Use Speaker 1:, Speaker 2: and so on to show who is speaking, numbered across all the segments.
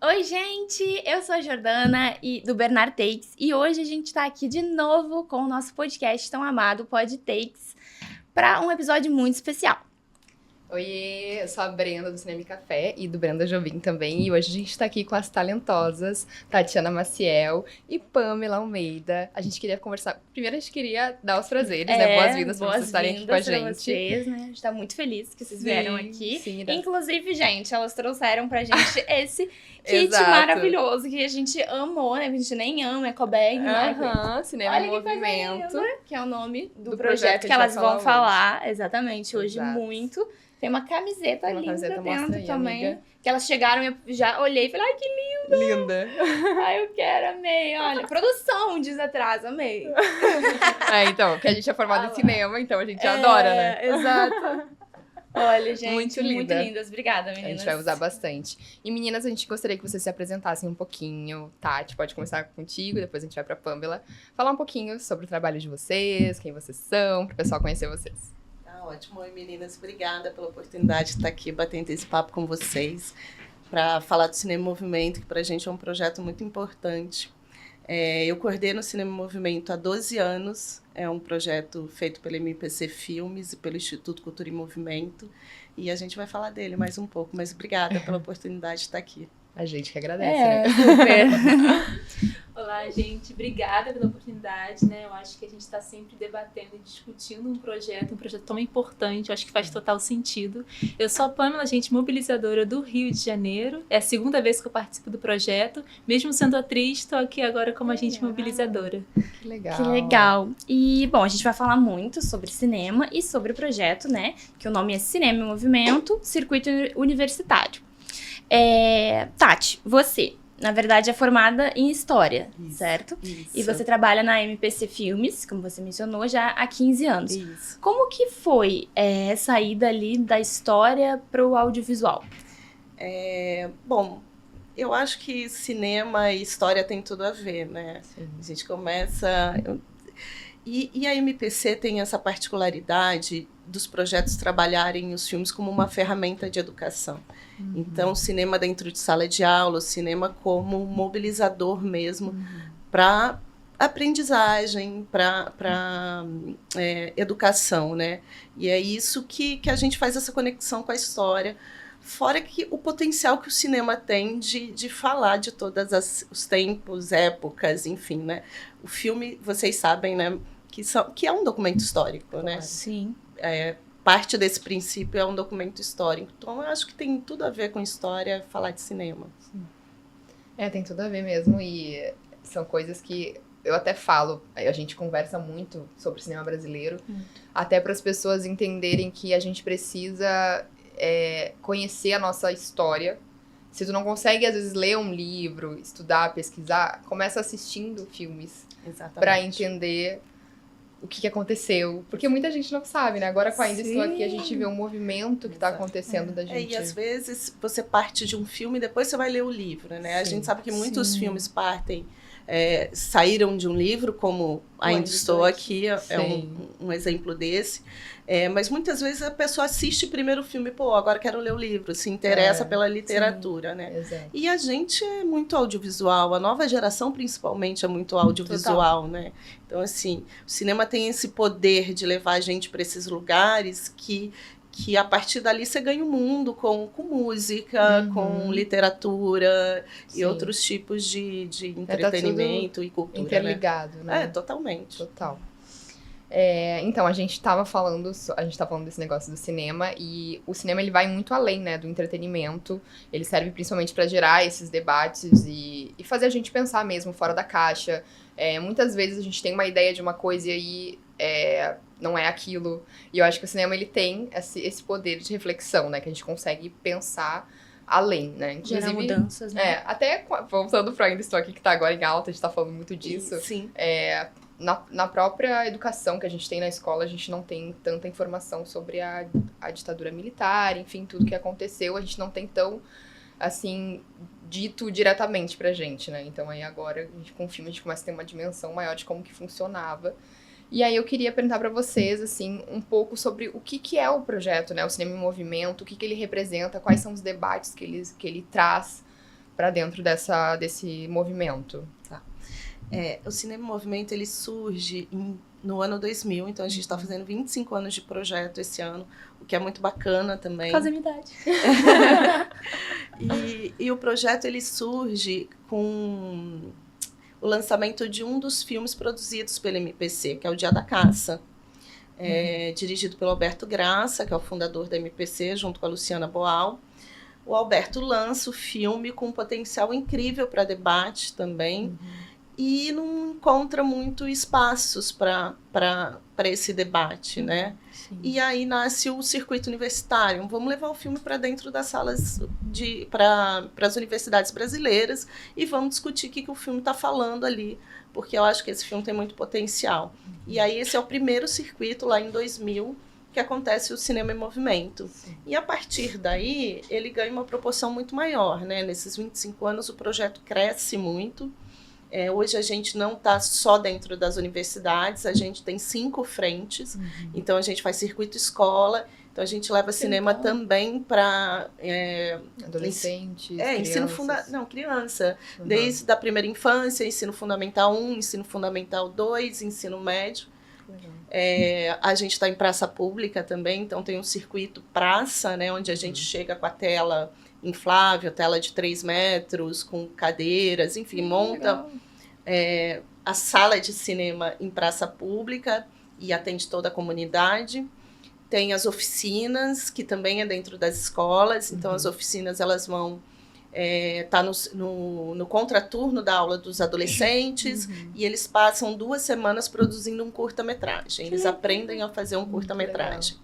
Speaker 1: Oi, gente! Eu sou a Jordana do Bernard Takes e hoje a gente tá aqui de novo com o nosso podcast tão amado, Pod Takes, para um episódio muito especial.
Speaker 2: Oiê, eu sou a Brenda do Cinema e Café e do Brenda Jobim também, e hoje a gente tá aqui com as talentosas Tatiana Maciel e Pamela Almeida. A gente queria conversar, primeiro a gente queria dar os prazeres, né, boas-vindas pra vocês estarem aqui com a gente.
Speaker 1: Vocês, né? A gente tá muito feliz que vocês vieram aqui.
Speaker 2: Sim,
Speaker 1: Inclusive, gente, elas trouxeram pra gente esse kit
Speaker 2: Exato.
Speaker 1: maravilhoso que a gente amou, né? A gente nem ama, é Coberg,
Speaker 2: Cinema em Movimento.
Speaker 1: Que é o nome do
Speaker 2: projeto
Speaker 1: que elas vão falar exatamente hoje
Speaker 2: Exato.
Speaker 1: muito. Tem uma camiseta linda
Speaker 2: camiseta,
Speaker 1: dentro
Speaker 2: aí,
Speaker 1: também.
Speaker 2: amiga.
Speaker 1: Que elas chegaram e eu já olhei e falei, ai, que
Speaker 2: Linda.
Speaker 1: ai, eu quero, amei. Olha, produção diz atrás, amei.
Speaker 2: Então, porque a gente é formado em cinema, então a gente adora, né?
Speaker 1: Exato. Olha, gente,
Speaker 2: Muito
Speaker 1: muito
Speaker 2: linda.
Speaker 1: lindas. Obrigada, meninas.
Speaker 2: A gente vai usar bastante. E meninas, a gente gostaria que vocês se apresentassem um pouquinho. Tati, pode começar contigo, depois a gente vai pra Pamela. Falar um pouquinho sobre o trabalho de vocês, quem vocês são, pro pessoal conhecer vocês.
Speaker 3: Tá ótimo. Oi, meninas. Obrigada pela oportunidade de estar aqui batendo esse papo com vocês para falar do Cinema em Movimento, que para a gente é um projeto muito importante. Eu coordeno o Cinema em Movimento há 12 anos. É um projeto feito pela MPC Filmes e pelo Instituto Cultura em Movimento. E a gente vai falar dele mais um pouco. Mas obrigada pela oportunidade de estar aqui.
Speaker 2: A gente que agradece, né?
Speaker 1: Super.
Speaker 4: Olá, gente. Obrigada pela oportunidade, né? Eu acho que a gente está sempre debatendo e discutindo um projeto tão importante. Eu acho que faz total sentido. Eu sou a Pamela, gente, mobilizadora do Rio de Janeiro. É a segunda vez que eu participo do projeto. Mesmo sendo atriz, estou aqui agora como agente mobilizadora.
Speaker 2: Que legal.
Speaker 1: Que legal. E, bom, a gente vai falar muito sobre cinema e sobre o projeto, né? Que o nome é Cinema em Movimento, Circuito Universitário. Tati, você, na verdade, é formada em História, certo?
Speaker 3: Isso.
Speaker 1: E você trabalha na MPC Filmes, como você mencionou, já há 15 anos.
Speaker 3: Isso.
Speaker 1: Como que foi essa ida ali da História para o audiovisual?
Speaker 3: Bom, eu acho que cinema e história tem tudo a ver, né?
Speaker 2: Sim.
Speaker 3: A gente começa... E a MPC tem essa particularidade dos projetos trabalharem os filmes como uma ferramenta de educação.
Speaker 2: Uhum.
Speaker 3: Então, o cinema dentro de sala de aula, o cinema como mobilizador mesmo para aprendizagem, para educação, né? E é isso que a gente faz essa conexão com a história. Fora que o potencial que o cinema tem de falar de todos os tempos, épocas, enfim, né? O filme, vocês sabem, né? Que é um documento histórico, né?
Speaker 1: Sim.
Speaker 3: Parte desse princípio é um documento histórico. Então, eu acho que tem tudo a ver com história falar de cinema.
Speaker 2: Tem tudo a ver mesmo, e são coisas que eu até falo, a gente conversa muito sobre o cinema brasileiro, até para as pessoas entenderem que a gente precisa conhecer a nossa história. Se tu não consegue, às vezes, ler um livro, estudar, pesquisar, começa assistindo filmes para entender o que aconteceu. Porque muita gente não sabe, né? Agora, com a Ainda Estou Aqui, a gente vê um movimento que está acontecendo da gente.
Speaker 3: E às vezes você parte de um filme e depois você vai ler o livro, né? A gente sabe que muitos filmes saíram de um livro, como Ainda Estou Aqui, é um exemplo desse. Mas muitas vezes a pessoa assiste primeiro o filme, agora quero ler o livro, se interessa pela literatura, né?
Speaker 2: Exato.
Speaker 3: E a gente é muito audiovisual, a nova geração principalmente é muito audiovisual, né? Então, assim, o cinema tem esse poder de levar a gente para esses lugares que a partir dali você ganha o mundo com música, com literatura e outros tipos de entretenimento e cultura.
Speaker 2: Interligado, né?
Speaker 3: Totalmente.
Speaker 2: Total. Então, a gente tava falando desse negócio do cinema, e o cinema ele vai muito além, né, do entretenimento. Ele serve principalmente para gerar esses debates e fazer a gente pensar mesmo fora da caixa. Muitas vezes a gente tem uma ideia de uma coisa e aí não é aquilo. E eu acho que o cinema ele tem esse poder de reflexão, né, que a gente consegue pensar além, né? Inclusive,
Speaker 1: gerar mudanças, né?
Speaker 2: Até voltando pro Ainda Estou Aqui, que tá agora em alta, a gente tá falando muito disso.
Speaker 3: Sim.
Speaker 2: Na própria educação que a gente tem na escola, a gente não tem tanta informação sobre a ditadura militar, enfim, tudo que aconteceu, a gente não tem tão, assim, dito diretamente pra gente, né? Então aí agora, com o filme, a gente começa a ter uma dimensão maior de como que funcionava. E aí eu queria perguntar pra vocês, assim, um pouco sobre o que é o projeto, né? O Cinema em Movimento, o que ele representa, quais são os debates que ele traz para dentro desse movimento?
Speaker 3: O Cinema em Movimento, ele surge no ano 2000, então a gente está fazendo 25 anos de projeto esse ano, o que é muito bacana também.
Speaker 4: Quase a minha idade.
Speaker 3: E o projeto, ele surge com o lançamento de um dos filmes produzidos pela MPC, que é o Dia da Caça. Dirigido pelo Alberto Graça, que é o fundador da MPC, junto com a Luciana Boal. O Alberto lança o filme com um potencial incrível para debate também, e não encontra muito espaços para esse debate, né?
Speaker 4: Sim.
Speaker 3: E aí nasce o circuito universitário. Vamos levar o filme para dentro das salas para as universidades brasileiras e vamos discutir o que o filme está falando ali, porque eu acho que esse filme tem muito potencial. E aí esse é o primeiro circuito, lá em 2000, que acontece o Cinema em Movimento.
Speaker 2: Sim.
Speaker 3: E a partir daí, ele ganha uma proporção muito maior, né? Nesses 25 anos, o projeto cresce muito. Hoje a gente não está só dentro das universidades, a gente tem 5 frentes. Então a gente faz circuito escola, então a gente leva cinema também para
Speaker 2: Adolescentes,
Speaker 3: ensino criança, desde a primeira infância, ensino fundamental 1, ensino fundamental 2, ensino médio. A gente está em praça pública também, então tem um circuito praça, né, onde a gente chega com a tela inflável, tela de 3 metros, com cadeiras, enfim, monta a sala de cinema em praça pública e atende toda a comunidade. Tem as oficinas, que também é dentro das escolas, então as oficinas elas vão estar no contraturno da aula dos adolescentes, e eles passam 2 semanas produzindo um curta-metragem. Eles aprendem a fazer um curta-metragem.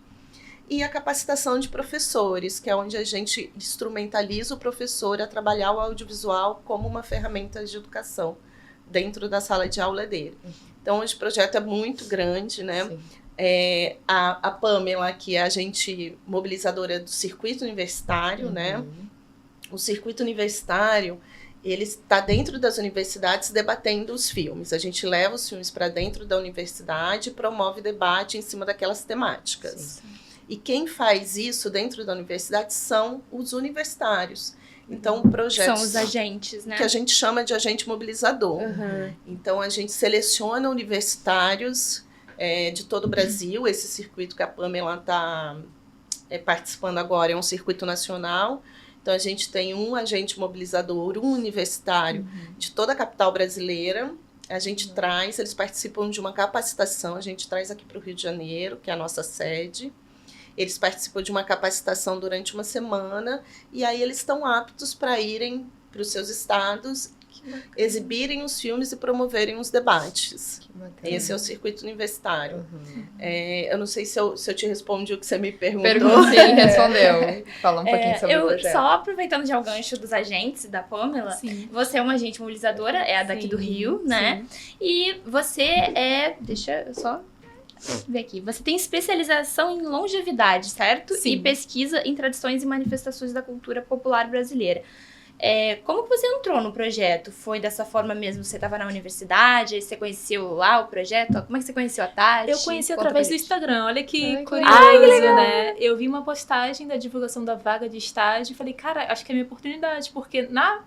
Speaker 3: E a capacitação de professores, que é onde a gente instrumentaliza o professor a trabalhar o audiovisual como uma ferramenta de educação dentro da sala de aula dele. Então, esse projeto é muito grande, né? A Pamela, que é a agente mobilizadora do circuito universitário, né? O circuito universitário, ele está dentro das universidades debatendo os filmes. A gente leva os filmes para dentro da universidade e promove debate em cima daquelas temáticas. Sim. E quem faz isso dentro da universidade são os universitários. Então, projetos...
Speaker 1: São os agentes, né?
Speaker 3: Que a gente chama de agente mobilizador. Então, a gente seleciona universitários de todo o Brasil. Esse circuito que a Pamela está participando agora é um circuito nacional. Então, a gente tem um agente mobilizador, um universitário de toda a capital brasileira. A gente traz, eles participam de uma capacitação, a gente traz aqui para o Rio de Janeiro, que é a nossa sede. Eles participam de uma capacitação durante uma semana e aí eles estão aptos para irem para os seus estados, exibirem os filmes e promoverem os debates. Esse é o circuito universitário. Eu não sei se eu te respondi o que você me perguntou.
Speaker 2: Sim, respondeu. Fala um pouquinho sobre o projeto.
Speaker 1: Só aproveitando já o gancho dos agentes da Pamela, você é uma agente mobilizadora, é a daqui do Rio, né? E você deixa eu só... ver aqui. Você tem especialização em longevidade, certo?
Speaker 4: Sim.
Speaker 1: E pesquisa em tradições e manifestações da cultura popular brasileira. Como que você entrou no projeto? Foi dessa forma mesmo? Você estava na universidade, você conheceu lá o projeto? Como é que você conheceu a Tati?
Speaker 4: Eu conheci através do Instagram, olha que curioso, né? Eu vi uma postagem da divulgação da vaga de estágio e falei, cara, acho que é a minha oportunidade, porque na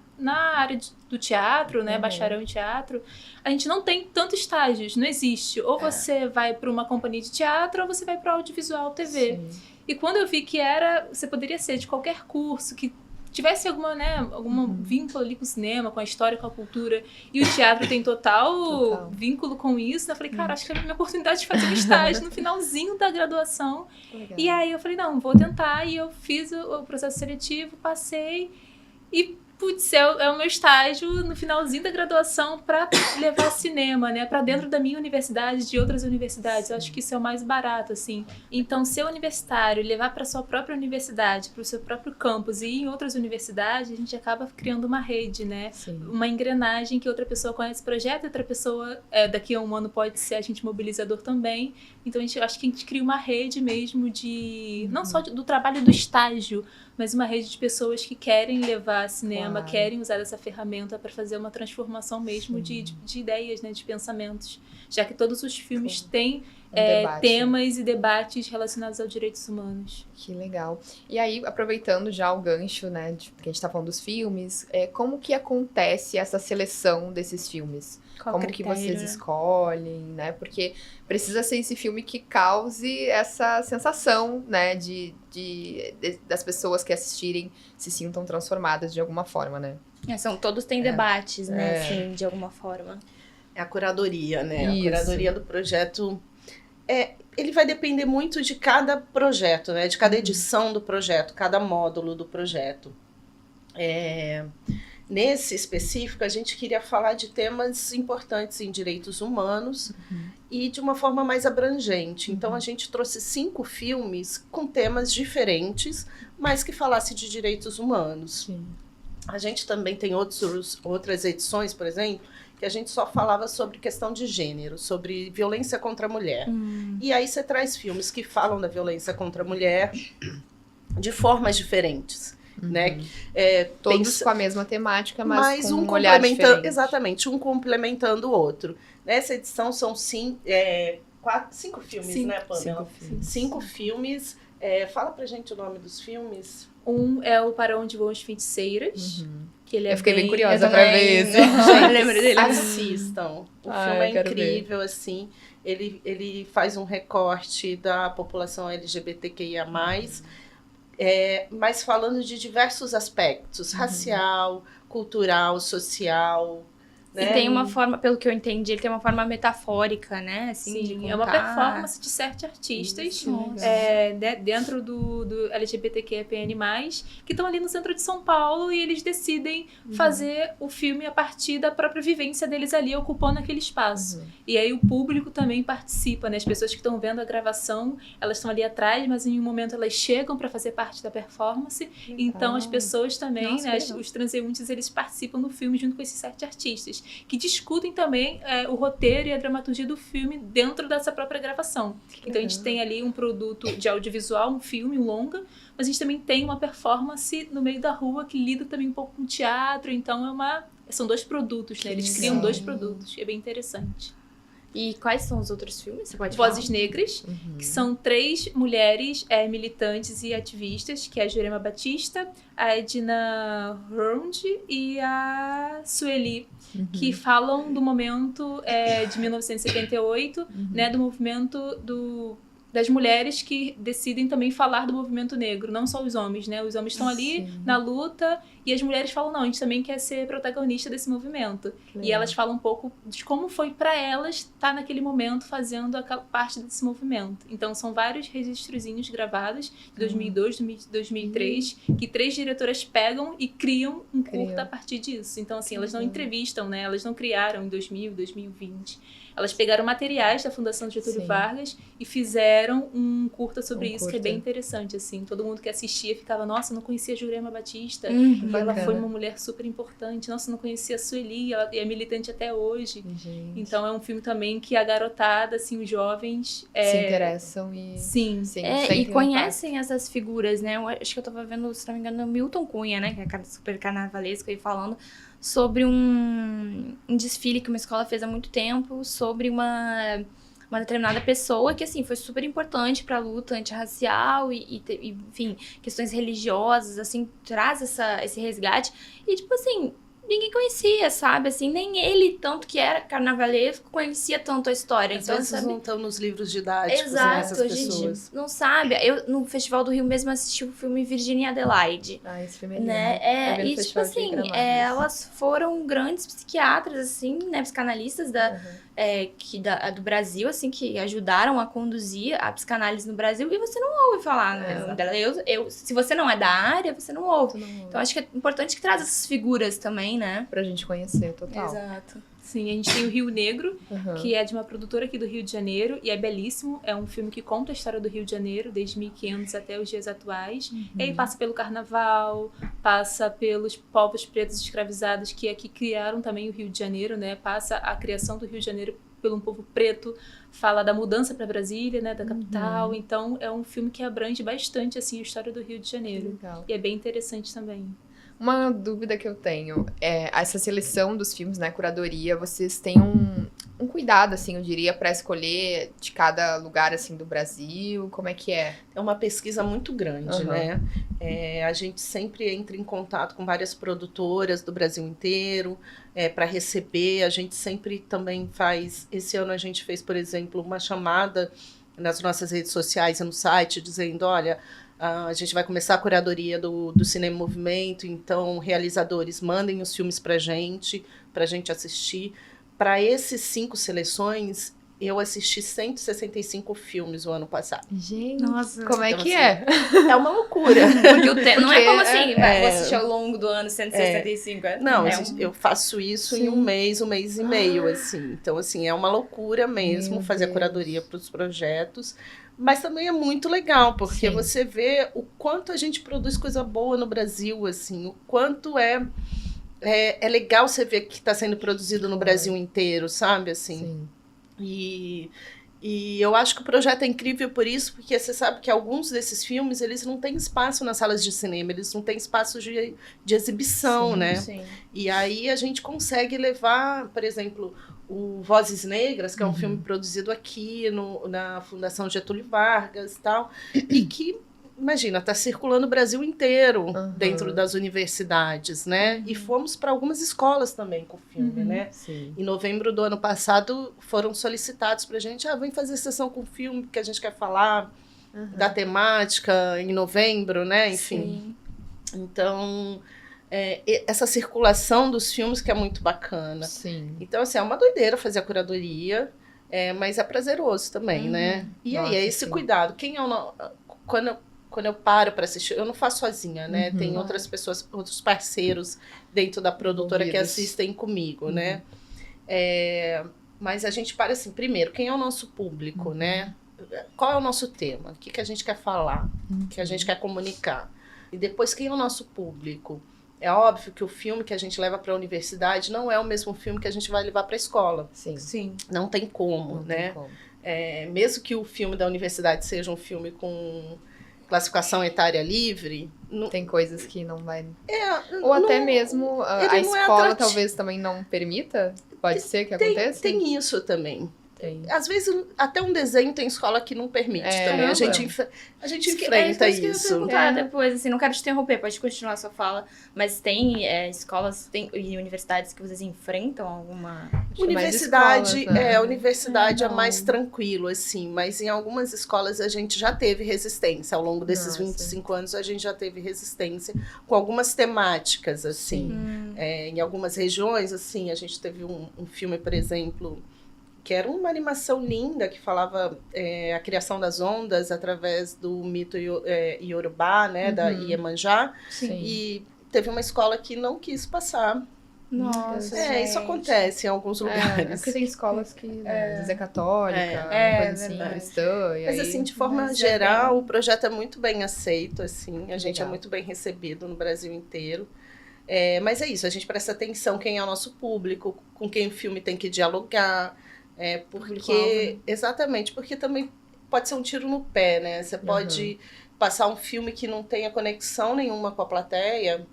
Speaker 4: área do teatro, né, bacharel em teatro, a gente não tem tantos estágios, não existe. Ou você vai para uma companhia de teatro ou você vai para audiovisual TV. Sim. E quando eu vi que você poderia ser de qualquer curso, que tivesse algum vínculo ali com o cinema, com a história, com a cultura, e o teatro tem total vínculo com isso, eu falei, cara, acho que é a minha oportunidade de fazer um estágio no finalzinho da graduação. Legal. E aí eu falei, não, vou tentar, e eu fiz o processo seletivo, passei, e putz, é o meu estágio no finalzinho da graduação para levar cinema, né? Para dentro da minha universidade, de outras universidades. Eu acho que isso é o mais barato, assim. Então, ser universitário, levar para sua própria universidade, para o seu próprio campus e ir em outras universidades, a gente acaba criando uma rede, né? Sim. Uma engrenagem que outra pessoa conhece o projeto, outra pessoa daqui a um ano pode ser agente mobilizador também. Então, acho que a gente cria uma rede mesmo de... Não só do trabalho do estágio, mas uma rede de pessoas que querem levar cinema, querem usar essa ferramenta para fazer uma transformação mesmo de ideias, né, de pensamentos. Já que todos os filmes têm
Speaker 2: debate.
Speaker 4: temas e debates relacionados aos direitos humanos.
Speaker 2: Que legal. E aí, aproveitando já o gancho, né, que a gente tá falando dos filmes, como que acontece essa seleção desses filmes?
Speaker 1: Qual
Speaker 2: Como
Speaker 1: critério,
Speaker 2: que vocês
Speaker 1: né?
Speaker 2: escolhem, né? Porque precisa ser esse filme que cause essa sensação, né, das pessoas que assistirem se sintam transformadas de alguma forma, né?
Speaker 1: Todos têm debates, né?
Speaker 2: É.
Speaker 1: Assim, de alguma forma.
Speaker 3: É a curadoria, né?
Speaker 2: Isso.
Speaker 3: A curadoria do projeto. Ele vai depender muito de cada projeto, né? De cada edição do projeto, cada módulo do projeto. Nesse específico, a gente queria falar de temas importantes em direitos humanos e de uma forma mais abrangente. Então, a gente trouxe 5 filmes com temas diferentes, mas que falassem de direitos humanos.
Speaker 2: Sim.
Speaker 3: A gente também tem outras edições, por exemplo, que a gente só falava sobre questão de gênero, sobre violência contra a mulher. E aí você traz filmes que falam da violência contra a mulher de formas diferentes. Né?
Speaker 2: Todos com a mesma temática, mas com um olhar
Speaker 3: complementando,
Speaker 2: diferente.
Speaker 3: exatamente, um complementando o outro. Nessa edição são 5 filmes, né, Pamela?
Speaker 2: 5 filmes.
Speaker 3: 5 filmes. Fala pra gente o nome dos filmes.
Speaker 4: Um é o Para Onde Vão as Feiticeiras, que ele é
Speaker 2: Eu fiquei bem
Speaker 1: Eu
Speaker 2: curiosa pra
Speaker 1: também.
Speaker 2: ver esse.
Speaker 1: Eu lembro dele.
Speaker 3: Assistam. O filme é
Speaker 2: eu quero
Speaker 3: incrível, assim. Ele faz um recorte da população LGBTQIA+, mas falando de diversos aspectos, racial, cultural, social.
Speaker 1: E
Speaker 3: Né?
Speaker 1: tem uma forma, pelo que eu entendi, ele tem uma forma metafórica, né? Assim, de
Speaker 4: Sim, é uma
Speaker 1: contar.
Speaker 4: performance de 7 artistas
Speaker 2: Isso,
Speaker 4: dentro do LGBTQIAPN+, que estão ali no centro de São Paulo e eles decidem fazer o filme a partir da própria vivência deles ali, ocupando aquele espaço. E aí o público também participa, né? As pessoas que estão vendo a gravação, elas estão ali atrás, mas em um momento elas chegam para fazer parte da performance. Então as pessoas também,
Speaker 1: Nossa,
Speaker 4: né?
Speaker 1: que legal.
Speaker 4: Os transeuntes, eles participam do filme junto com esses 7 artistas, que discutem também o roteiro e a dramaturgia do filme dentro dessa própria gravação. Então a gente tem ali um produto de audiovisual, um filme, um longa, mas a gente também tem uma performance no meio da rua que lida também um pouco com teatro, então são 2 produtos, né? Eles criam 2 produtos, é bem interessante.
Speaker 1: E quais são os outros filmes? Você pode
Speaker 4: Vozes
Speaker 1: falar?
Speaker 4: Negras, que são 3 mulheres militantes e ativistas, que é a Jurema Batista, a Edna Rond e a Sueli, que falam do momento de 1978, né, do movimento das mulheres que decidem também falar do movimento negro, não só os homens, né? Os homens estão ali na luta e as mulheres falam, não, a gente também quer ser protagonista desse movimento. E elas falam um pouco de como foi para elas estar naquele momento fazendo aquela parte desse movimento. Então são vários registrozinhos gravados de 2002, 2003, que 3 diretoras pegam e criam um curta a partir disso. Então assim, elas não entrevistam, né? Elas não criaram em 2000, 2020. Elas pegaram materiais da Fundação Getúlio Vargas e fizeram um curta sobre isso, que é bem interessante, assim. Todo mundo que assistia ficava, nossa, não conhecia a Jurema Batista, e ela foi uma mulher super importante. Nossa, não conhecia a Sueli, ela é militante até hoje.
Speaker 2: Gente.
Speaker 4: Então é um filme também que a garotada, assim, os jovens...
Speaker 2: se interessam e...
Speaker 4: Sim.
Speaker 1: E
Speaker 2: sentem
Speaker 1: conhecem essas figuras, né? Eu acho que eu tava vendo, se não me engano, o Milton Cunha, né? Que é super carnavalesco aí falando sobre um desfile que uma escola fez há muito tempo sobre uma determinada pessoa que, assim, foi super importante para a luta antirracial e, enfim, questões religiosas, assim, traz esse resgate. E, tipo assim, ninguém conhecia, sabe? Assim, nem ele, tanto que era carnavalesco, conhecia tanto a história.
Speaker 3: Às
Speaker 1: então,
Speaker 3: vezes
Speaker 1: sabe?
Speaker 3: não estão nos livros didáticos, né,
Speaker 1: Exato,
Speaker 3: essas
Speaker 1: a
Speaker 3: pessoas.
Speaker 1: gente não sabe. Eu, no Festival do Rio mesmo, assisti o filme Virginia e Adelaide.
Speaker 2: esse filme é lindo.
Speaker 1: Né?
Speaker 2: Eu vi no
Speaker 1: E, tipo
Speaker 2: Festival de
Speaker 1: assim,
Speaker 2: Gramado,
Speaker 1: elas foram grandes psiquiatras, assim, né? Psicanalistas do Brasil, assim, que ajudaram a conduzir a psicanálise no Brasil. E você não ouve falar, né? Dela. Se você não é da área, você não ouve. Então, acho que é importante que traz essas figuras também, né?
Speaker 2: Pra gente conhecer, total.
Speaker 1: Exato.
Speaker 4: Sim, a gente tem o Rio Negro, que é de uma produtora aqui do Rio de Janeiro, e é belíssimo. É um filme que conta a história do Rio de Janeiro, desde 1500 até os dias atuais. E aí passa pelo carnaval, passa pelos povos pretos escravizados que aqui criaram também o Rio de Janeiro, né? Passa a criação do Rio de Janeiro pelo um povo preto, fala da mudança para Brasília, né, da capital. Então é um filme que abrange bastante assim a história do Rio de Janeiro.
Speaker 2: Legal.
Speaker 4: E é bem interessante também.
Speaker 2: Uma dúvida que eu tenho é essa seleção dos filmes, né, curadoria, vocês têm um cuidado, assim, eu diria, para escolher de cada lugar, assim, do Brasil? Como é que é?
Speaker 3: É uma pesquisa muito grande,
Speaker 2: Uhum.
Speaker 3: né? A gente sempre entra em contato com várias produtoras do Brasil inteiro para receber. A gente sempre também faz... Esse ano a gente fez, por exemplo, uma chamada nas nossas redes sociais e no site, dizendo, olha, a gente vai começar a curadoria do Cinema em Movimento, então realizadores mandem os filmes para a gente assistir. Para esses 5 seleções, eu assisti 165 filmes o ano passado.
Speaker 2: Gente,
Speaker 1: Nossa.
Speaker 2: como é
Speaker 3: Então,
Speaker 2: que
Speaker 3: assim,
Speaker 2: é?
Speaker 3: É uma loucura.
Speaker 1: Porque não é
Speaker 2: Porque
Speaker 1: como assim,
Speaker 3: é-
Speaker 1: vou assistir ao longo do ano 165.
Speaker 3: Não,
Speaker 1: é
Speaker 3: eu faço isso
Speaker 2: Sim.
Speaker 3: em um mês e meio, assim. Então, assim, é uma loucura mesmo
Speaker 2: Meu
Speaker 3: fazer a
Speaker 2: Deus.
Speaker 3: curadoria para os projetos. Mas também é muito legal, porque
Speaker 2: Sim.
Speaker 3: você vê o quanto a gente produz coisa boa no Brasil, assim. O quanto é legal você ver que está sendo produzido no Brasil inteiro, sabe? Assim.
Speaker 2: Sim.
Speaker 3: E eu acho que o projeto é incrível por isso, porque você sabe que alguns desses filmes, eles não têm espaço nas salas de cinema, eles não têm espaço de exibição,
Speaker 2: Sim,
Speaker 3: né?
Speaker 1: Sim.
Speaker 3: E aí a gente consegue levar, por exemplo, o Vozes Negras, que é um
Speaker 2: Uhum.
Speaker 3: filme produzido aqui na Fundação Getúlio Vargas e tal, e que, imagina, está circulando o Brasil inteiro
Speaker 2: Uhum.
Speaker 3: dentro das universidades, né? E fomos para algumas escolas também com o filme, né?
Speaker 2: Sim.
Speaker 3: Em novembro do ano passado, foram solicitados para a gente, vem fazer sessão com o filme, porque a gente quer falar da temática em novembro, né? Enfim.
Speaker 1: Sim.
Speaker 3: Então, essa circulação dos filmes que é muito bacana.
Speaker 2: Sim.
Speaker 3: Então, assim, é uma doideira fazer a curadoria, mas é prazeroso também, né? E aí,
Speaker 2: Nossa,
Speaker 3: é esse
Speaker 2: sim.
Speaker 3: cuidado. Quando eu paro para assistir, eu não faço sozinha, né?
Speaker 2: Uhum.
Speaker 3: Tem outras pessoas, outros parceiros dentro da produtora que
Speaker 2: Envolvidos.
Speaker 3: assistem comigo, né? Mas a gente para assim, primeiro, quem é o nosso público, né? Qual é o nosso tema? O que a gente quer falar? O que a gente quer comunicar? E depois, quem é o nosso público? É óbvio que o filme que a gente leva para a universidade não é o mesmo filme que a gente vai levar para a escola.
Speaker 2: Sim.
Speaker 1: Sim.
Speaker 3: Não tem como,
Speaker 2: Não
Speaker 3: né?
Speaker 2: tem como.
Speaker 3: Mesmo que o filme da universidade seja um filme com classificação etária livre,
Speaker 2: Tem coisas que não vai...
Speaker 3: não-
Speaker 2: Ou até mesmo
Speaker 3: ele
Speaker 2: a
Speaker 3: não é
Speaker 2: escola
Speaker 3: atrativo.
Speaker 2: talvez também não permita? Pode ser que aconteça?
Speaker 3: tem isso também.
Speaker 2: Tem.
Speaker 3: Às vezes, até um desenho tem escola que não permite também. A
Speaker 2: caramba.
Speaker 3: gente enfrenta
Speaker 1: isso. Que eu ia
Speaker 3: isso.
Speaker 1: perguntar depois, assim, não quero te interromper, pode continuar a sua fala, mas tem escolas e universidades que vocês enfrentam alguma...
Speaker 3: Universidade,
Speaker 2: escolas, né?
Speaker 3: a universidade é
Speaker 1: Não.
Speaker 3: mais tranquilo, assim, mas em algumas escolas a gente já teve resistência. Ao longo desses
Speaker 2: Nossa.
Speaker 3: 25 anos, a gente já teve resistência com algumas temáticas, assim. Em algumas regiões, assim, a gente teve um filme, por exemplo, que era uma animação linda, que falava a criação das ondas através do mito Iorubá, né, da Iemanjá,
Speaker 2: Sim.
Speaker 3: e teve uma escola que não quis passar.
Speaker 1: Nossa,
Speaker 3: Isso
Speaker 1: gente.
Speaker 3: acontece em alguns
Speaker 2: É
Speaker 3: lugares.
Speaker 2: porque tem escolas que às vezes é católica,
Speaker 1: É,
Speaker 2: coisa assim,
Speaker 1: verdade.
Speaker 2: cristã. E
Speaker 3: Mas
Speaker 2: aí...
Speaker 3: assim, de forma
Speaker 1: Mas
Speaker 3: geral,
Speaker 1: bem-
Speaker 3: o projeto é muito bem aceito, assim, a gente é
Speaker 2: Legal.
Speaker 3: muito bem recebido no Brasil inteiro. Mas é isso, a gente presta atenção quem é o nosso público, com quem o filme tem que dialogar,
Speaker 1: Público-alvo,
Speaker 3: porque
Speaker 1: né?
Speaker 3: exatamente, porque também pode ser um tiro no pé, né? Você pode passar um filme que não tenha conexão nenhuma com a plateia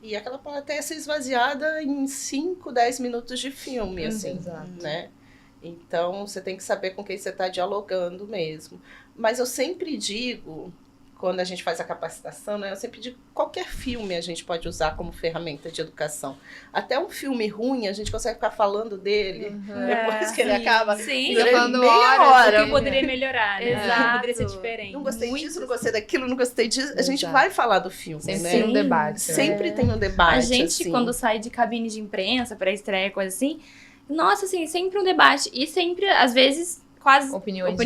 Speaker 3: e aquela plateia ser esvaziada em 5, 10 minutos de filme, assim,
Speaker 2: Exato.
Speaker 3: né? Então, você tem que saber com quem você está dialogando mesmo. Mas eu sempre digo, quando a gente faz a capacitação, né, eu sempre digo que qualquer filme a gente pode usar como ferramenta de educação. Até um filme ruim, a gente consegue ficar falando dele depois que ele acaba.
Speaker 1: Sim,
Speaker 2: Fica falando
Speaker 3: meia
Speaker 2: horas,
Speaker 3: hora.
Speaker 1: o que poderia melhorar, né?
Speaker 2: Exato.
Speaker 1: Poderia ser diferente.
Speaker 3: Não gostei
Speaker 1: Muito.
Speaker 3: disso, não gostei daquilo, não gostei disso. A gente
Speaker 2: Exato.
Speaker 3: vai falar do filme,
Speaker 2: Sempre
Speaker 3: né?
Speaker 2: tem um debate. né?
Speaker 3: Sempre tem um debate.
Speaker 1: A gente,
Speaker 3: assim.
Speaker 1: quando sai de cabine de imprensa pra estreia, coisa assim, nossa, assim, sempre um debate. E sempre, às vezes, quase
Speaker 2: Opiniões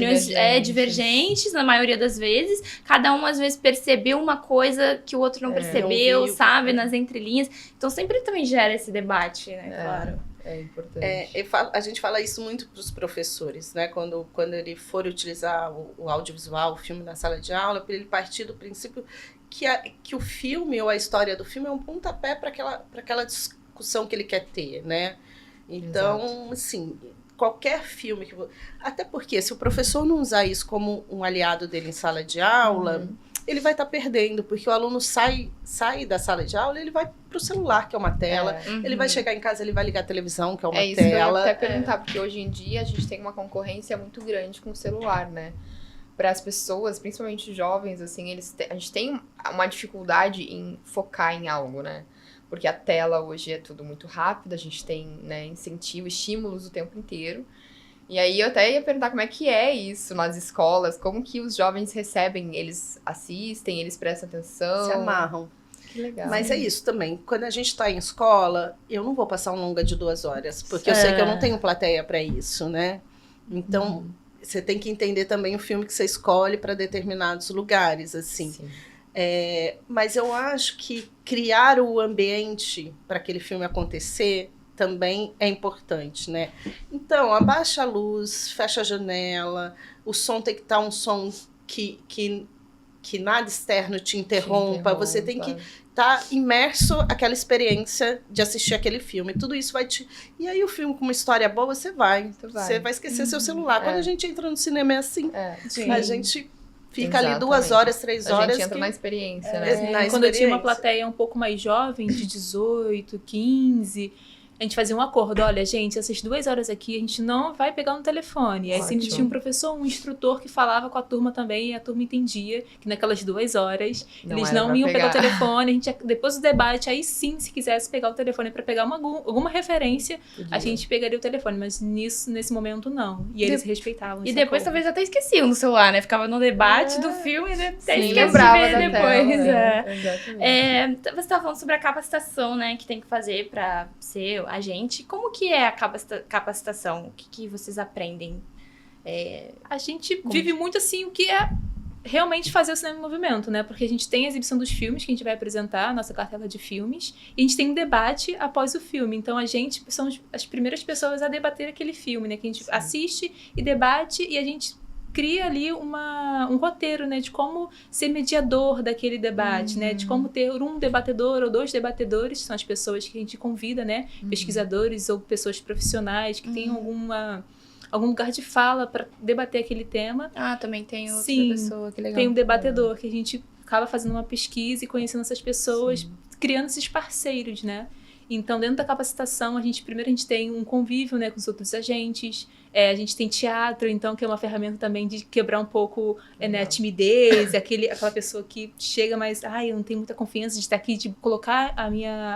Speaker 1: divergentes, na maioria das vezes. Cada um, às vezes, percebeu uma coisa que o outro não percebeu,
Speaker 3: não viu.
Speaker 1: sabe? Nas entrelinhas. Então, sempre também gera esse debate, né? Claro.
Speaker 2: É importante.
Speaker 3: A gente fala isso muito para os professores, né? Quando ele for utilizar o audiovisual, o filme na sala de aula, para ele partir do princípio que o filme ou a história do filme é um pontapé para aquela discussão que ele quer ter, né? Então, assim, qualquer filme que... Até porque, se o professor não usar isso como um aliado dele em sala de aula, ele vai estar perdendo, porque o aluno sai da sala de aula, ele vai para o celular, que é uma tela, ele vai chegar em casa, ele vai ligar a televisão, que é uma tela.
Speaker 2: É isso que eu ia até perguntar, porque hoje em dia a gente tem uma concorrência muito grande com o celular, né? Para as pessoas, principalmente jovens, assim, a gente tem uma dificuldade em focar em algo, né? Porque a tela hoje é tudo muito rápido, a gente tem, né, incentivo, estímulos o tempo inteiro. E aí eu até ia perguntar como é que é isso nas escolas, como que os jovens recebem, eles assistem, eles prestam atenção.
Speaker 3: Se amarram.
Speaker 2: Que legal.
Speaker 3: Mas é isso também, quando a gente está em escola, eu não vou passar um longa de 2 horas, porque eu sei que eu não tenho plateia para isso, né? Então, você tem que entender também o filme que você escolhe para determinados lugares, assim.
Speaker 2: Sim.
Speaker 3: Mas eu acho que criar o ambiente para aquele filme acontecer também é importante, né? Então, abaixa a luz, fecha a janela, o som tem que estar um som que nada externo te interrompa. Você tem que estar imerso naquela experiência de assistir aquele filme. Tudo isso vai te... E aí o filme com uma história boa, você vai esquecer seu celular. Quando a gente entra no cinema é assim. A gente fica ali 2 horas, 3 horas.
Speaker 2: A gente entra na experiência, né?
Speaker 4: Quando eu tinha uma plateia um pouco mais jovem, de 18, 15... A gente fazia um acordo, olha, gente, essas 2 horas aqui a gente não vai pegar no telefone. Aí sempre tinha um professor, um instrutor que falava com a turma também, e a turma entendia que naquelas 2 horas eles não iam pegar o telefone. A gente, depois do debate, aí sim, se quisesse pegar o telefone para pegar alguma referência, a gente pegaria o telefone, mas nesse momento não. E eles respeitavam.
Speaker 1: E depois
Speaker 4: acordo.
Speaker 1: Talvez até esqueciam no celular, né? Ficava no debate do filme e até esquece de
Speaker 2: lembrava
Speaker 1: ver
Speaker 2: da
Speaker 1: depois.
Speaker 2: tela, exatamente.
Speaker 1: Você estava falando sobre a capacitação, né? Que tem que fazer para ser agente. Como que é a capacitação? O que vocês aprendem?
Speaker 4: A gente vive muito assim o que é realmente fazer o cinema em movimento, né? Porque a gente tem a exibição dos filmes que a gente vai apresentar, a nossa cartela de filmes, e a gente tem um debate após o filme. Então a gente são as primeiras pessoas a debater aquele filme, né? Que a gente assiste e debate, e a gente cria ali um roteiro, né, de como ser mediador daquele debate, né, de como ter um debatedor ou 2 debatedores, que são as pessoas que a gente convida, né, pesquisadores ou pessoas profissionais que tenham algum lugar de fala para debater aquele tema.
Speaker 1: Também tem outra pessoa, que legal.
Speaker 4: Tem um debatedor que a gente acaba fazendo uma pesquisa e conhecendo essas pessoas, criando esses parceiros, né. Então, dentro da capacitação, primeiro a gente tem um convívio, né, com os outros agentes, a gente tem teatro, então, que é uma ferramenta também de quebrar um pouco né, a timidez, aquela pessoa que chega mais, eu não tenho muita confiança de estar aqui, de colocar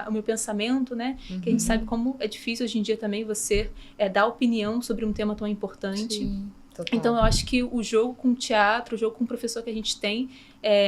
Speaker 4: o meu pensamento, né, que a gente sabe como é difícil hoje em dia também você dar opinião sobre um tema tão importante.
Speaker 2: Sim. Total.
Speaker 4: Então, eu acho que o jogo com o teatro, o jogo com o professor que a gente tem,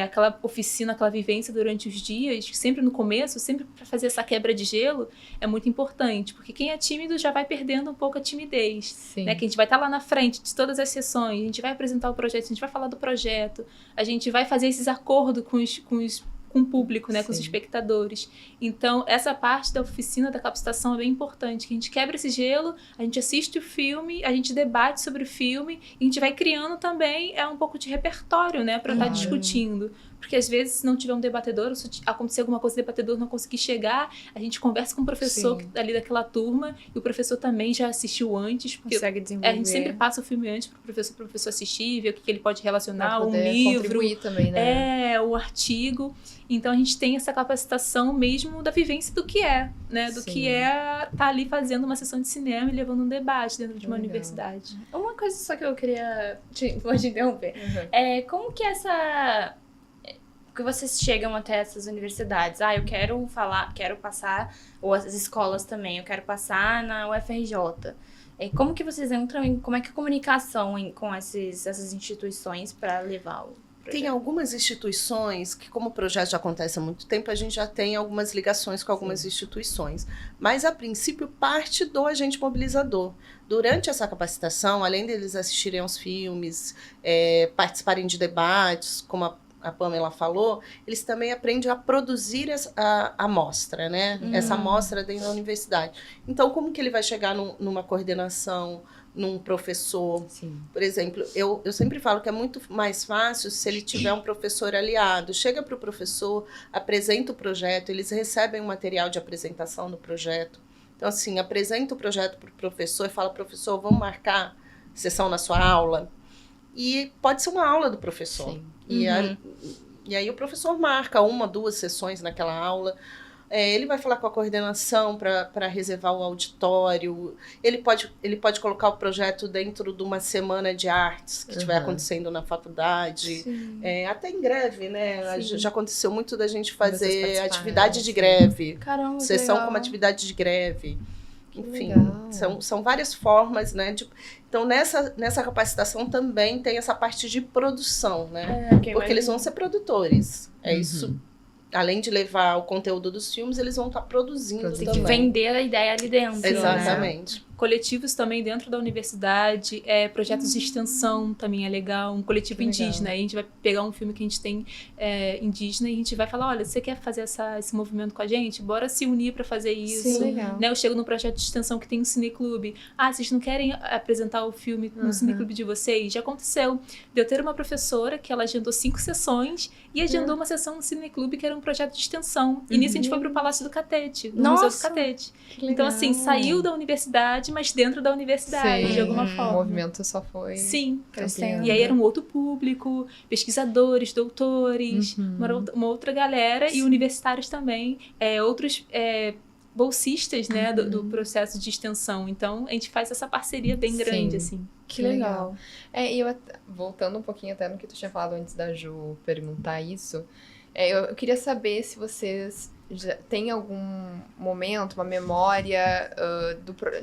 Speaker 4: aquela oficina, aquela vivência durante os dias, sempre no começo, sempre para fazer essa quebra de gelo, é muito importante. Porque quem é tímido já vai perdendo um pouco a timidez. Né? Que a gente vai estar lá na frente de todas as sessões, a gente vai apresentar o projeto, a gente vai falar do projeto, a gente vai fazer esses acordos com o público, né, com os espectadores. Então, essa parte da oficina, da capacitação é bem importante, que a gente quebra esse gelo, a gente assiste o filme, a gente debate sobre o filme, e a gente vai criando também um pouco de repertório, né, para estar discutindo. Porque às vezes, se não tiver um debatedor, ou se acontecer alguma coisa, o debatedor não conseguir chegar, a gente conversa com o professor ali daquela turma, e o professor também já assistiu antes, porque
Speaker 1: consegue desenvolver.
Speaker 4: A gente sempre passa o filme antes pro professor assistir, ver o que ele pode relacionar, um
Speaker 2: livro,
Speaker 4: contribuir também, né? O artigo. Então a gente tem essa capacitação mesmo da vivência do que é, né? Do que é estar ali fazendo uma sessão de cinema e levando um debate dentro de uma universidade.
Speaker 1: Uma coisa só que eu queria vou te interromper. Como que que vocês chegam até essas universidades? Eu quero passar, ou as escolas também, eu quero passar na UFRJ. Como que vocês entram como é que a comunicação com essas instituições para levar o projeto?
Speaker 3: Tem algumas instituições que, como o projeto já acontece há muito tempo, a gente já tem algumas ligações com algumas instituições. Mas, a princípio, parte do agente mobilizador. Durante essa capacitação, além deles assistirem aos filmes, participarem de debates, como a Pamela falou, eles também aprendem a produzir a amostra, né? Essa amostra dentro da universidade. Então, como que ele vai chegar numa coordenação, num professor? Por exemplo, eu sempre falo que é muito mais fácil se ele tiver um professor aliado. Chega para o professor, apresenta o projeto, eles recebem um material de apresentação do projeto. Então, assim, apresenta o projeto para o professor e fala, professor, vamos marcar sessão na sua aula? E pode ser uma aula do professor. E aí o professor marca 1, 2 sessões naquela aula. Ele vai falar com a coordenação para reservar o auditório. Ele pode colocar o projeto dentro de uma semana de artes que estiver acontecendo na faculdade. Até em greve, né? Já aconteceu muito da gente fazer atividade de greve.
Speaker 1: Caramba,
Speaker 3: Sessão como atividade de greve. Enfim, são várias formas, né? Então, nessa capacitação também tem essa parte de produção, né? Porque eles vão ser produtores. Isso. Além de levar o conteúdo dos filmes, eles vão estar produzindo também. Tem que
Speaker 1: vender a ideia ali dentro.
Speaker 3: Exatamente.
Speaker 1: Né?
Speaker 4: Coletivos também dentro da universidade, projetos de extensão também é legal, um coletivo indígena. Aí a gente vai pegar um filme que a gente tem indígena e a gente vai falar, olha, você quer fazer esse movimento com a gente? Bora se unir para fazer isso.
Speaker 2: Sim, legal.
Speaker 4: Né? Eu chego num projeto de extensão que tem um cineclube. Vocês não querem apresentar o filme no cineclube de vocês? Já aconteceu de eu ter uma professora que ela agendou 5 sessões e agendou uma sessão no cineclube que era um projeto de extensão. E nisso a gente foi pro Palácio do Catete, no Museu do Catete. Então, assim, saiu da universidade, mas dentro da universidade, de alguma forma.
Speaker 2: O movimento só foi
Speaker 4: crescendo. E aí era um outro público, pesquisadores, doutores, uma outra galera, e universitários também, outros bolsistas, né, do processo de extensão. Então, a gente faz essa parceria bem grande, assim.
Speaker 1: Que legal.
Speaker 2: E eu, voltando um pouquinho até no que tu tinha falado antes da Ju perguntar isso, eu queria saber se vocês já tem algum momento, uma memória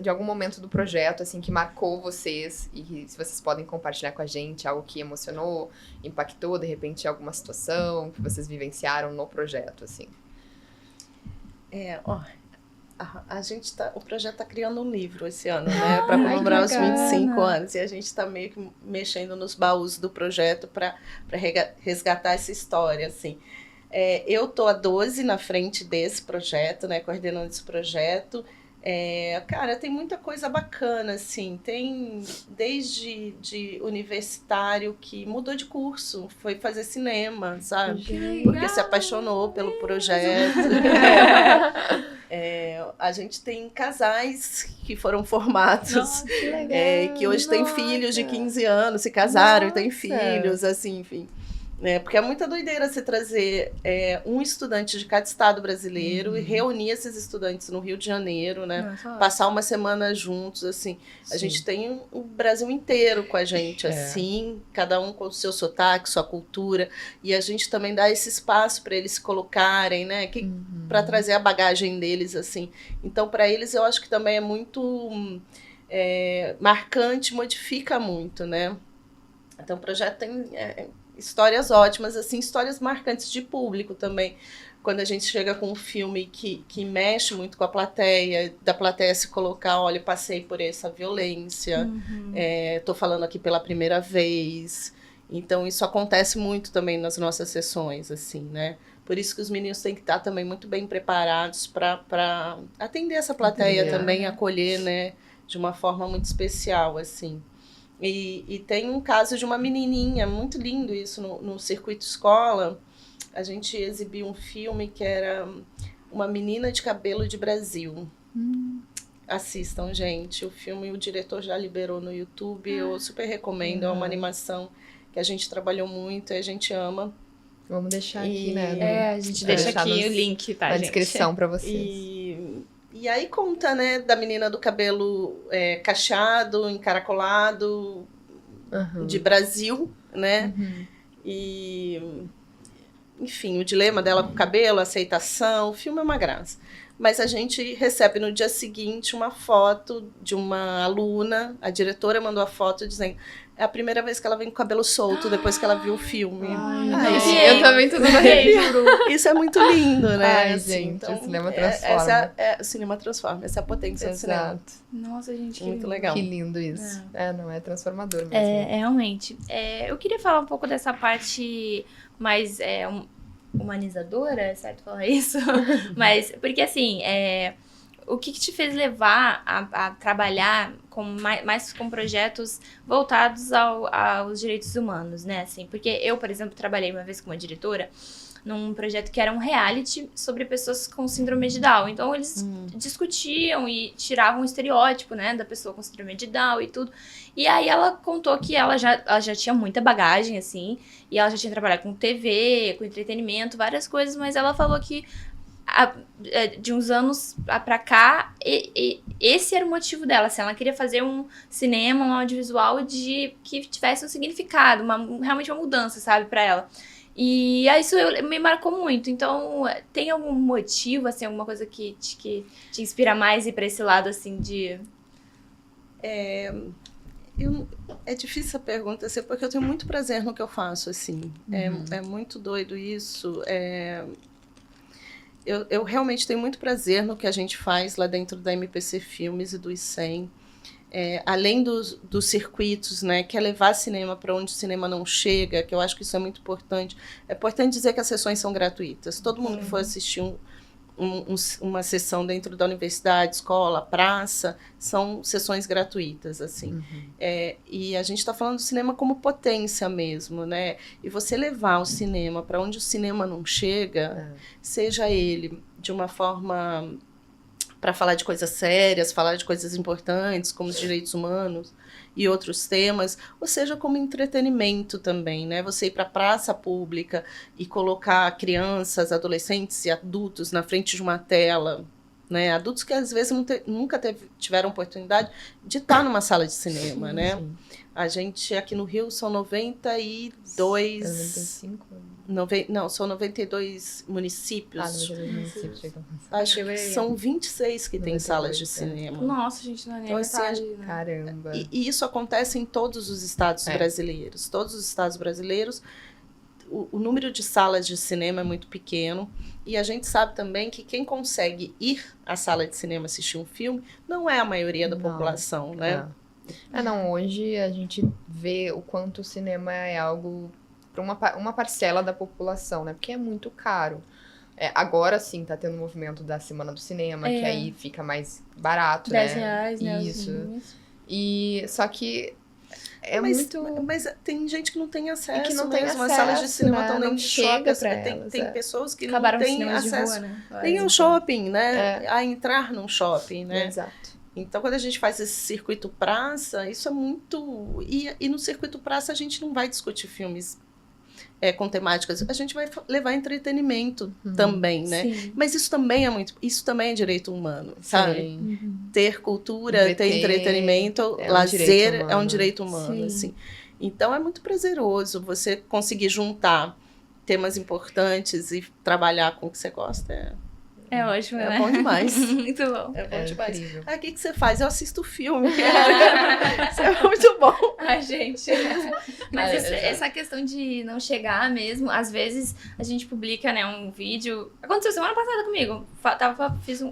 Speaker 2: de algum momento do projeto, assim, que marcou vocês e se vocês podem compartilhar com a gente algo que emocionou, impactou, de repente, alguma situação que vocês vivenciaram no projeto, assim.
Speaker 3: O projeto está criando um livro esse ano, né, para comemorar os 25 anos, e a gente está meio que mexendo nos baús do projeto para resgatar essa história, assim. Eu tô há 12 na frente desse projeto, né, coordenando esse projeto. Cara, tem muita coisa bacana, assim, tem desde de universitário que mudou de curso, foi fazer cinema, sabe? Porque se apaixonou pelo projeto. A gente tem casais que foram formados,
Speaker 2: Nossa, que legal.
Speaker 3: que hoje têm filhos de 15 anos, se casaram e têm filhos, assim, enfim. Porque é muita doideira você trazer um estudante de cada estado brasileiro e reunir esses estudantes no Rio de Janeiro, né? Passar uma semana juntos, assim. Sim. A gente tem o Brasil inteiro com a gente, assim, cada um com o seu sotaque, sua cultura, e a gente também dá esse espaço para eles se colocarem, né? Para trazer a bagagem deles, assim. Então, para eles, eu acho que também é muito marcante, modifica muito, né? Então, o projeto tem histórias ótimas, assim, histórias marcantes de público também. Quando a gente chega com um filme que mexe muito com a plateia, da plateia se colocar, olha, passei por essa violência, tô falando aqui pela primeira vez. Então, isso acontece muito também nas nossas sessões, assim, né? Por isso que os meninos têm que estar também muito bem preparados para atender essa plateia também, acolher, né? De uma forma muito especial, assim. E tem um caso de uma menininha, muito lindo isso, no Circuito Escola. A gente exibiu um filme que era Uma Menina de Cabelo de Brasil. Assistam, gente. O filme o diretor já liberou no YouTube. Eu super recomendo. É uma animação que a gente trabalhou muito e a gente ama.
Speaker 2: Vamos deixar aqui, né?
Speaker 1: A gente deixa aqui o link, tá,
Speaker 2: na
Speaker 1: gente?
Speaker 2: descrição para vocês.
Speaker 3: E aí conta, né, da menina do cabelo cacheado, encaracolado, de Brasil, né? E, enfim, o dilema dela com o cabelo, a aceitação, o filme é uma graça. Mas a gente recebe no dia seguinte uma foto de uma aluna, a diretora mandou a foto dizendo, é a primeira vez que ela vem com o cabelo solto depois que ela viu o filme.
Speaker 2: Eu também tô dando arrepio.
Speaker 3: Isso é muito lindo, né?
Speaker 2: Ai,
Speaker 3: assim,
Speaker 2: gente,
Speaker 3: então,
Speaker 2: o cinema transforma.
Speaker 3: O cinema transforma, essa é a potência do cinema.
Speaker 1: Nossa, gente, que
Speaker 3: muito
Speaker 1: lindo.
Speaker 3: legal.
Speaker 2: Que lindo isso. Não é transformador mesmo.
Speaker 1: Realmente. Eu queria falar um pouco dessa parte mais humanizadora, é certo falar isso? Mas, porque assim, o que te fez levar a trabalhar mais com projetos voltados aos direitos humanos, né? Assim, porque eu, por exemplo, trabalhei uma vez com uma diretora num projeto que era um reality sobre pessoas com síndrome de Down. Então eles discutiam e tiravam o estereótipo, né, da pessoa com síndrome de Down e tudo. E aí ela contou que ela já tinha muita bagagem, assim, e ela já tinha trabalhado com TV, com entretenimento, várias coisas, mas ela falou que de uns anos pra cá, esse era o motivo dela, assim, ela queria fazer um cinema, um audiovisual que tivesse um significado, realmente uma mudança, sabe, pra ela. E isso me marcou muito. Então, tem algum motivo, assim, alguma coisa que te inspira mais ir pra esse lado, assim, de...
Speaker 3: É difícil a pergunta, assim, porque eu tenho muito prazer no que eu faço, assim. É muito doido isso. Eu realmente tenho muito prazer no que a gente faz lá dentro da MPC Filmes e do ICEM. Além dos circuitos, né, que é levar cinema para onde o cinema não chega, que eu acho que isso é muito importante. É importante dizer que as sessões são gratuitas. Todo mundo que for assistir uma sessão dentro da universidade, escola, praça, são sessões gratuitas, assim. E a gente está falando do cinema como potência mesmo, né? E você levar o cinema para onde o cinema não chega, seja ele de uma forma para falar de coisas sérias, falar de coisas importantes, como os direitos humanos e outros temas, ou seja, como entretenimento também, né? Você ir para a praça pública e colocar crianças, adolescentes e adultos na frente de uma tela, né? Adultos que às vezes nunca tiveram oportunidade de estar numa sala de cinema, né? Sim. A gente aqui no Rio são são 92 municípios. 92 municípios. Acho que são 26 que têm salas de cinema.
Speaker 1: Nossa, gente, não é nem metade, né?
Speaker 2: Caramba.
Speaker 3: E isso acontece em todos os estados brasileiros. Todos os estados brasileiros, o número de salas de cinema é muito pequeno. E a gente sabe também que quem consegue ir à sala de cinema assistir um filme não é a maioria da população, né?
Speaker 2: Não, hoje a gente vê o quanto o cinema é algo para uma parcela da população, né? Porque é muito caro. Agora sim tá tendo um movimento da Semana do Cinema, que aí fica mais barato, né?
Speaker 1: R$10, né?
Speaker 2: Isso. Só que
Speaker 3: Mas tem gente que não tem acesso,
Speaker 2: que não tem
Speaker 3: mesmo.
Speaker 2: acesso,
Speaker 3: As salas de cinema estão
Speaker 2: não
Speaker 3: nem
Speaker 2: chega
Speaker 3: shopping.
Speaker 2: Pra
Speaker 3: tem pessoas que
Speaker 1: acabaram
Speaker 3: não têm acesso
Speaker 1: rua, né?
Speaker 3: nem ao shopping, né? A entrar num shopping, né?
Speaker 2: Exato.
Speaker 3: Então, quando a gente faz esse circuito praça, isso é muito... E no circuito praça a gente não vai discutir filmes com temáticas, a gente vai levar entretenimento também, né?
Speaker 1: Sim.
Speaker 3: Mas isso também é direito humano, sabe? Ter cultura, ter entretenimento, lazer é um direito humano, assim. Então é muito prazeroso você conseguir juntar temas importantes e trabalhar com o que você gosta.
Speaker 1: É ótimo, né?
Speaker 3: É bom demais.
Speaker 1: Muito bom.
Speaker 3: É bom demais.
Speaker 2: Incrível.
Speaker 3: O que você faz? Eu assisto filme. Isso é muito bom.
Speaker 1: Ai, gente. Mas essa questão de não chegar mesmo, às vezes a gente publica, né, um vídeo. Aconteceu semana passada comigo.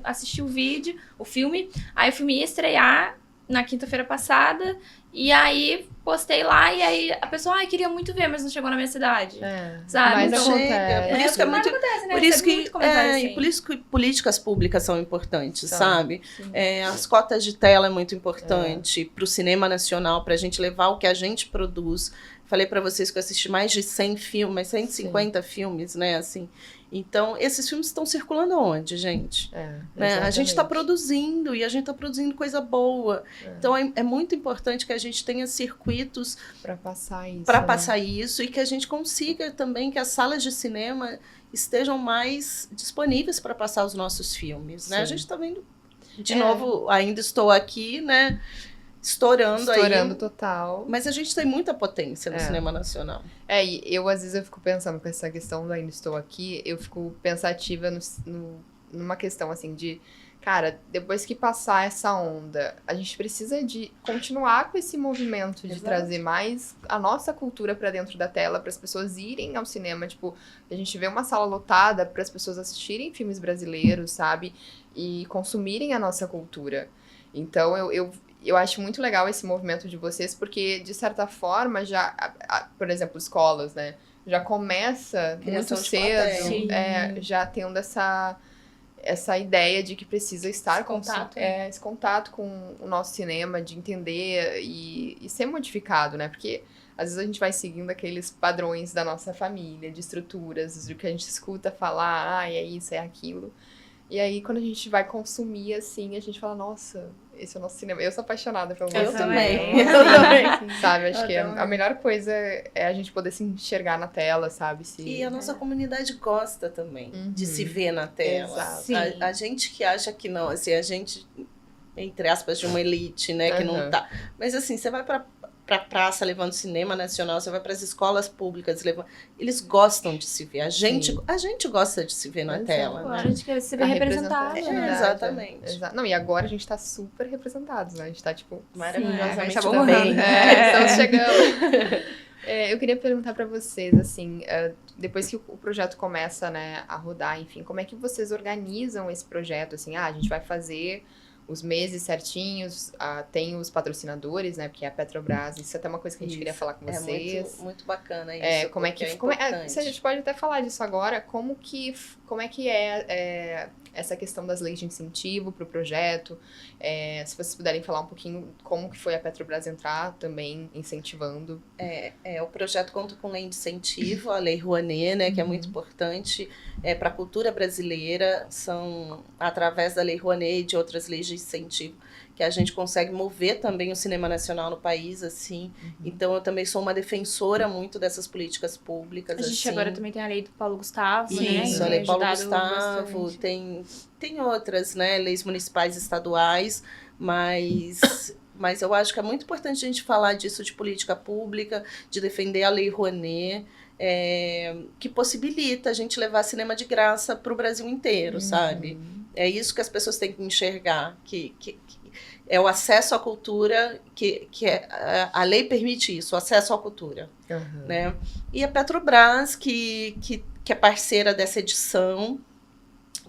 Speaker 1: Assisti o filme, aí o filme ia estrear na quinta-feira passada, e aí postei lá, e aí a pessoa, queria muito ver, mas não chegou na minha cidade. Sabe?
Speaker 2: Mas
Speaker 1: então,
Speaker 2: acontece.
Speaker 3: Por isso que é muito...
Speaker 1: acontece, né?
Speaker 3: Por isso
Speaker 1: assim.
Speaker 3: por isso que políticas públicas são importantes, sabe? As cotas de tela é muito importante para o cinema nacional, para a gente levar o que a gente produz. Falei para vocês que eu assisti mais de 100 filmes, 150 filmes, né? Assim. Então, esses filmes estão circulando onde, gente? A gente está produzindo, e a gente está produzindo coisa boa. Então, é muito importante que a gente tenha circuitos
Speaker 2: para passar isso.
Speaker 3: Para passar isso, e que a gente consiga também que as salas de cinema estejam mais disponíveis para passar os nossos filmes, né? A gente está vendo, de novo, Ainda Estou Aqui, né? Estourando aí.
Speaker 2: Total.
Speaker 3: Mas a gente tem muita potência no cinema nacional.
Speaker 2: E eu, às vezes, eu fico pensando com essa questão do Ainda Estou Aqui, eu fico pensativa numa questão, assim, de... Cara, depois que passar essa onda, a gente precisa de continuar com esse movimento de trazer mais a nossa cultura pra dentro da tela, para as pessoas irem ao cinema. Tipo, a gente vê uma sala lotada para as pessoas assistirem filmes brasileiros, sabe? E consumirem a nossa cultura. Então, eu acho muito legal esse movimento de vocês, porque, de certa forma, por exemplo, escolas, né? Já começa muito cedo, já tendo essa ideia de que precisa estar
Speaker 1: Esse contato, né?
Speaker 2: esse contato com o nosso cinema, de entender e ser modificado, né? Porque às vezes a gente vai seguindo aqueles padrões da nossa família, de estruturas, do que a gente escuta falar, é isso, é aquilo. E aí, quando a gente vai consumir, assim, a gente fala, nossa, esse é o nosso cinema. Eu sou apaixonada pelo nosso
Speaker 3: também.
Speaker 2: cinema.
Speaker 3: Eu também.
Speaker 2: Sabe, acho que a
Speaker 1: também.
Speaker 2: melhor coisa é a gente poder se enxergar na tela, sabe?
Speaker 3: E a nossa comunidade gosta também de se ver na tela.
Speaker 2: Exato.
Speaker 1: Sim.
Speaker 3: A gente que acha que não, assim, a gente, entre aspas, de uma elite, né, que não tá. Mas assim, você vai pra praça levando cinema nacional, você vai para as escolas públicas levando, eles gostam de se ver. A gente gosta de se ver na
Speaker 2: Exato.
Speaker 3: tela.
Speaker 1: Claro,
Speaker 3: Né?
Speaker 1: a gente quer se ver
Speaker 2: Tá
Speaker 1: representado.
Speaker 2: representado,
Speaker 1: né?
Speaker 3: Exatamente.
Speaker 2: Não, e agora a gente tá super representados, né? A gente tá, tipo,
Speaker 3: Maravilhosamente
Speaker 2: tá
Speaker 3: também.
Speaker 2: estamos chegando. Eu queria perguntar pra vocês, assim, depois que o projeto começa, né, a rodar, enfim, como é que vocês organizam esse projeto? Assim, a gente vai fazer os meses certinhos, tem os patrocinadores, né, porque é a Petrobras, isso é até uma coisa que a gente queria falar com vocês.
Speaker 3: É muito bacana isso.
Speaker 2: Como é que se a gente pode até falar disso agora, como é que é essa questão das leis de incentivo para o projeto, se vocês puderem falar um pouquinho como que foi a Petrobras entrar também incentivando.
Speaker 3: O projeto conta com lei de incentivo, a Lei Rouanet, né, que é muito importante para a cultura brasileira, são através da Lei Rouanet e de outras leis de incentivo que a gente consegue mover também o cinema nacional no país, assim. Então, eu também sou uma defensora muito dessas políticas públicas,
Speaker 1: A gente
Speaker 3: assim.
Speaker 1: agora também tem a lei do Paulo Gustavo, né?
Speaker 3: Isso,
Speaker 1: que
Speaker 3: a
Speaker 1: tem
Speaker 3: Lei Paulo
Speaker 1: ajudado
Speaker 3: Gustavo,
Speaker 1: bastante.
Speaker 3: tem outras, né, leis municipais e estaduais, mas eu acho que é muito importante a gente falar disso, de política pública, de defender a Lei Rouanet, que possibilita a gente levar cinema de graça para o Brasil inteiro, sabe? É isso que as pessoas têm que enxergar, que é o acesso à cultura, que a lei permite isso, o acesso à cultura. Né? E a Petrobras, que é parceira dessa edição,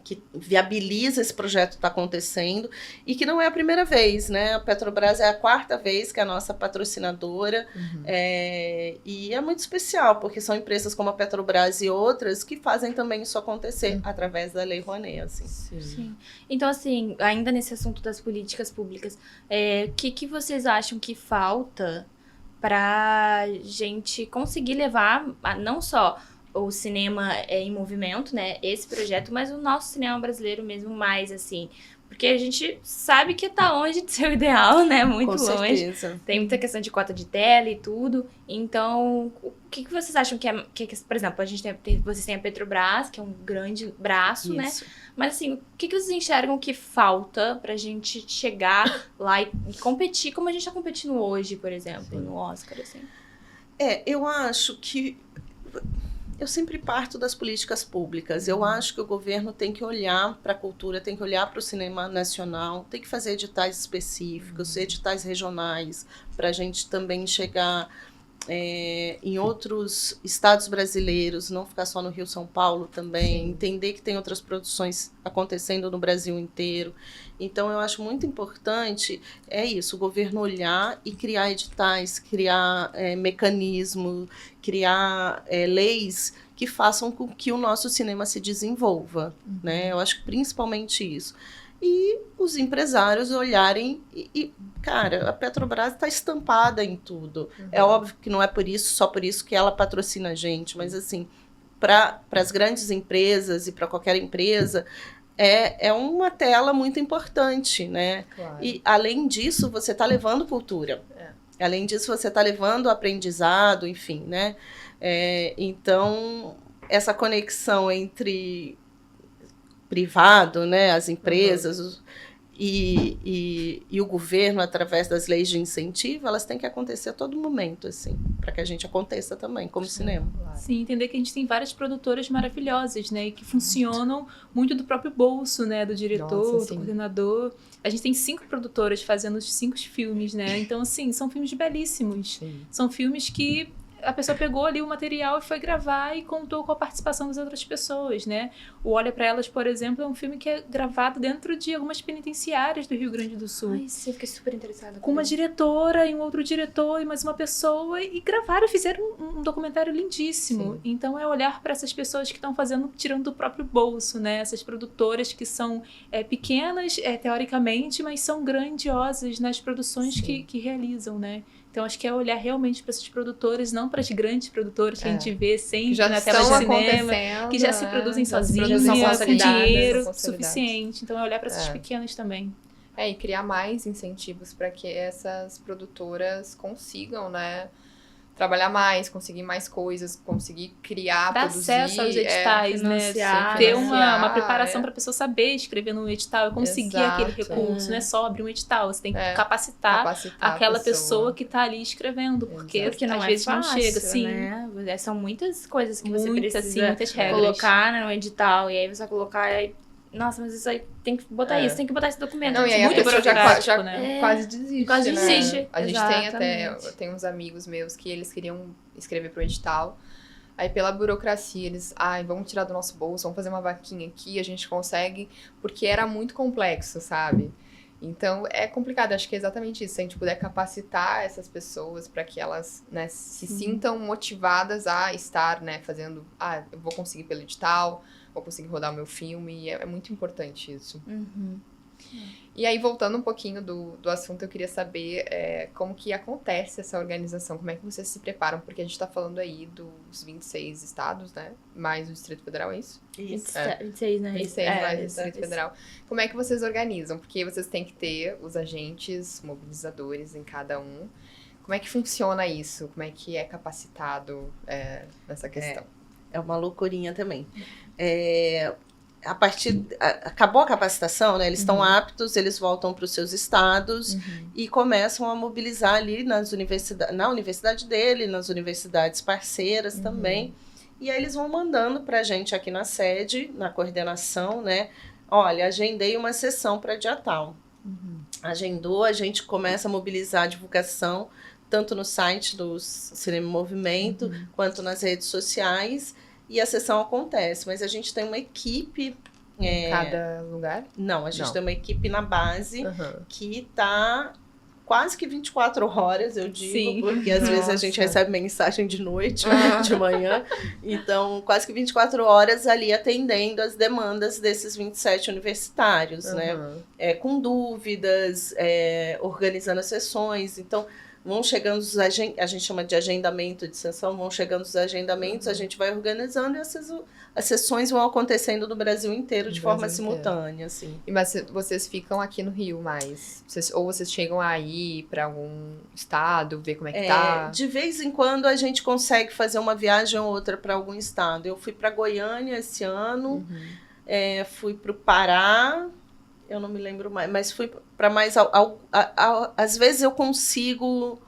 Speaker 3: que viabiliza esse projeto estar acontecendo, e que não é a primeira vez, né? A Petrobras é a 4ª vez que é a nossa patrocinadora, e é muito especial, porque são empresas como a Petrobras e outras que fazem também isso acontecer através da Lei Rouanet, assim.
Speaker 1: Sim. Então, assim, ainda nesse assunto das políticas públicas, o que vocês acham que falta pra gente conseguir levar, não só o cinema em movimento, né, esse projeto, mas o nosso cinema brasileiro mesmo mais, assim, porque a gente sabe que tá longe de ser o ideal, né, muito
Speaker 3: Com
Speaker 1: longe.
Speaker 3: certeza.
Speaker 1: Tem muita questão de cota de tela e tudo, então, o que vocês acham que por exemplo, a gente vocês têm a Petrobras, que é um grande braço, né, mas assim, o que vocês enxergam que falta pra gente chegar lá e competir como a gente tá competindo hoje, por exemplo, no Oscar, assim?
Speaker 3: Eu acho que eu sempre parto das políticas públicas. Eu acho que o governo tem que olhar para a cultura, tem que olhar para o cinema nacional, tem que fazer editais específicos, editais regionais, para a gente também chegar em outros estados brasileiros, não ficar só no Rio, São Paulo também, entender que tem outras produções acontecendo no Brasil inteiro. Então, eu acho muito importante, o governo olhar e criar editais, criar mecanismos, criar leis que façam com que o nosso cinema se desenvolva, né? Eu acho que principalmente isso. E os empresários olharem cara, a Petrobras está estampada em tudo. É óbvio que não é só por isso que ela patrocina a gente, mas assim, para as grandes empresas e para qualquer empresa, é uma tela muito importante, né?
Speaker 2: Claro.
Speaker 3: E, além disso, você está levando cultura. Além disso, você está levando aprendizado, enfim, né? Então, essa conexão entre privado, né, as empresas e o governo, através das leis de incentivo, elas têm que acontecer a todo momento, assim, para que a gente aconteça também, como cinema.
Speaker 2: Claro.
Speaker 4: Sim, entender que a gente tem várias produtoras maravilhosas, né, e que funcionam muito do próprio bolso, né, do diretor, do coordenador. A gente tem 5 produtoras fazendo os 5 filmes, né, então, assim, são filmes belíssimos. São filmes que a pessoa pegou ali o material e foi gravar e contou com a participação das outras pessoas, né? O Olha Pra Elas, por exemplo, é um filme que é gravado dentro de algumas penitenciárias do Rio Grande do Sul.
Speaker 1: Ai, sim, eu fiquei super interessada.
Speaker 4: Com uma diretora e um outro diretor e mais uma pessoa, e gravaram e fizeram um documentário lindíssimo.
Speaker 2: Sim.
Speaker 4: Então é olhar para essas pessoas que estão fazendo, tirando do próprio bolso, né? Essas produtoras que são pequenas, teoricamente, mas são grandiosas nas produções que realizam, né? Então acho que é olhar realmente para esses produtores, não para as grandes produtoras que a gente vê sempre
Speaker 2: já
Speaker 4: na tela de
Speaker 2: estão
Speaker 4: cinema,
Speaker 2: acontecendo,
Speaker 4: que já se produzem
Speaker 2: já se
Speaker 4: sozinhas,
Speaker 2: produzem
Speaker 4: com
Speaker 2: consolidadas,
Speaker 4: dinheiro
Speaker 2: consolidadas.
Speaker 4: suficiente. Então é olhar para essas pequenas também.
Speaker 2: E criar mais incentivos para que essas produtoras consigam, né, trabalhar mais, conseguir mais coisas, conseguir criar,
Speaker 4: Dar
Speaker 2: produzir.
Speaker 4: acesso aos editais, né?
Speaker 1: financiar,
Speaker 4: Ter
Speaker 2: financiar,
Speaker 4: uma preparação para a pessoa saber escrever no edital e conseguir aquele
Speaker 2: Exato.
Speaker 4: recurso. Não é só abrir um edital, você tem que
Speaker 2: capacitar
Speaker 4: aquela
Speaker 2: a
Speaker 4: pessoa que está ali escrevendo, porque
Speaker 2: Exato.
Speaker 1: Porque não
Speaker 4: às
Speaker 1: é
Speaker 4: vezes
Speaker 1: fácil,
Speaker 4: não chega, sim.
Speaker 1: né? São muitas coisas que você
Speaker 4: Muitas,
Speaker 1: precisa
Speaker 4: sim, muitas regras.
Speaker 1: colocar no edital. E aí você vai colocar... Aí, nossa, mas isso aí tem que botar isso, tem que botar esse documento.
Speaker 2: Não, e aí a
Speaker 4: Muito
Speaker 2: pessoa
Speaker 4: burocrático, né?
Speaker 2: quase desiste,
Speaker 1: Quase
Speaker 2: né?
Speaker 1: desiste,
Speaker 2: A gente tem
Speaker 1: exatamente.
Speaker 2: eu tenho uns amigos meus que eles queriam escrever pro edital, aí pela burocracia eles, vamos tirar do nosso bolso, vamos fazer uma vaquinha aqui, a gente consegue, porque era muito complexo, sabe? Então é complicado, acho que é exatamente isso, se a gente puder capacitar essas pessoas para que elas, né, se sintam motivadas a estar, né, fazendo, eu vou conseguir pelo edital, vou conseguir rodar o meu filme, é muito importante isso.
Speaker 1: Uhum.
Speaker 2: E aí, voltando um pouquinho do assunto, eu queria saber como que acontece essa organização, como é que vocês se preparam, porque a gente tá falando aí dos 26 estados, né, mais o Distrito Federal, é isso?
Speaker 3: Isso.
Speaker 1: 26, né?
Speaker 2: 26 mais o
Speaker 1: isso,
Speaker 2: Distrito Federal. Como é que vocês organizam? Porque vocês têm que ter os agentes mobilizadores em cada um. Como é que funciona isso? Como é que é capacitado nessa questão?
Speaker 3: É uma loucurinha também. Acabou a capacitação, né? Eles estão aptos, eles voltam para os seus estados e começam a mobilizar ali na universidade dele, nas universidades parceiras também. E aí eles vão mandando para a gente aqui na sede, na coordenação, né? Olha, agendei uma sessão para dia tal. Agendou, a gente começa a mobilizar a divulgação, tanto no site do Cinema em Movimento, quanto nas redes sociais. E a sessão acontece, mas a gente tem uma equipe...
Speaker 2: Em cada lugar?
Speaker 3: Não, a gente tem uma equipe na base
Speaker 2: Uhum.
Speaker 3: que está quase que 24 horas, eu digo,
Speaker 4: Sim.
Speaker 3: porque às vezes a gente recebe mensagem de noite, de manhã. Então, quase que 24 horas ali atendendo as demandas desses 27 universitários, né? Com dúvidas, organizando as sessões. Então, vão chegando a gente chama de agendamento de sessão, vão chegando os agendamentos, a gente vai organizando e as sessões vão acontecendo no Brasil inteiro de forma simultânea, assim.
Speaker 2: Mas vocês ficam aqui no Rio mais? Ou vocês chegam aí para algum estado, ver como é que tá?
Speaker 3: De vez em quando a gente consegue fazer uma viagem ou outra para algum estado. Eu fui para Goiânia esse ano, fui para o Pará, eu não me lembro mais, mas fui para mais... às vezes eu consigo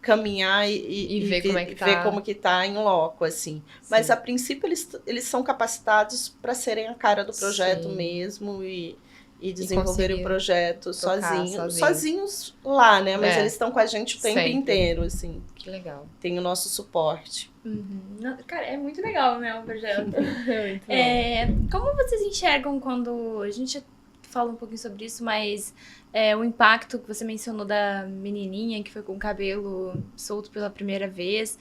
Speaker 3: caminhar e
Speaker 2: ver como é que tá.
Speaker 3: ver como que tá em loco, assim. Mas,
Speaker 2: Sim.
Speaker 3: a princípio, eles são capacitados para serem a cara do projeto
Speaker 2: Sim.
Speaker 3: mesmo e desenvolverem o
Speaker 2: conseguir
Speaker 3: projeto
Speaker 2: tocar
Speaker 3: sozinhos lá, né? Mas
Speaker 2: É.
Speaker 3: eles estão com a gente o tempo
Speaker 2: Sempre.
Speaker 3: inteiro, assim.
Speaker 2: Que legal.
Speaker 3: Tem o nosso suporte.
Speaker 1: Não, cara, é muito legal, né, o projeto.
Speaker 2: Muito bom.
Speaker 1: Como vocês enxergam quando... A gente fala um pouquinho sobre isso, mas o impacto que você mencionou da menininha que foi com o cabelo solto pela primeira vez,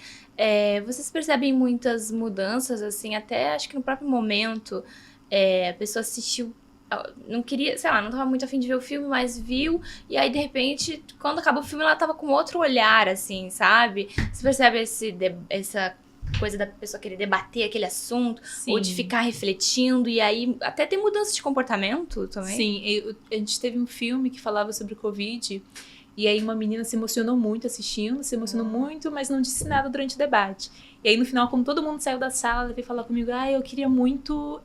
Speaker 1: vocês percebem muitas mudanças, assim, até acho que no próprio momento a pessoa assistiu, não queria, sei lá, não tava muito afim de ver o filme, mas viu, e aí de repente, quando acabou o filme, ela tava com outro olhar, assim, sabe? Você percebe essa coisa da pessoa querer debater aquele assunto,
Speaker 4: Sim.
Speaker 1: ou de ficar refletindo, e aí até tem mudança de comportamento também.
Speaker 4: Sim, a gente teve um filme que falava sobre o Covid, e aí uma menina se emocionou muito assistindo, se emocionou muito, mas não disse nada durante o debate. E aí, no final, como todo mundo saiu da sala, ela veio falar comigo, eu queria muito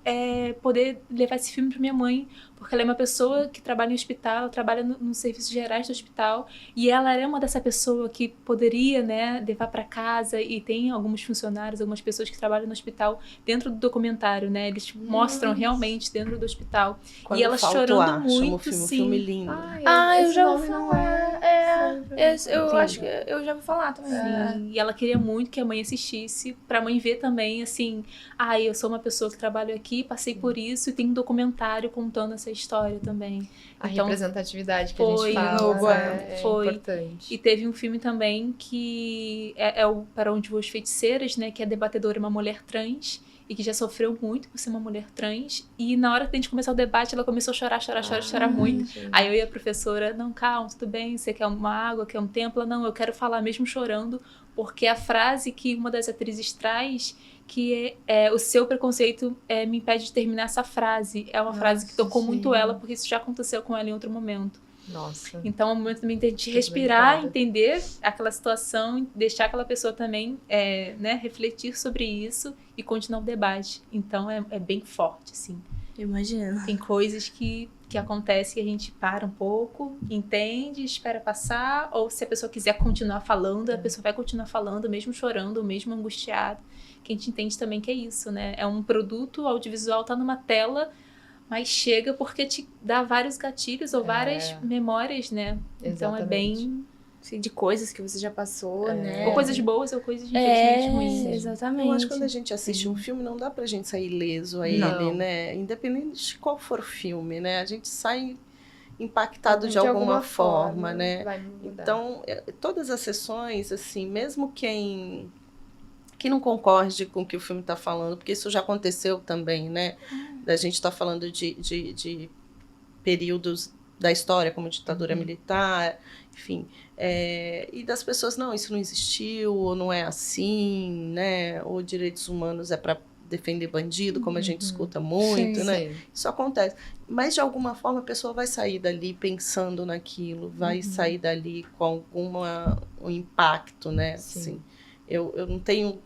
Speaker 4: poder levar esse filme pra minha mãe, porque ela é uma pessoa que trabalha em hospital, ela trabalha nos serviços gerais do hospital, e ela é uma dessa pessoa que poderia, né, levar para casa, e tem alguns funcionários, algumas pessoas que trabalham no hospital dentro do documentário, né, eles mostram realmente dentro do hospital.
Speaker 3: Quando
Speaker 4: e ela
Speaker 3: falta
Speaker 4: chorando
Speaker 3: o ar, chama o
Speaker 4: muito,
Speaker 3: filme, um
Speaker 4: sim.
Speaker 3: filme lindo.
Speaker 1: Eu
Speaker 2: esse
Speaker 1: já
Speaker 2: nome
Speaker 1: ouvi
Speaker 2: não
Speaker 1: falar. Eu acho que eu já ouvi falar também.
Speaker 4: Sim, e ela queria muito que a mãe assistisse, pra mãe ver também, assim, eu sou uma pessoa que trabalho aqui, passei por isso, e tem um documentário contando essa história também.
Speaker 2: A
Speaker 4: Então,
Speaker 2: representatividade que a
Speaker 4: foi,
Speaker 2: gente fala, é
Speaker 4: foi.
Speaker 2: importante.
Speaker 4: E teve um filme também que é o Para Onde Voam as Feiticeiras, né, que a debatedora é uma mulher trans, e que já sofreu muito por ser uma mulher trans, e na hora que a gente começou o debate, ela começou a chorar muito.
Speaker 2: Gente.
Speaker 4: Aí eu e a professora, não, calma, tudo bem, você quer uma água, quer um tempo? Ela, não, eu quero falar mesmo chorando, porque a frase que uma das atrizes traz, que o seu preconceito me impede de terminar essa frase, é uma frase que tocou muito ela, porque isso já aconteceu com ela em outro momento.
Speaker 2: Nossa.
Speaker 4: Então é um momento também de
Speaker 2: Muito
Speaker 4: respirar,
Speaker 2: delicado.
Speaker 4: entender aquela situação, deixar aquela pessoa também né, refletir sobre isso e continuar o debate. Então é bem forte, assim.
Speaker 1: Imagina.
Speaker 4: Tem coisas que acontecem que a gente para um pouco, entende, espera passar, ou se a pessoa quiser continuar falando, a pessoa vai continuar falando, mesmo chorando, mesmo angustiada. Que a gente entende também que é isso, né? É um produto audiovisual, tá numa tela, mas chega porque te dá vários gatilhos ou várias memórias, né? Então é bem...
Speaker 1: Assim, de coisas que você já passou, né?
Speaker 4: Ou coisas boas ou coisas infelizmente ruins.
Speaker 1: Exatamente.
Speaker 3: Eu acho que quando a gente assiste um filme, não dá pra gente sair ileso a ele, né? Independente de qual for o filme, né? A gente sai impactado de alguma forma, né?
Speaker 2: Vai mudar.
Speaker 3: Então, todas as sessões, assim, mesmo quem não concorde com o que o filme está falando, porque isso já aconteceu também, né? Da gente estar falando de períodos da história, como ditadura militar, enfim. E das pessoas, não, isso não existiu, ou não é assim, né? Ou direitos humanos é para defender bandido, como a gente escuta muito,
Speaker 1: Sim,
Speaker 3: né?
Speaker 2: Sim.
Speaker 3: Isso acontece. Mas, de alguma forma, a pessoa vai sair dali pensando naquilo, vai sair dali com um impacto, né?
Speaker 2: Sim.
Speaker 3: Assim, eu não tenho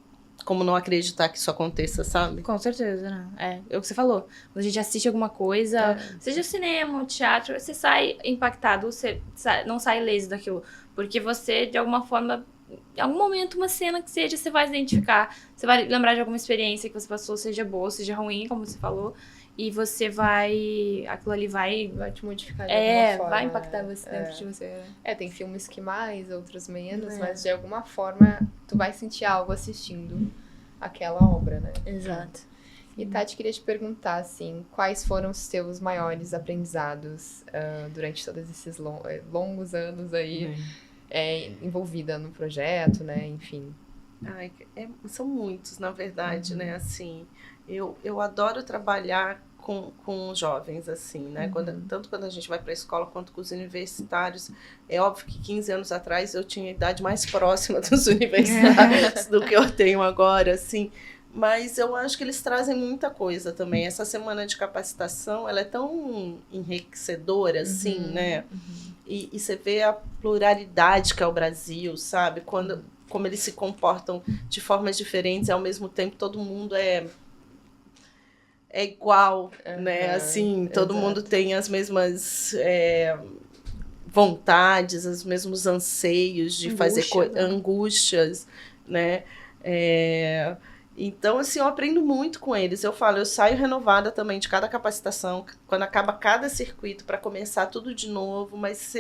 Speaker 3: como não acreditar que isso aconteça, sabe?
Speaker 1: Com certeza, né? É o que você falou. Quando a gente assiste alguma coisa, seja cinema, teatro, você sai impactado, você não sai ileso daquilo. Porque você, de alguma forma, em algum momento, uma cena que seja, você vai se identificar. Você vai lembrar de alguma experiência que você passou, seja boa, seja ruim, como você falou. E você vai... Aquilo ali vai
Speaker 2: te modificar de alguma forma.
Speaker 1: vai impactar você dentro de você. Né?
Speaker 2: Tem filmes que mais, outros menos,
Speaker 1: É.
Speaker 2: mas de alguma forma tu vai sentir algo assistindo aquela obra, né?
Speaker 1: Exato.
Speaker 2: E Tati, queria te perguntar, assim, quais foram os teus maiores aprendizados durante todos esses longos anos aí envolvida no projeto, né? Enfim.
Speaker 3: Ai, são muitos, na verdade, né? Assim, eu adoro trabalhar com jovens, assim, né? Tanto quando a gente vai para a escola quanto com os universitários. É óbvio que 15 anos atrás eu tinha a idade mais próxima dos universitários do que eu tenho agora, assim. Mas eu acho que eles trazem muita coisa também. Essa semana de capacitação, ela é tão enriquecedora, assim, né? E você vê a pluralidade que é o Brasil, sabe? Como eles se comportam de formas diferentes e, ao mesmo tempo, todo mundo é igual, né? Assim, todo mundo tem as mesmas vontades, os mesmos anseios de fazer angústias, né? Então, assim, eu aprendo muito com eles. Eu saio renovada também de cada capacitação, quando acaba cada circuito, para começar tudo de novo, mas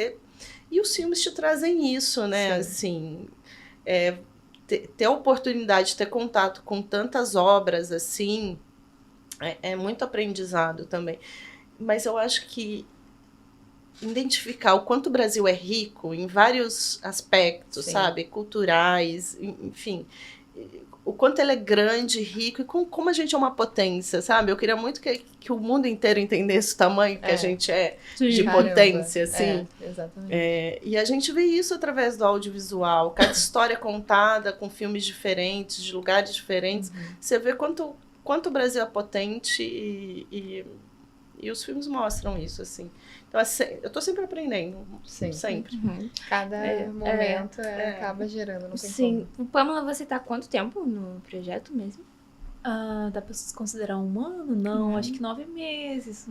Speaker 3: e os filmes te trazem isso, né?
Speaker 2: Sim.
Speaker 3: Assim, ter a oportunidade de ter contato com tantas obras, assim, é muito aprendizado também. Mas eu acho que identificar o quanto o Brasil é rico em vários aspectos, sabe? Culturais, enfim. O quanto ele é grande, rico, e como a gente é uma potência, sabe? Eu queria muito que o mundo inteiro entendesse o tamanho que a gente é de potência, assim.
Speaker 2: Exatamente.
Speaker 3: E a gente vê isso através do audiovisual. Cada história contada com filmes diferentes, de lugares diferentes. Você vê quanto o Brasil é potente e E os filmes mostram isso, assim. Então, eu tô sempre aprendendo.
Speaker 2: Sim.
Speaker 3: Sempre.
Speaker 2: Cada momento acaba gerando, não tem
Speaker 1: Sim. Pamela, você tá há quanto tempo no projeto mesmo?
Speaker 4: Dá pra considerar um ano? Não, acho que 9 meses.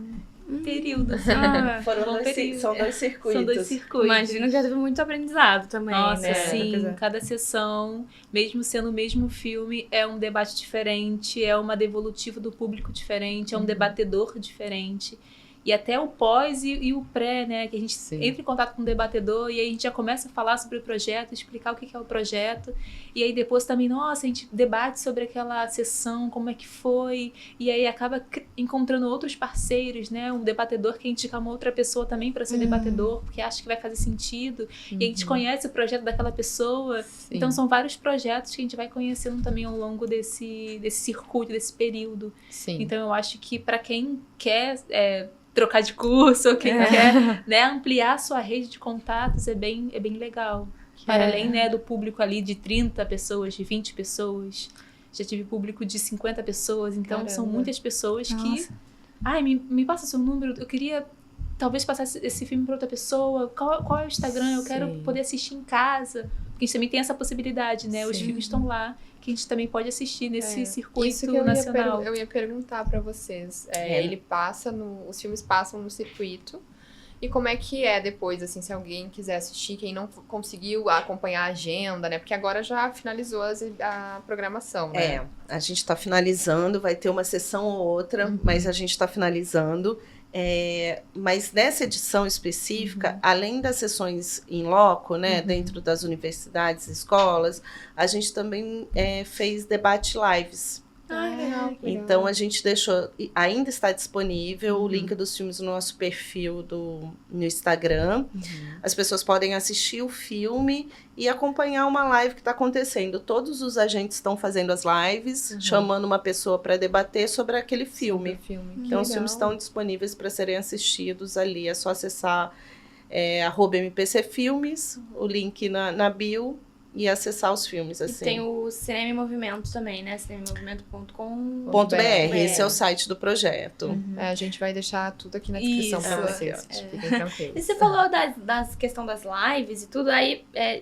Speaker 4: Período, assim.
Speaker 3: São 2 circuitos.
Speaker 4: São 2 circuitos.
Speaker 1: Imagino que já teve muito aprendizado também,
Speaker 4: Nossa,
Speaker 1: né?
Speaker 4: sim. Cada sessão, mesmo sendo o mesmo filme, é um debate diferente, é uma devolutiva do público diferente, é um debatedor diferente. E até o pós e o pré, né? Que a gente entra em contato com o debatedor e aí a gente já começa a falar sobre o projeto, explicar o que é o projeto. E aí depois também, nossa, a gente debate sobre aquela sessão, como é que foi. E aí acaba encontrando outros parceiros, né? Um debatedor que indica uma outra pessoa também para ser debatedor, porque acha que vai fazer sentido. E a gente conhece o projeto daquela pessoa.
Speaker 2: Sim.
Speaker 4: Então são vários projetos que a gente vai conhecendo também ao longo desse circuito, desse período.
Speaker 2: Sim.
Speaker 4: Então eu acho que para quem quer trocar de curso, ou quem quer, né, ampliar a sua rede de contatos, é bem legal. Para além, né, do público ali de 30 pessoas, de 20 pessoas. Já tive público de 50 pessoas, então são muitas pessoas que... Ai, me passa seu número, eu queria talvez passar esse filme para outra pessoa. Qual é o Instagram? Eu quero poder assistir em casa. Porque a gente também tem essa possibilidade, né? Os filmes estão lá, que a gente também pode assistir nesse circuito
Speaker 2: Isso que
Speaker 4: nacional.
Speaker 2: eu ia perguntar pra vocês. Ele passa os filmes passam no circuito. E como é que é depois, assim, se alguém quiser assistir, quem não conseguiu acompanhar a agenda, né? Porque agora já finalizou a programação, né?
Speaker 3: A gente tá finalizando, vai ter uma sessão ou outra, mas a gente tá finalizando. Mas nessa edição específica, além das sessões in loco, né, dentro das universidades, escolas, a gente também fez debate lives.
Speaker 2: Legal.
Speaker 3: Então a gente deixou, ainda está disponível o link dos filmes no nosso perfil no Instagram. As pessoas podem assistir o filme e acompanhar uma live que está acontecendo. Todos os agentes estão fazendo as lives, chamando uma pessoa para debater sobre aquele filme. Então os filmes estão disponíveis para serem assistidos ali. É só acessar @mpcfilmes, o link na bio, e acessar os filmes, assim.
Speaker 1: E tem o Cinema em Movimento também, né? cinemovimento.com.br.
Speaker 3: Esse é o site do projeto.
Speaker 2: A gente vai deixar tudo aqui na descrição pra vocês. Fiquem tranquilos.
Speaker 1: E você falou das questão das lives e tudo, aí é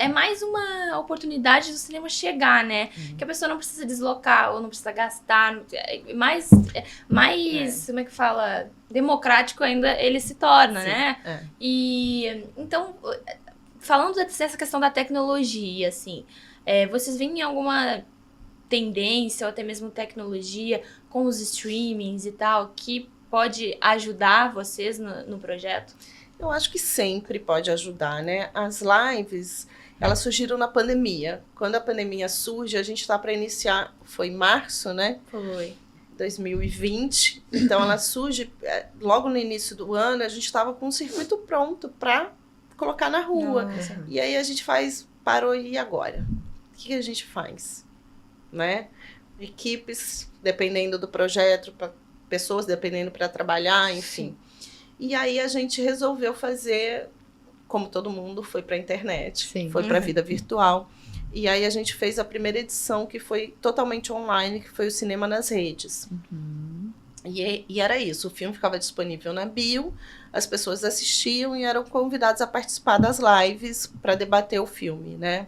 Speaker 1: mais uma oportunidade do cinema chegar, né? Que a pessoa não precisa deslocar ou não precisa gastar. Mais como é que fala? Democrático ainda ele se torna, né? E então... Falando dessa questão da tecnologia, assim, vocês veem alguma tendência ou até mesmo tecnologia com os streamings e tal que pode ajudar vocês no projeto?
Speaker 3: Eu acho que sempre pode ajudar, né? As lives, elas surgiram na pandemia. Quando a pandemia surge, a gente está para iniciar, foi em março, né?
Speaker 1: Foi.
Speaker 3: 2020. Então ela surge logo no início do ano, a gente estava com um circuito pronto para colocar na rua. E aí a gente parou, e agora? O que a gente faz? Né? Equipes, dependendo do projeto, pessoas dependendo para trabalhar, enfim. E aí a gente resolveu fazer, como todo mundo, foi para a internet, foi para a vida virtual. E aí a gente fez a primeira edição, que foi totalmente online, que foi o Cinema nas Redes. E era isso, o filme ficava disponível na bio, as pessoas assistiam e eram convidadas a participar das lives para debater o filme, né?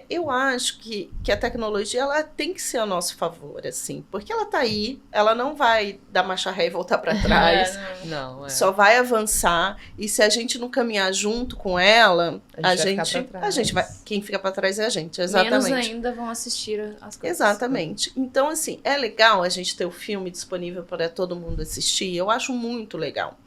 Speaker 3: Eu acho que a tecnologia ela tem que ser a nosso favor, assim, porque ela tá aí, ela não vai dar marcha ré e voltar para trás, só vai avançar, e se a gente não caminhar junto com ela, a gente vai, quem fica para trás é a gente, exatamente.
Speaker 1: Menos ainda vão assistir as coisas.
Speaker 3: Exatamente. Então, assim, é legal a gente ter o filme disponível para todo mundo assistir, eu acho muito legal.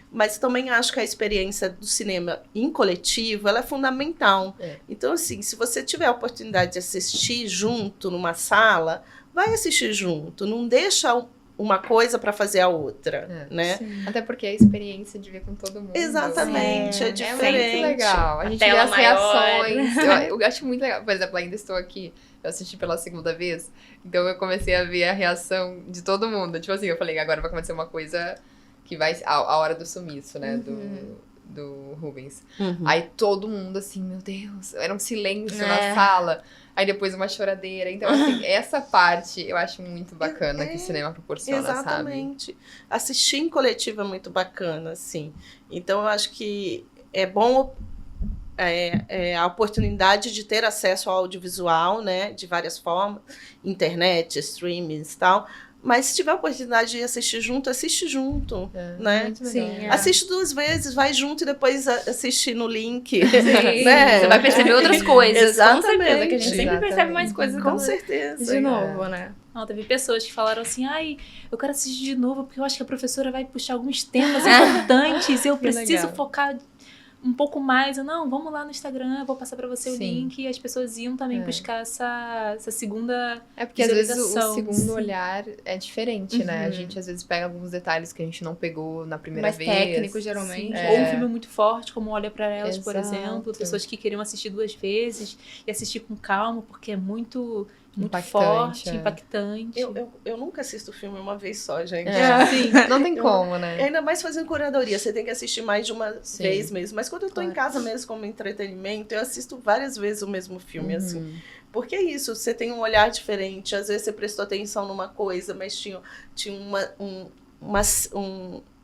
Speaker 3: Mas também acho que a experiência do cinema em coletivo, ela é fundamental. Então, assim, se você tiver a oportunidade de assistir junto numa sala, vai assistir junto. Não deixa uma coisa para fazer a outra, né?
Speaker 2: Até porque a experiência de ver com todo mundo.
Speaker 3: Exatamente, é diferente.
Speaker 2: É muito legal. A gente vê as reações. Eu acho muito legal. Por exemplo, ainda estou aqui, eu assisti pela segunda vez, então eu comecei a ver a reação de todo mundo. Tipo assim, eu falei, agora vai acontecer uma coisa... que vai a hora do sumiço, né, do Rubens. Aí todo mundo assim, meu Deus, era um silêncio na sala. aí depois uma choradeira. Então, assim, essa parte eu acho muito bacana que o cinema proporciona,
Speaker 3: Exatamente. Assistir em coletivo é muito bacana, assim. Então, eu acho que é bom a oportunidade de ter acesso ao audiovisual, né, de várias formas, internet, streamings e tal. Mas se tiver a oportunidade de assistir junto, assiste junto, né?
Speaker 2: Muito
Speaker 1: Sim,
Speaker 2: legal.
Speaker 1: é.
Speaker 3: Assiste 2 vezes, vai junto e depois assiste no link.
Speaker 1: Sim,
Speaker 3: né?
Speaker 1: você vai perceber outras coisas,
Speaker 3: Exatamente.
Speaker 1: com certeza, que a gente sempre
Speaker 2: Exatamente.
Speaker 1: percebe mais coisas
Speaker 3: Com
Speaker 1: quando-
Speaker 3: certeza.
Speaker 1: de novo, né?
Speaker 4: Não, teve pessoas que falaram assim, ai, eu quero assistir de novo porque eu acho que a professora vai puxar alguns temas importantes, eu preciso
Speaker 2: legal.
Speaker 4: focar um pouco mais. Eu, não, vamos lá no Instagram, eu vou passar pra você o
Speaker 2: Sim.
Speaker 4: link. E as pessoas iam também buscar essa segunda
Speaker 2: É porque às vezes o
Speaker 4: visualização.
Speaker 2: segundo
Speaker 4: Sim.
Speaker 2: olhar é diferente, né? A gente às vezes pega alguns detalhes que a gente não pegou na primeira
Speaker 1: Mais
Speaker 2: vez.
Speaker 1: técnico, geralmente.
Speaker 4: Ou um filme muito forte, como Olha Pra Elas, por
Speaker 2: Exato.
Speaker 4: exemplo. Pessoas que queriam assistir 2 vezes e assistir com calma, porque é muito
Speaker 2: Impactante,
Speaker 4: forte,
Speaker 2: é.
Speaker 4: impactante.
Speaker 3: Eu nunca assisto filme uma vez só, gente.
Speaker 2: Sim, não tem como, né?
Speaker 3: Ainda mais fazendo curadoria, você tem que assistir mais de uma
Speaker 2: Sim.
Speaker 3: vez mesmo. Mas quando eu tô em casa mesmo como entretenimento, eu assisto várias vezes o mesmo filme, assim. Porque é isso, você tem um olhar diferente. Às vezes você prestou atenção numa coisa, mas tinha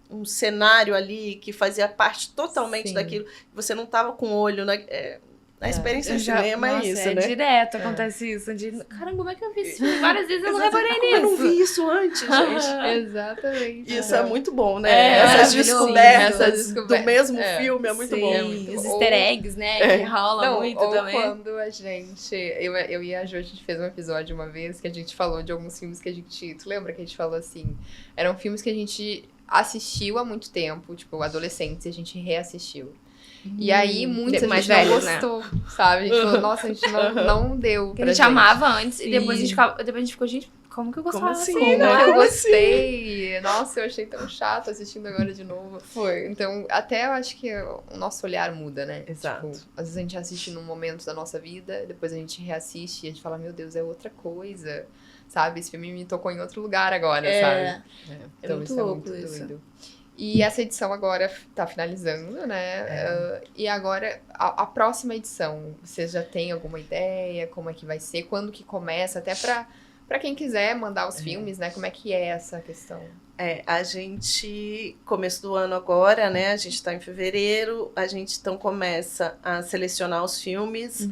Speaker 3: um cenário ali que fazia parte totalmente
Speaker 2: Sim.
Speaker 3: daquilo. Você não tava com o olho na experiência de cinema,
Speaker 1: Nossa,
Speaker 3: é isso, né?
Speaker 1: Direto acontece isso. Caramba, como é que eu vi esse filme? Várias vezes eu não reparei
Speaker 3: Como eu não
Speaker 1: nisso.
Speaker 3: vi isso antes, gente.
Speaker 2: Exatamente.
Speaker 3: Isso é muito bom, né?
Speaker 1: É,
Speaker 3: Essas
Speaker 1: maravilhoso.
Speaker 3: descobertas
Speaker 2: Essas
Speaker 3: do
Speaker 2: descobertas.
Speaker 3: mesmo
Speaker 2: É.
Speaker 3: filme é muito
Speaker 1: Sim,
Speaker 3: bom.
Speaker 1: os
Speaker 2: Ou-
Speaker 1: easter eggs, né? Que rola
Speaker 2: Não,
Speaker 1: muito
Speaker 2: ou
Speaker 1: também.
Speaker 2: quando a gente... Eu e a Jo, a gente fez um episódio uma vez que a gente falou de alguns filmes que a gente... Tu lembra que a gente falou assim? Eram filmes que a gente assistiu há muito tempo, tipo, adolescentes, e a gente reassistiu. E aí, muitos a
Speaker 1: mais
Speaker 2: gente não
Speaker 1: velhos, né?
Speaker 2: gostou, sabe? A gente falou, nossa, a gente não deu
Speaker 1: Que
Speaker 2: pra
Speaker 1: a gente
Speaker 2: gente.
Speaker 1: amava antes e
Speaker 2: Sim.
Speaker 1: depois a gente ficou, gente, como que eu gostava
Speaker 3: Como assim?
Speaker 1: assim?
Speaker 2: Como
Speaker 1: né?
Speaker 2: que eu gostei? Nossa, eu achei tão chato assistindo agora de novo. Foi. Então, até eu acho que o nosso olhar muda, né?
Speaker 3: Exato.
Speaker 2: Tipo, às vezes a gente assiste num momento da nossa vida, depois a gente reassiste e a gente fala, meu Deus, é outra coisa. Sabe? Esse filme me tocou em outro lugar agora, sabe? Então,
Speaker 1: muito
Speaker 2: isso é
Speaker 1: louco
Speaker 2: muito
Speaker 1: isso.
Speaker 2: doido. E essa edição agora tá finalizando, né? E agora, a próxima edição, vocês já têm alguma ideia? Como é que vai ser? Quando que começa? Até pra quem quiser mandar os filmes, né? Como é que é essa questão?
Speaker 3: A gente, começo do ano agora, né? A gente está em fevereiro, a gente então começa a selecionar os filmes.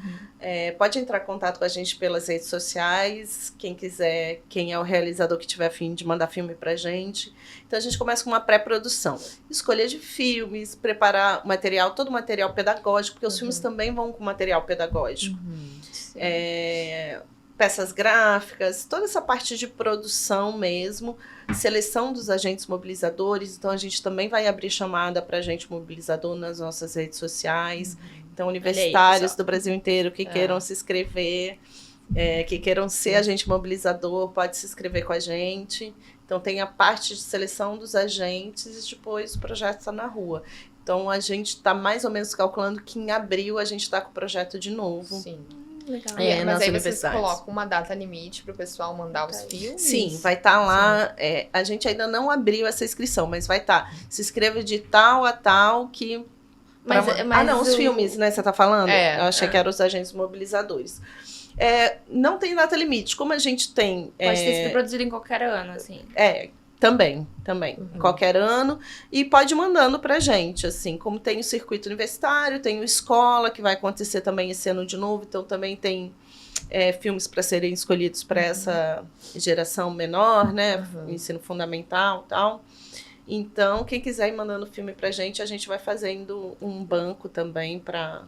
Speaker 3: Pode entrar em contato com a gente pelas redes sociais, quem quiser, quem é o realizador que tiver a fim de mandar filme pra gente. Então a gente começa com uma pré-produção. Escolha de filmes, preparar material, todo o material pedagógico, porque os filmes também vão com material pedagógico. Peças gráficas, toda essa parte de produção mesmo, seleção dos agentes mobilizadores. Então, a gente também vai abrir chamada para agente mobilizador nas nossas redes sociais. Então, universitários
Speaker 1: pessoal.
Speaker 3: do Brasil inteiro que queiram se inscrever, que queiram ser agente mobilizador, pode se inscrever com a gente. Então, tem a parte de seleção dos agentes e depois o projeto está na rua. Então, a gente está mais ou menos calculando que em abril a gente está com o projeto de novo.
Speaker 2: Sim.
Speaker 1: Legal.
Speaker 2: Mas
Speaker 3: nas
Speaker 2: aí vocês
Speaker 3: universidades.
Speaker 2: colocam uma data limite pro pessoal mandar os filmes?
Speaker 3: Sim, vai estar lá. A gente ainda não abriu essa inscrição, mas vai estar. Se inscreva de tal a tal que. Não, os filmes, né? Você tá falando? Eu achei que eram os agentes mobilizadores. Não tem data limite. Como a gente tem.
Speaker 1: Pode ter sido produzido em qualquer ano, assim.
Speaker 3: Também. Qualquer ano. E pode ir mandando pra gente, assim. Como tem o circuito universitário, tem o escola, que vai acontecer também esse ano de novo. Então, também tem filmes para serem escolhidos para essa geração menor, né? Ensino fundamental e tal. Então, quem quiser ir mandando filme pra gente, a gente vai fazendo um banco também para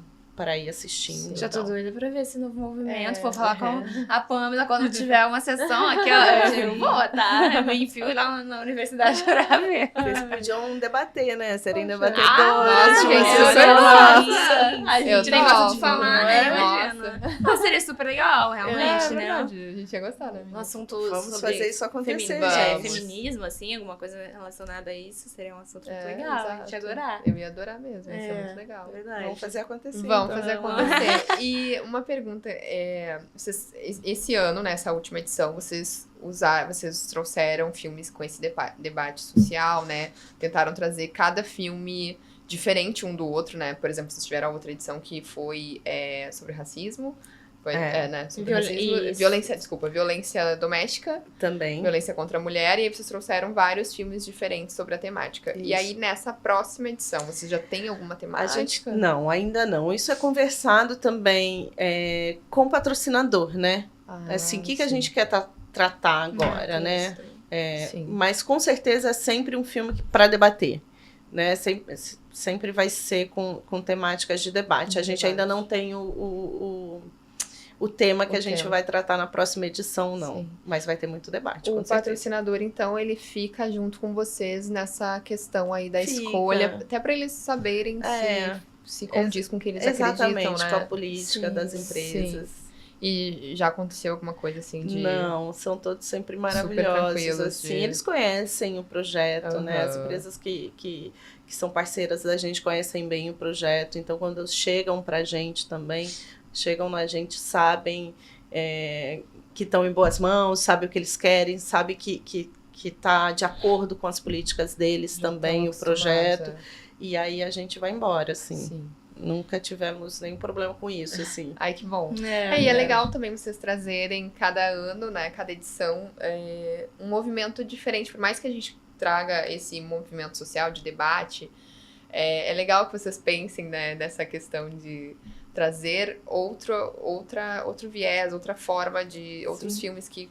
Speaker 3: ir assistindo.
Speaker 1: Já tô doida pra ver esse novo movimento. Vou falar com a Pamela quando tiver uma sessão aqui, ó. Eu digo, vou, tá? Eu me enfio lá na universidade pra ver.
Speaker 3: Vocês podiam debater, né? Serem debatedores.
Speaker 2: nossa, gente,
Speaker 3: isso
Speaker 2: super
Speaker 3: é
Speaker 2: massa.
Speaker 3: massa.
Speaker 1: A gente nem gosta de falar, né?
Speaker 2: Nossa.
Speaker 1: Imagina. Nossa, seria super legal, realmente, né?
Speaker 2: Verdade. A gente ia gostar, né?
Speaker 1: Um assunto
Speaker 3: Vamos
Speaker 1: sobre
Speaker 3: fazer isso acontecer,
Speaker 2: Vamos.
Speaker 1: feminismo, assim, alguma coisa relacionada a isso, seria um assunto muito legal.
Speaker 2: Exato.
Speaker 1: A gente ia adorar.
Speaker 2: Eu ia adorar mesmo, ia ser muito legal.
Speaker 1: Verdade.
Speaker 3: Vamos fazer acontecer.
Speaker 2: Vamos
Speaker 3: então.
Speaker 2: fazer acontecer. E uma pergunta, vocês, esse ano, nessa última edição, vocês trouxeram filmes com esse debate social, né? Tentaram trazer cada filme diferente um do outro, né? Por exemplo, vocês tiveram a outra edição que foi sobre racismo. Foi, né? Sobre
Speaker 1: Isso.
Speaker 2: Violência doméstica,
Speaker 3: Também.
Speaker 2: violência contra a mulher, e aí vocês trouxeram vários filmes diferentes sobre a temática. E
Speaker 3: Isso.
Speaker 2: aí, nessa próxima edição, vocês já têm alguma temática?
Speaker 3: Não, ainda não. Isso é conversado também com o patrocinador, né? Assim, o que a gente quer tratar agora, né?
Speaker 2: Sim.
Speaker 3: Mas com certeza é sempre um filme para debater, né? Sempre vai ser com temáticas de debate. A gente ainda não tem o tema que a gente vai tratar na próxima edição, não.
Speaker 2: Sim.
Speaker 3: Mas vai ter muito debate,
Speaker 2: O
Speaker 3: com certeza.
Speaker 2: patrocinador, então, ele fica junto com vocês nessa questão aí da
Speaker 3: Fica.
Speaker 2: escolha, até para eles saberem se condiz com o que eles
Speaker 3: Exatamente,
Speaker 2: acreditam, né?
Speaker 3: com a política
Speaker 1: Sim,
Speaker 3: das empresas.
Speaker 2: E já aconteceu alguma coisa assim de...
Speaker 3: Não, são todos sempre
Speaker 2: Super
Speaker 3: maravilhosos.
Speaker 2: tranquilos
Speaker 3: Assim.
Speaker 2: de-
Speaker 3: Eles conhecem o projeto, né? As
Speaker 2: Aham.
Speaker 3: empresas que são parceiras da gente conhecem bem o projeto. Então, quando chegam pra gente também, chegam na gente, sabem que estão em boas mãos, sabem o que eles querem, sabem que está de acordo com as políticas deles
Speaker 2: Já
Speaker 3: também,
Speaker 2: estão
Speaker 3: o projeto.
Speaker 2: acostumados,
Speaker 3: E aí a gente vai embora, assim.
Speaker 2: Sim.
Speaker 3: Nunca tivemos nenhum problema com isso, assim.
Speaker 2: Ai, que bom. E
Speaker 1: É.
Speaker 2: é legal também vocês trazerem cada ano, né, cada edição, um movimento diferente. Por mais que a gente traga esse movimento social de debate, é legal que vocês pensem, né, nessa questão de trazer outro viés, outra forma de outros
Speaker 3: Sim.
Speaker 2: filmes que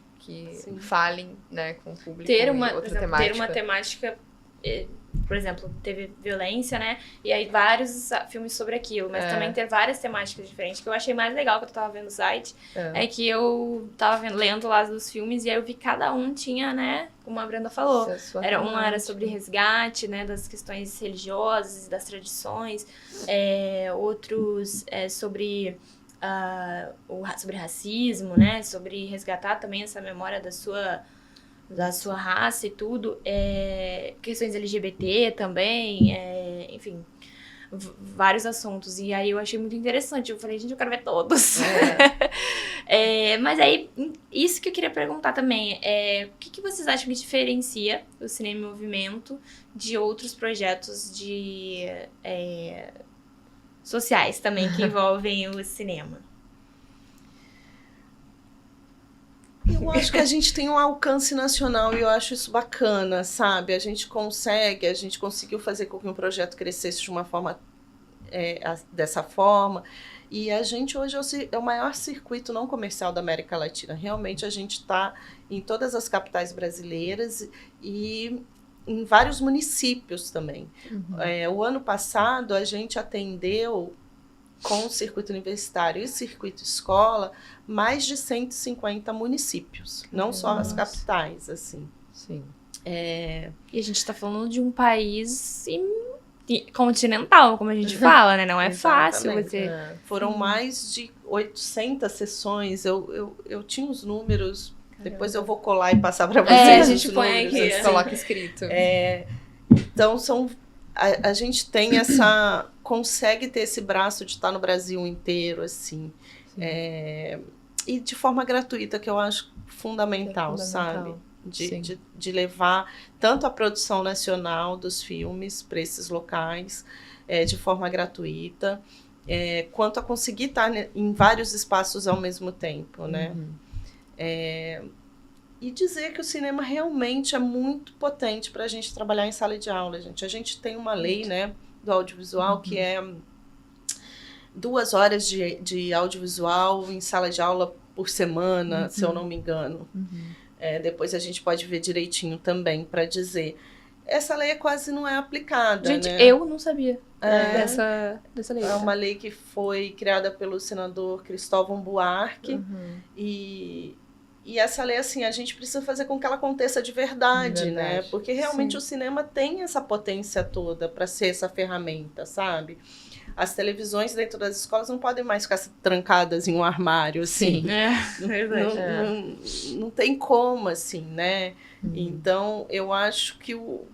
Speaker 3: Sim.
Speaker 2: falem, né, com o público
Speaker 1: ter
Speaker 2: e
Speaker 1: uma, por
Speaker 2: outra
Speaker 1: exemplo,
Speaker 2: temática.
Speaker 1: ter uma temática, por exemplo, teve violência, né? E aí vários filmes sobre aquilo, mas também ter várias temáticas diferentes. O que eu achei mais legal quando eu tava vendo o site é que eu tava lendo lá dos filmes e aí eu vi que cada um tinha, né, como a Brenda falou.
Speaker 2: Sua
Speaker 1: Era
Speaker 2: temática.
Speaker 1: sobre resgate, né, das questões religiosas, das tradições, outros sobre sobre racismo, né, sobre resgatar também essa memória da sua raça e tudo, questões LGBT também, enfim, vários assuntos. E aí eu achei muito interessante. Eu falei, gente, eu quero ver todos. Mas aí, isso que eu queria perguntar também, o que vocês acham que diferencia o Cinema em Movimento de outros projetos sociais também que envolvem o cinema?
Speaker 3: Eu acho que a gente tem um alcance nacional e eu acho isso bacana, sabe? A gente conseguiu fazer com que um projeto crescesse de uma forma, dessa forma. E a gente hoje é o maior circuito não comercial da América Latina. Realmente a gente está em todas as capitais brasileiras e em vários municípios também. O ano passado a gente atendeu, com o circuito universitário e o circuito escola, mais de 150 municípios, não só as capitais, assim.
Speaker 2: Sim.
Speaker 1: E a gente tá falando de um país continental, como a gente fala, né? Não é fácil
Speaker 3: Exatamente.
Speaker 1: você...
Speaker 3: Foram mais de 800 sessões, eu tinha os números, depois eu vou colar e passar para vocês
Speaker 1: a
Speaker 3: os
Speaker 1: gente põe
Speaker 3: números,
Speaker 1: aqui,
Speaker 3: assim.
Speaker 2: Coloca escrito.
Speaker 3: Então, a gente tem consegue ter esse braço de estar no Brasil inteiro, assim. E de forma gratuita, que eu acho fundamental, sabe? De levar tanto a produção nacional dos filmes para esses locais, de forma gratuita, quanto a conseguir estar em vários espaços ao mesmo tempo, né? E dizer que o cinema realmente é muito potente para a gente trabalhar em sala de aula, gente. A gente tem uma lei, né, do audiovisual que é 2 horas de audiovisual em sala de aula por semana, se eu não me engano. Depois a gente pode ver direitinho também para dizer. Essa lei quase não é aplicada,
Speaker 1: Gente,
Speaker 3: né?
Speaker 1: eu não sabia dessa lei.
Speaker 3: É uma lei que foi criada pelo senador Cristóvão Buarque e essa lei, assim, a gente precisa fazer com que ela aconteça de verdade, né? Porque realmente o cinema tem essa potência toda para ser essa ferramenta, sabe? As televisões dentro das escolas não podem mais ficar trancadas em um armário, assim.
Speaker 1: Verdade.
Speaker 3: Não tem como, assim, né? Então, eu acho que eu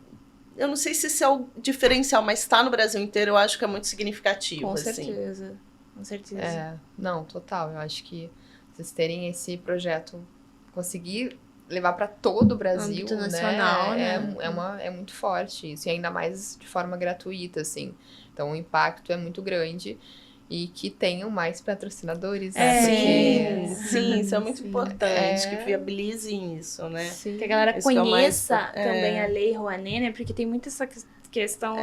Speaker 3: não sei se esse é o diferencial, mas está no Brasil inteiro, eu acho que é muito significativo,
Speaker 1: Com
Speaker 3: assim.
Speaker 1: certeza. Com certeza.
Speaker 2: Não, total. Eu acho que vocês terem esse projeto, conseguir levar para todo o Brasil,
Speaker 1: Âmbito nacional, né?
Speaker 2: É muito forte isso, e ainda mais de forma gratuita, assim. Então o impacto é muito grande. e que tenham mais patrocinadores,
Speaker 3: Sim, isso é muito importante, que viabilizem isso, né?
Speaker 2: Sim.
Speaker 1: Que a galera
Speaker 3: Isso que é o mais
Speaker 1: conheça
Speaker 3: importante.
Speaker 1: também a Lei Rouanet, né? Porque tem muita essa questão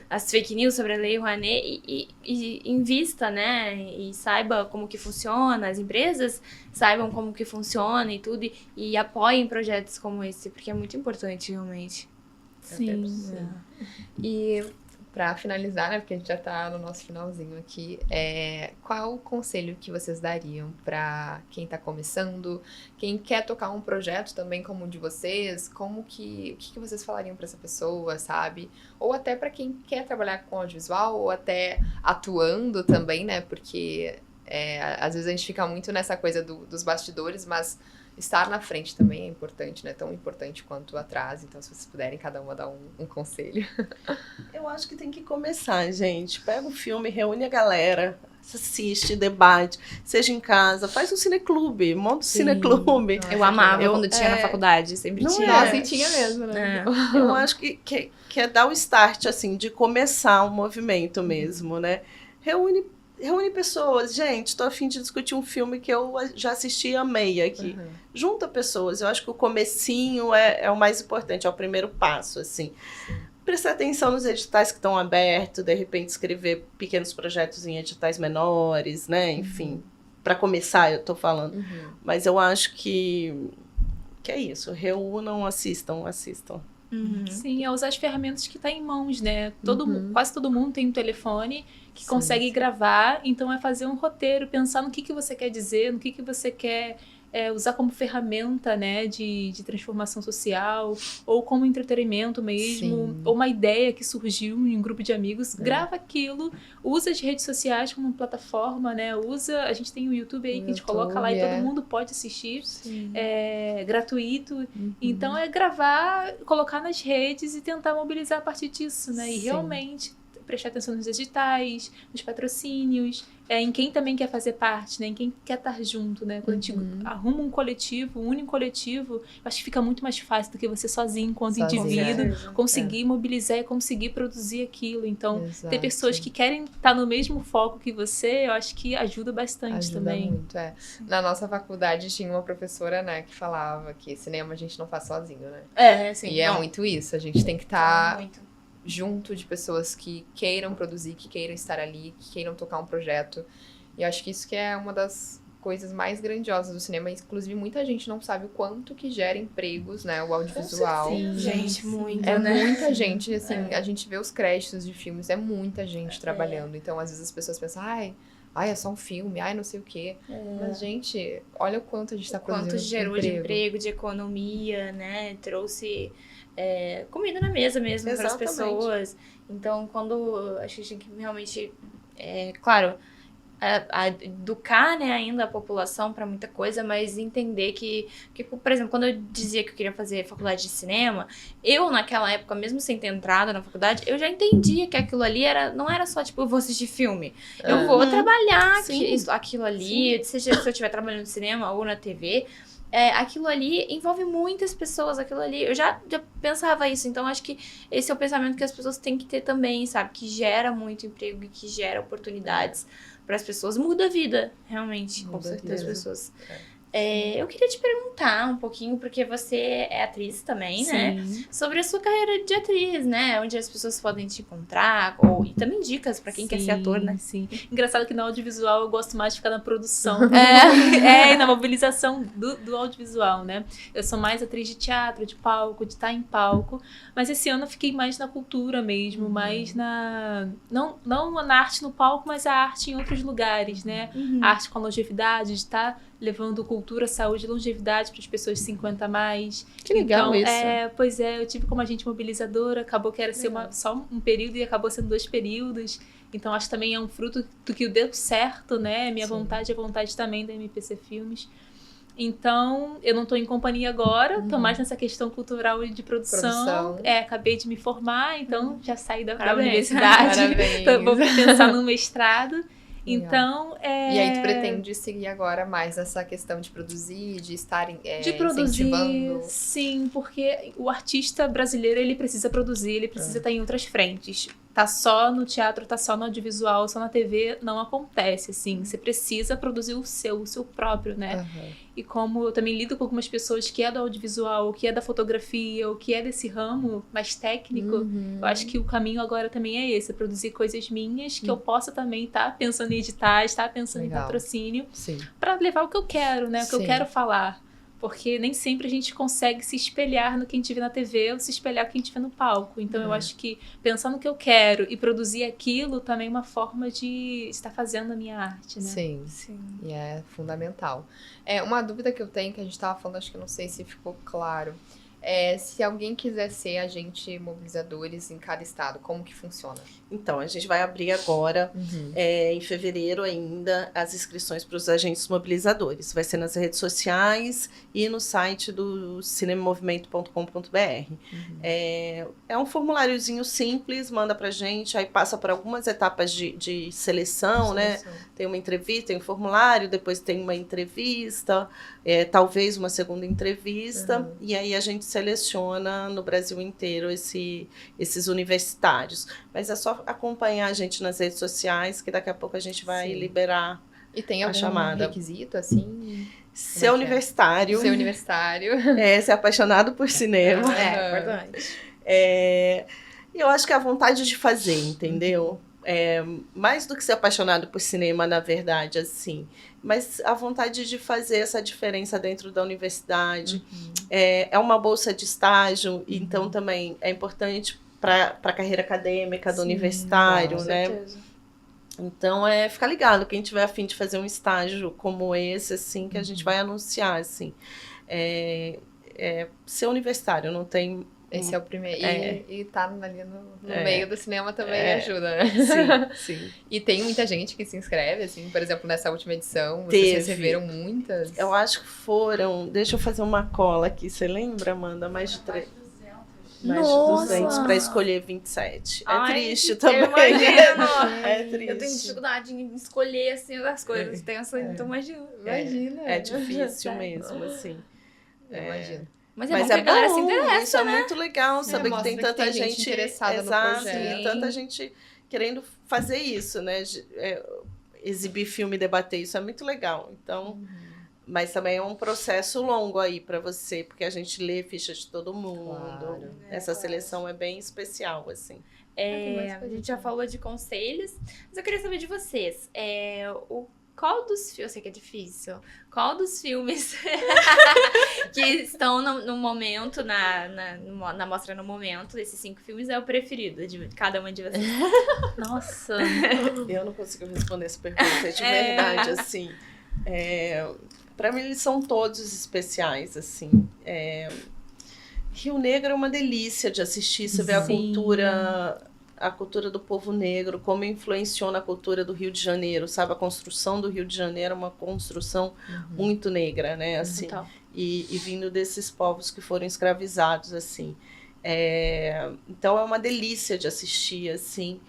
Speaker 1: das fake news sobre a Lei Rouanet e invista, né? E saiba como que funciona, as empresas saibam como que funciona e tudo, e apoiem projetos como esse, porque é muito importante, realmente.
Speaker 4: Sim.
Speaker 2: E pra finalizar, né, porque a gente já tá no nosso finalzinho aqui, qual o conselho que vocês dariam pra quem tá começando, quem quer tocar um projeto também como o de vocês, o que vocês falariam pra essa pessoa, sabe? Ou até pra quem quer trabalhar com audiovisual, ou até atuando também, né, porque às vezes a gente fica muito nessa coisa dos bastidores, mas estar na frente também é importante, né? Tão importante quanto atrás. Então, se vocês puderem, cada uma dar um conselho.
Speaker 3: Eu acho que tem que começar, gente. Pega um filme, reúne a galera, assiste, debate, seja em casa, faz um cineclube, monta um cineclube.
Speaker 1: Eu amava quando tinha na faculdade, sempre
Speaker 3: Não
Speaker 1: tinha.
Speaker 2: Nossa, e tinha mesmo, né?
Speaker 3: Eu acho que é dar o start, assim, de começar um movimento mesmo, né? Reúne pessoas. Gente, tô a fim de discutir um filme que eu já assisti e amei aqui. Junta pessoas. Eu acho que o comecinho é o mais importante, é o primeiro passo, assim. Prestar atenção nos editais que estão abertos, de repente escrever pequenos projetos em editais menores, né? Enfim, para começar, eu tô falando. Mas eu acho que é isso. Reúnam, assistam.
Speaker 4: Sim, é usar as ferramentas que tá em mãos, né? Quase todo mundo tem um telefone que consegue gravar, então é fazer um roteiro, pensar no que você quer dizer, no que você quer usar como ferramenta, né, de transformação social, ou como entretenimento mesmo, ou uma ideia que surgiu em um grupo de amigos, grava aquilo, usa as redes sociais como plataforma, né, a gente tem o YouTube aí que a gente coloca lá e todo mundo pode assistir, é gratuito, então é gravar, colocar nas redes e tentar mobilizar a partir disso, né, e realmente prestar atenção nos editais, nos patrocínios, em quem também quer fazer parte, né? Em quem quer estar junto, né? Quando a gente arruma um coletivo, une um coletivo, eu acho que fica muito mais fácil do que você sozinho, enquanto indivíduo, conseguir mobilizar e conseguir produzir aquilo. Então, ter pessoas que querem estar no mesmo foco que você, eu acho que ajuda bastante também.
Speaker 2: Muito, Na nossa faculdade tinha uma professora, né, que falava que cinema a gente não faz sozinho, né?
Speaker 1: Sim.
Speaker 2: E é muito isso, a gente tem que estar junto de pessoas que queiram produzir, que queiram estar ali, que queiram tocar um projeto. E eu acho que isso que é uma das coisas mais grandiosas do cinema. Inclusive, muita gente não sabe o quanto que gera empregos, né? O audiovisual.
Speaker 1: Sim, gente, muito,
Speaker 2: né?
Speaker 1: Muita
Speaker 2: gente, assim, a gente vê os créditos de filmes, é muita gente trabalhando. Então, às vezes as pessoas pensam, ai, é só um filme, não sei o quê. Mas, gente, olha o quanto a gente tá produzindo.
Speaker 1: Quanto gerou de emprego, de economia, né? Trouxe comida na mesa mesmo para as pessoas. Então, quando a gente tem que realmente, claro, educar, né, ainda a população para muita coisa, mas entender que, por exemplo, quando eu dizia que eu queria fazer faculdade de cinema, eu naquela época, mesmo sem ter entrado na faculdade, eu já entendia que aquilo ali não era só, tipo, eu vou assistir filme. Eu vou trabalhar aquilo ali, seja se eu estiver trabalhando no cinema ou na TV, aquilo ali envolve muitas pessoas, aquilo ali, eu já pensava isso, então acho que esse é o pensamento que as pessoas têm que ter também, sabe, que gera muito emprego e que gera oportunidades para as pessoas, muda a vida, realmente,
Speaker 2: com certeza,
Speaker 1: das pessoas. Eu queria te perguntar um pouquinho, porque você é atriz também, né? Sobre a sua carreira de atriz, né? Onde as pessoas podem te encontrar, e também dicas pra quem quer ser ator, né?
Speaker 4: Sim. Engraçado que no audiovisual eu gosto mais de ficar na produção. E na mobilização do audiovisual, né? Eu sou mais atriz de teatro, de palco, de estar em palco. Mas esse ano eu fiquei mais na cultura mesmo, mais não na arte no palco, mas a arte em outros lugares, né? A arte com a longevidade, de estar levando cultura, saúde e longevidade para as pessoas 50 a mais.
Speaker 2: Que legal isso.
Speaker 4: Pois eu tive como agente mobilizadora, acabou que era ser só um período e acabou sendo 2 períodos. Então acho que também é um fruto do que deu certo, né? Minha vontade é a vontade também da MPC Filmes. Então, eu não estou em companhia agora, estou mais nessa questão cultural e de produção. Acabei de me formar, então já saí da universidade.
Speaker 2: Parabéns.
Speaker 4: Vou pensar no mestrado. Então,
Speaker 2: E aí tu pretende seguir agora mais essa questão de produzir, de estar incentivando?
Speaker 4: Sim, porque o artista brasileiro, ele precisa produzir, ele precisa estar em outras frentes. tá só no teatro, tá só no audiovisual, só na TV, não acontece, assim. Você precisa produzir o seu próprio, né?
Speaker 2: Aham.
Speaker 4: E como eu também lido com algumas pessoas que é do audiovisual, que é da fotografia, ou que é desse ramo mais técnico,
Speaker 2: Uhum.
Speaker 4: eu acho que o caminho agora também é esse, é produzir coisas minhas que eu possa também estar pensando em editar, estar pensando em
Speaker 2: Legal.
Speaker 4: patrocínio,
Speaker 2: Sim.
Speaker 4: para levar o que eu quero, né? O que eu
Speaker 2: Sim.
Speaker 4: quero falar. Porque nem sempre a gente consegue se espelhar no que a gente vê na TV ou se espelhar no que a gente vê no palco. Então eu acho que pensar no que eu quero e produzir aquilo também é uma forma de estar fazendo a minha arte, né?
Speaker 2: Sim.
Speaker 1: Sim.
Speaker 2: E é fundamental. Uma dúvida que eu tenho, que a gente tava falando, acho que eu não sei se ficou claro, é se alguém quiser ser agente mobilizadores em cada estado, como que funciona?
Speaker 3: Então, a gente vai abrir agora, em fevereiro ainda, as inscrições para os agentes mobilizadores. Vai ser nas redes sociais e no site do cinemovimento.com.br. É um formuláriozinho simples, manda pra gente, aí passa por algumas etapas de seleção, né? Tem uma entrevista, tem um formulário, depois tem uma entrevista, talvez uma segunda entrevista, e aí a gente seleciona no Brasil inteiro esses universitários. Mas é só acompanhar a gente nas redes sociais, que daqui a pouco a gente vai
Speaker 2: Sim.
Speaker 3: liberar
Speaker 2: E tem
Speaker 3: a
Speaker 2: algum
Speaker 3: chamada.
Speaker 2: requisito, assim?
Speaker 3: Ser universitário,
Speaker 2: Ser universitário.
Speaker 3: ser apaixonado por cinema.
Speaker 1: É, importante.
Speaker 3: E eu acho que é a vontade de fazer, entendeu? Mais do que ser apaixonado por cinema, na verdade, assim. Mas a vontade de fazer essa diferença dentro da universidade. É uma bolsa de estágio, então também é importante para a carreira acadêmica do universitário,
Speaker 1: Com
Speaker 3: né?
Speaker 1: certeza.
Speaker 3: Então, ficar ligado, quem tiver a fim de fazer um estágio como esse, assim, que a gente vai anunciar, assim. Ser universitário, não tem...
Speaker 2: Esse é o primeiro. E tá ali no meio do cinema também ajuda, né?
Speaker 3: Sim.
Speaker 2: E tem muita gente que se inscreve, assim, por exemplo, nessa última edição, vocês receberam muitas?
Speaker 3: Eu acho que foram... Deixa eu fazer uma cola aqui, você lembra, Amanda? Mais de 300. Mais de 200 para escolher 27.
Speaker 1: Ai,
Speaker 3: triste
Speaker 1: eu
Speaker 3: também.
Speaker 1: imagino.
Speaker 3: É triste.
Speaker 1: Eu tenho dificuldade em escolher, assim, as coisas. Tenho essa, então imagina.
Speaker 2: Imagina.
Speaker 3: É difícil mesmo, assim.
Speaker 2: Imagino.
Speaker 1: Mas é bom que a galera se interessa,
Speaker 3: isso
Speaker 1: né?
Speaker 3: é muito legal, saber que
Speaker 2: mostra
Speaker 3: tem
Speaker 2: que
Speaker 3: tanta
Speaker 2: tem gente
Speaker 3: gente
Speaker 2: interessada no
Speaker 3: exato,
Speaker 2: projeto.
Speaker 3: e tanta gente querendo fazer isso, né? Exibir filme, debater, isso é muito legal. Então, mas também é um processo longo aí para você, porque a gente lê ficha de todo mundo.
Speaker 2: Claro.
Speaker 3: Essa seleção é bem especial, assim.
Speaker 1: A gente já falou de conselhos, mas eu queria saber de vocês. Qual dos filmes, eu sei que é difícil, qual dos filmes que estão no momento, na mostra no momento, desses 5 filmes, é o preferido de cada uma de vocês?
Speaker 4: Nossa!
Speaker 3: Eu não consigo responder essa pergunta, de verdade, assim. Para mim, eles são todos especiais, assim. Rio Negro é uma delícia de assistir, você vê a cultura do povo negro, como influenciou na cultura do Rio de Janeiro, sabe? A construção do Rio de Janeiro é uma construção muito negra, né? Assim, e vindo desses povos que foram escravizados, assim. Então, é uma delícia de assistir, assim.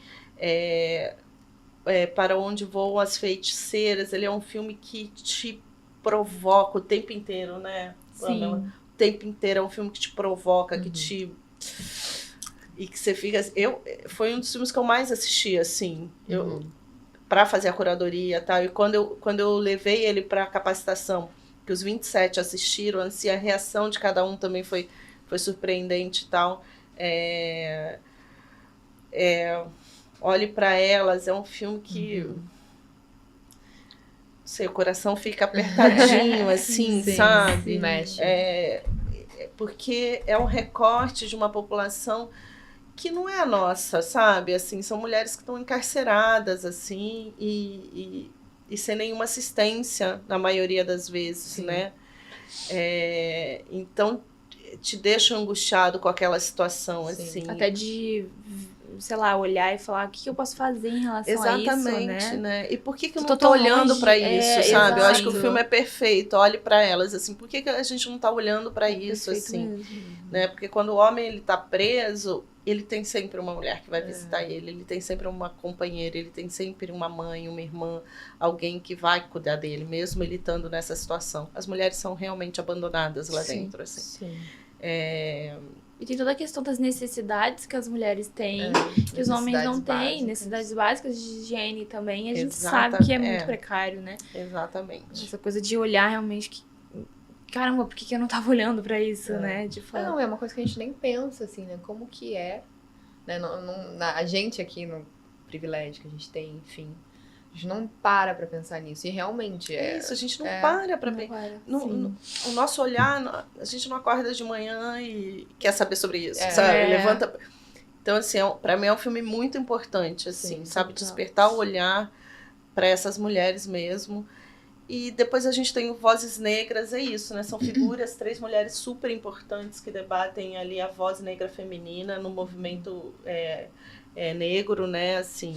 Speaker 3: Para Onde Voam as Feiticeiras, ele é um filme que te provoca o tempo inteiro, né?
Speaker 4: Sim.
Speaker 3: O tempo inteiro é um filme que te provoca, que te... E que você fica... Foi um dos filmes que eu mais assisti, assim. Para fazer a curadoria e tal. E quando eu levei ele para capacitação, que os 27 assistiram, assim, a reação de cada um também foi surpreendente e tal. Olhe para Elas, é um filme que... Não sei, o coração fica apertadinho, assim,
Speaker 2: Sim,
Speaker 3: sabe?
Speaker 2: mexe.
Speaker 3: Porque é um recorte de uma população que não é a nossa, sabe? Assim, são mulheres que estão encarceradas, assim, e sem nenhuma assistência, na maioria das vezes, né? Então, te deixa angustiado com aquela situação, assim.
Speaker 1: Até de, sei lá, olhar e falar o que eu posso fazer em relação a isso, né?
Speaker 3: E por que eu
Speaker 1: Tô
Speaker 3: não tô
Speaker 1: tão
Speaker 3: olhando
Speaker 1: longe,
Speaker 3: pra isso, sabe? Eu acho que o
Speaker 1: exato.
Speaker 3: filme é perfeito, olhe pra elas, assim, por que a gente não tá olhando pra isso, assim?
Speaker 1: Mesmo.
Speaker 3: Né? Porque quando o homem ele tá preso, ele tem sempre uma mulher que vai visitar ele tem sempre uma companheira, ele tem sempre uma mãe, uma irmã, alguém que vai cuidar dele, mesmo ele estando nessa situação. As mulheres são realmente abandonadas lá dentro, assim.
Speaker 1: E tem toda a questão das necessidades que as mulheres têm, que os homens não têm, necessidades básicas de higiene também. A gente sabe que é muito precário, né?
Speaker 3: Exatamente.
Speaker 1: Essa coisa de olhar realmente que... Caramba, por que eu não tava olhando pra isso, né? De fato.
Speaker 2: Não, é uma coisa que a gente nem pensa, assim, né? Como que é, né? A gente aqui, no privilégio que a gente tem, enfim... A gente não para pra pensar nisso. E realmente
Speaker 3: Isso, a gente não para pra pensar. O nosso olhar, a gente não acorda de manhã e quer saber sobre isso, sabe? Levanta. Então, assim, pra mim é um filme muito importante, assim, sabe? Despertar o olhar pra essas mulheres mesmo. E depois a gente tem o Vozes Negras, é isso, né? São figuras, 3 mulheres super importantes que debatem ali a voz negra feminina no movimento negro, né? Assim,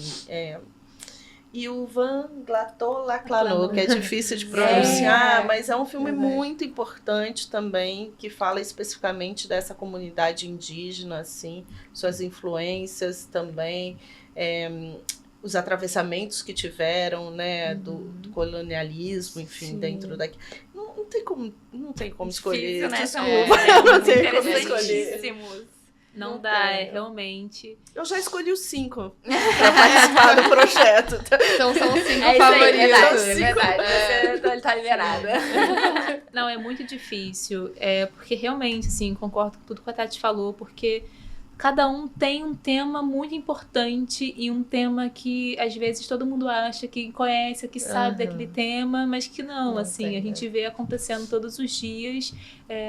Speaker 3: e o Van Glatou Laclanot, que é difícil de pronunciar, mas é um filme muito importante também, que fala especificamente dessa comunidade indígena, assim, suas influências também, os atravessamentos que tiveram, né, do colonialismo, enfim, dentro daqui. Não tem como escolher.
Speaker 1: Difícil,
Speaker 3: né?
Speaker 1: Desculpa,
Speaker 3: não tem como escolher.
Speaker 4: Não dá, realmente.
Speaker 3: Eu já escolhi os 5 pra participar do projeto.
Speaker 2: Então são os 5 favoritos.
Speaker 1: É verdade. Você tá liberada.
Speaker 4: Não, é muito difícil. Porque realmente, assim, concordo com tudo que a Tati falou, porque cada um tem um tema muito importante e um tema que, às vezes, todo mundo acha que conhece, que sabe daquele tema, mas que não, assim, a gente vê acontecendo todos os dias,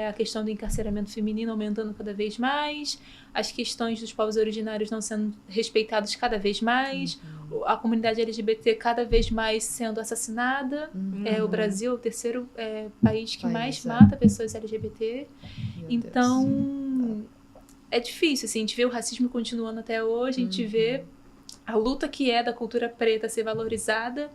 Speaker 4: a questão do encarceramento feminino aumentando cada vez mais, as questões dos povos originários não sendo respeitados cada vez mais, a comunidade LGBT cada vez mais sendo assassinada, o Brasil é o terceiro país que mais mata pessoas LGBT, então... É difícil, assim, a gente vê o racismo continuando até hoje, a gente vê a luta que é da cultura preta ser valorizada.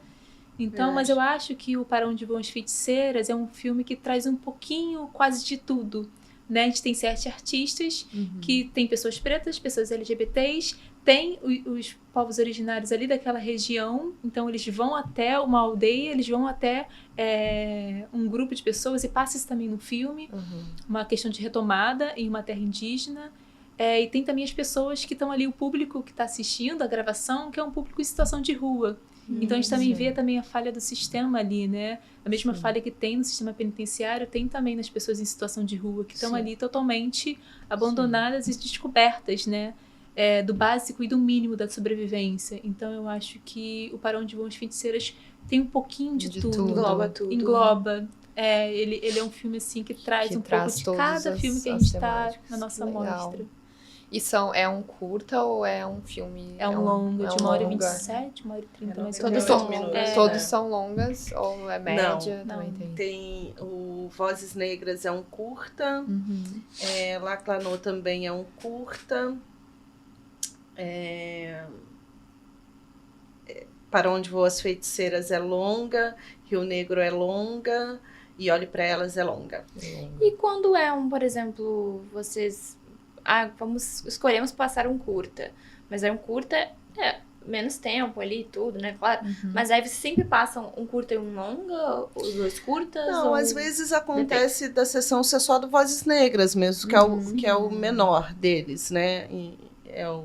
Speaker 4: Então, mas eu acho que o Para Onde Vão as Feiticeiras é um filme que traz um pouquinho quase de tudo, né? A gente tem 7 artistas, que tem pessoas pretas, pessoas LGBTs, tem os povos originários ali daquela região, então eles vão até uma aldeia, eles vão até um grupo de pessoas, e passa isso também no filme, uma questão de retomada em uma terra indígena. E tem também as pessoas que estão ali, o público que está assistindo a gravação, que é um público em situação de rua. Então a gente também vê também a falha do sistema ali, né? A mesma falha que tem no sistema penitenciário, tem também nas pessoas em situação de rua, que estão ali totalmente abandonadas e descobertas, né? Do básico e do mínimo da sobrevivência. Então eu acho que o Para Onde Vão as Feiticeiras tem um pouquinho de tudo.
Speaker 1: Engloba tudo.
Speaker 4: Engloba. Ele é um filme assim que traz um pouco de cada filme que a gente está na nossa mostra.
Speaker 2: E é um curta ou é um filme?
Speaker 4: É um longa, de 1h27, 1h30, mais ou menos.
Speaker 2: Todos são longas ou é média?
Speaker 3: Não. Tem o Vozes Negras é um curta, Laclanot também é um curta, Para Onde Vão as Feiticeiras é longa, Rio Negro é longa e Olhe Pra Elas é longa.
Speaker 1: E quando por exemplo, vocês... escolhemos passar um curta. Mas aí um curta menos tempo ali e tudo, né? Claro. Mas aí vocês sempre passam um curta e um longa? Os 2 curtas?
Speaker 3: Não, às vezes acontece da sessão ser só do Vozes Negras mesmo, que é o menor deles, né? E é o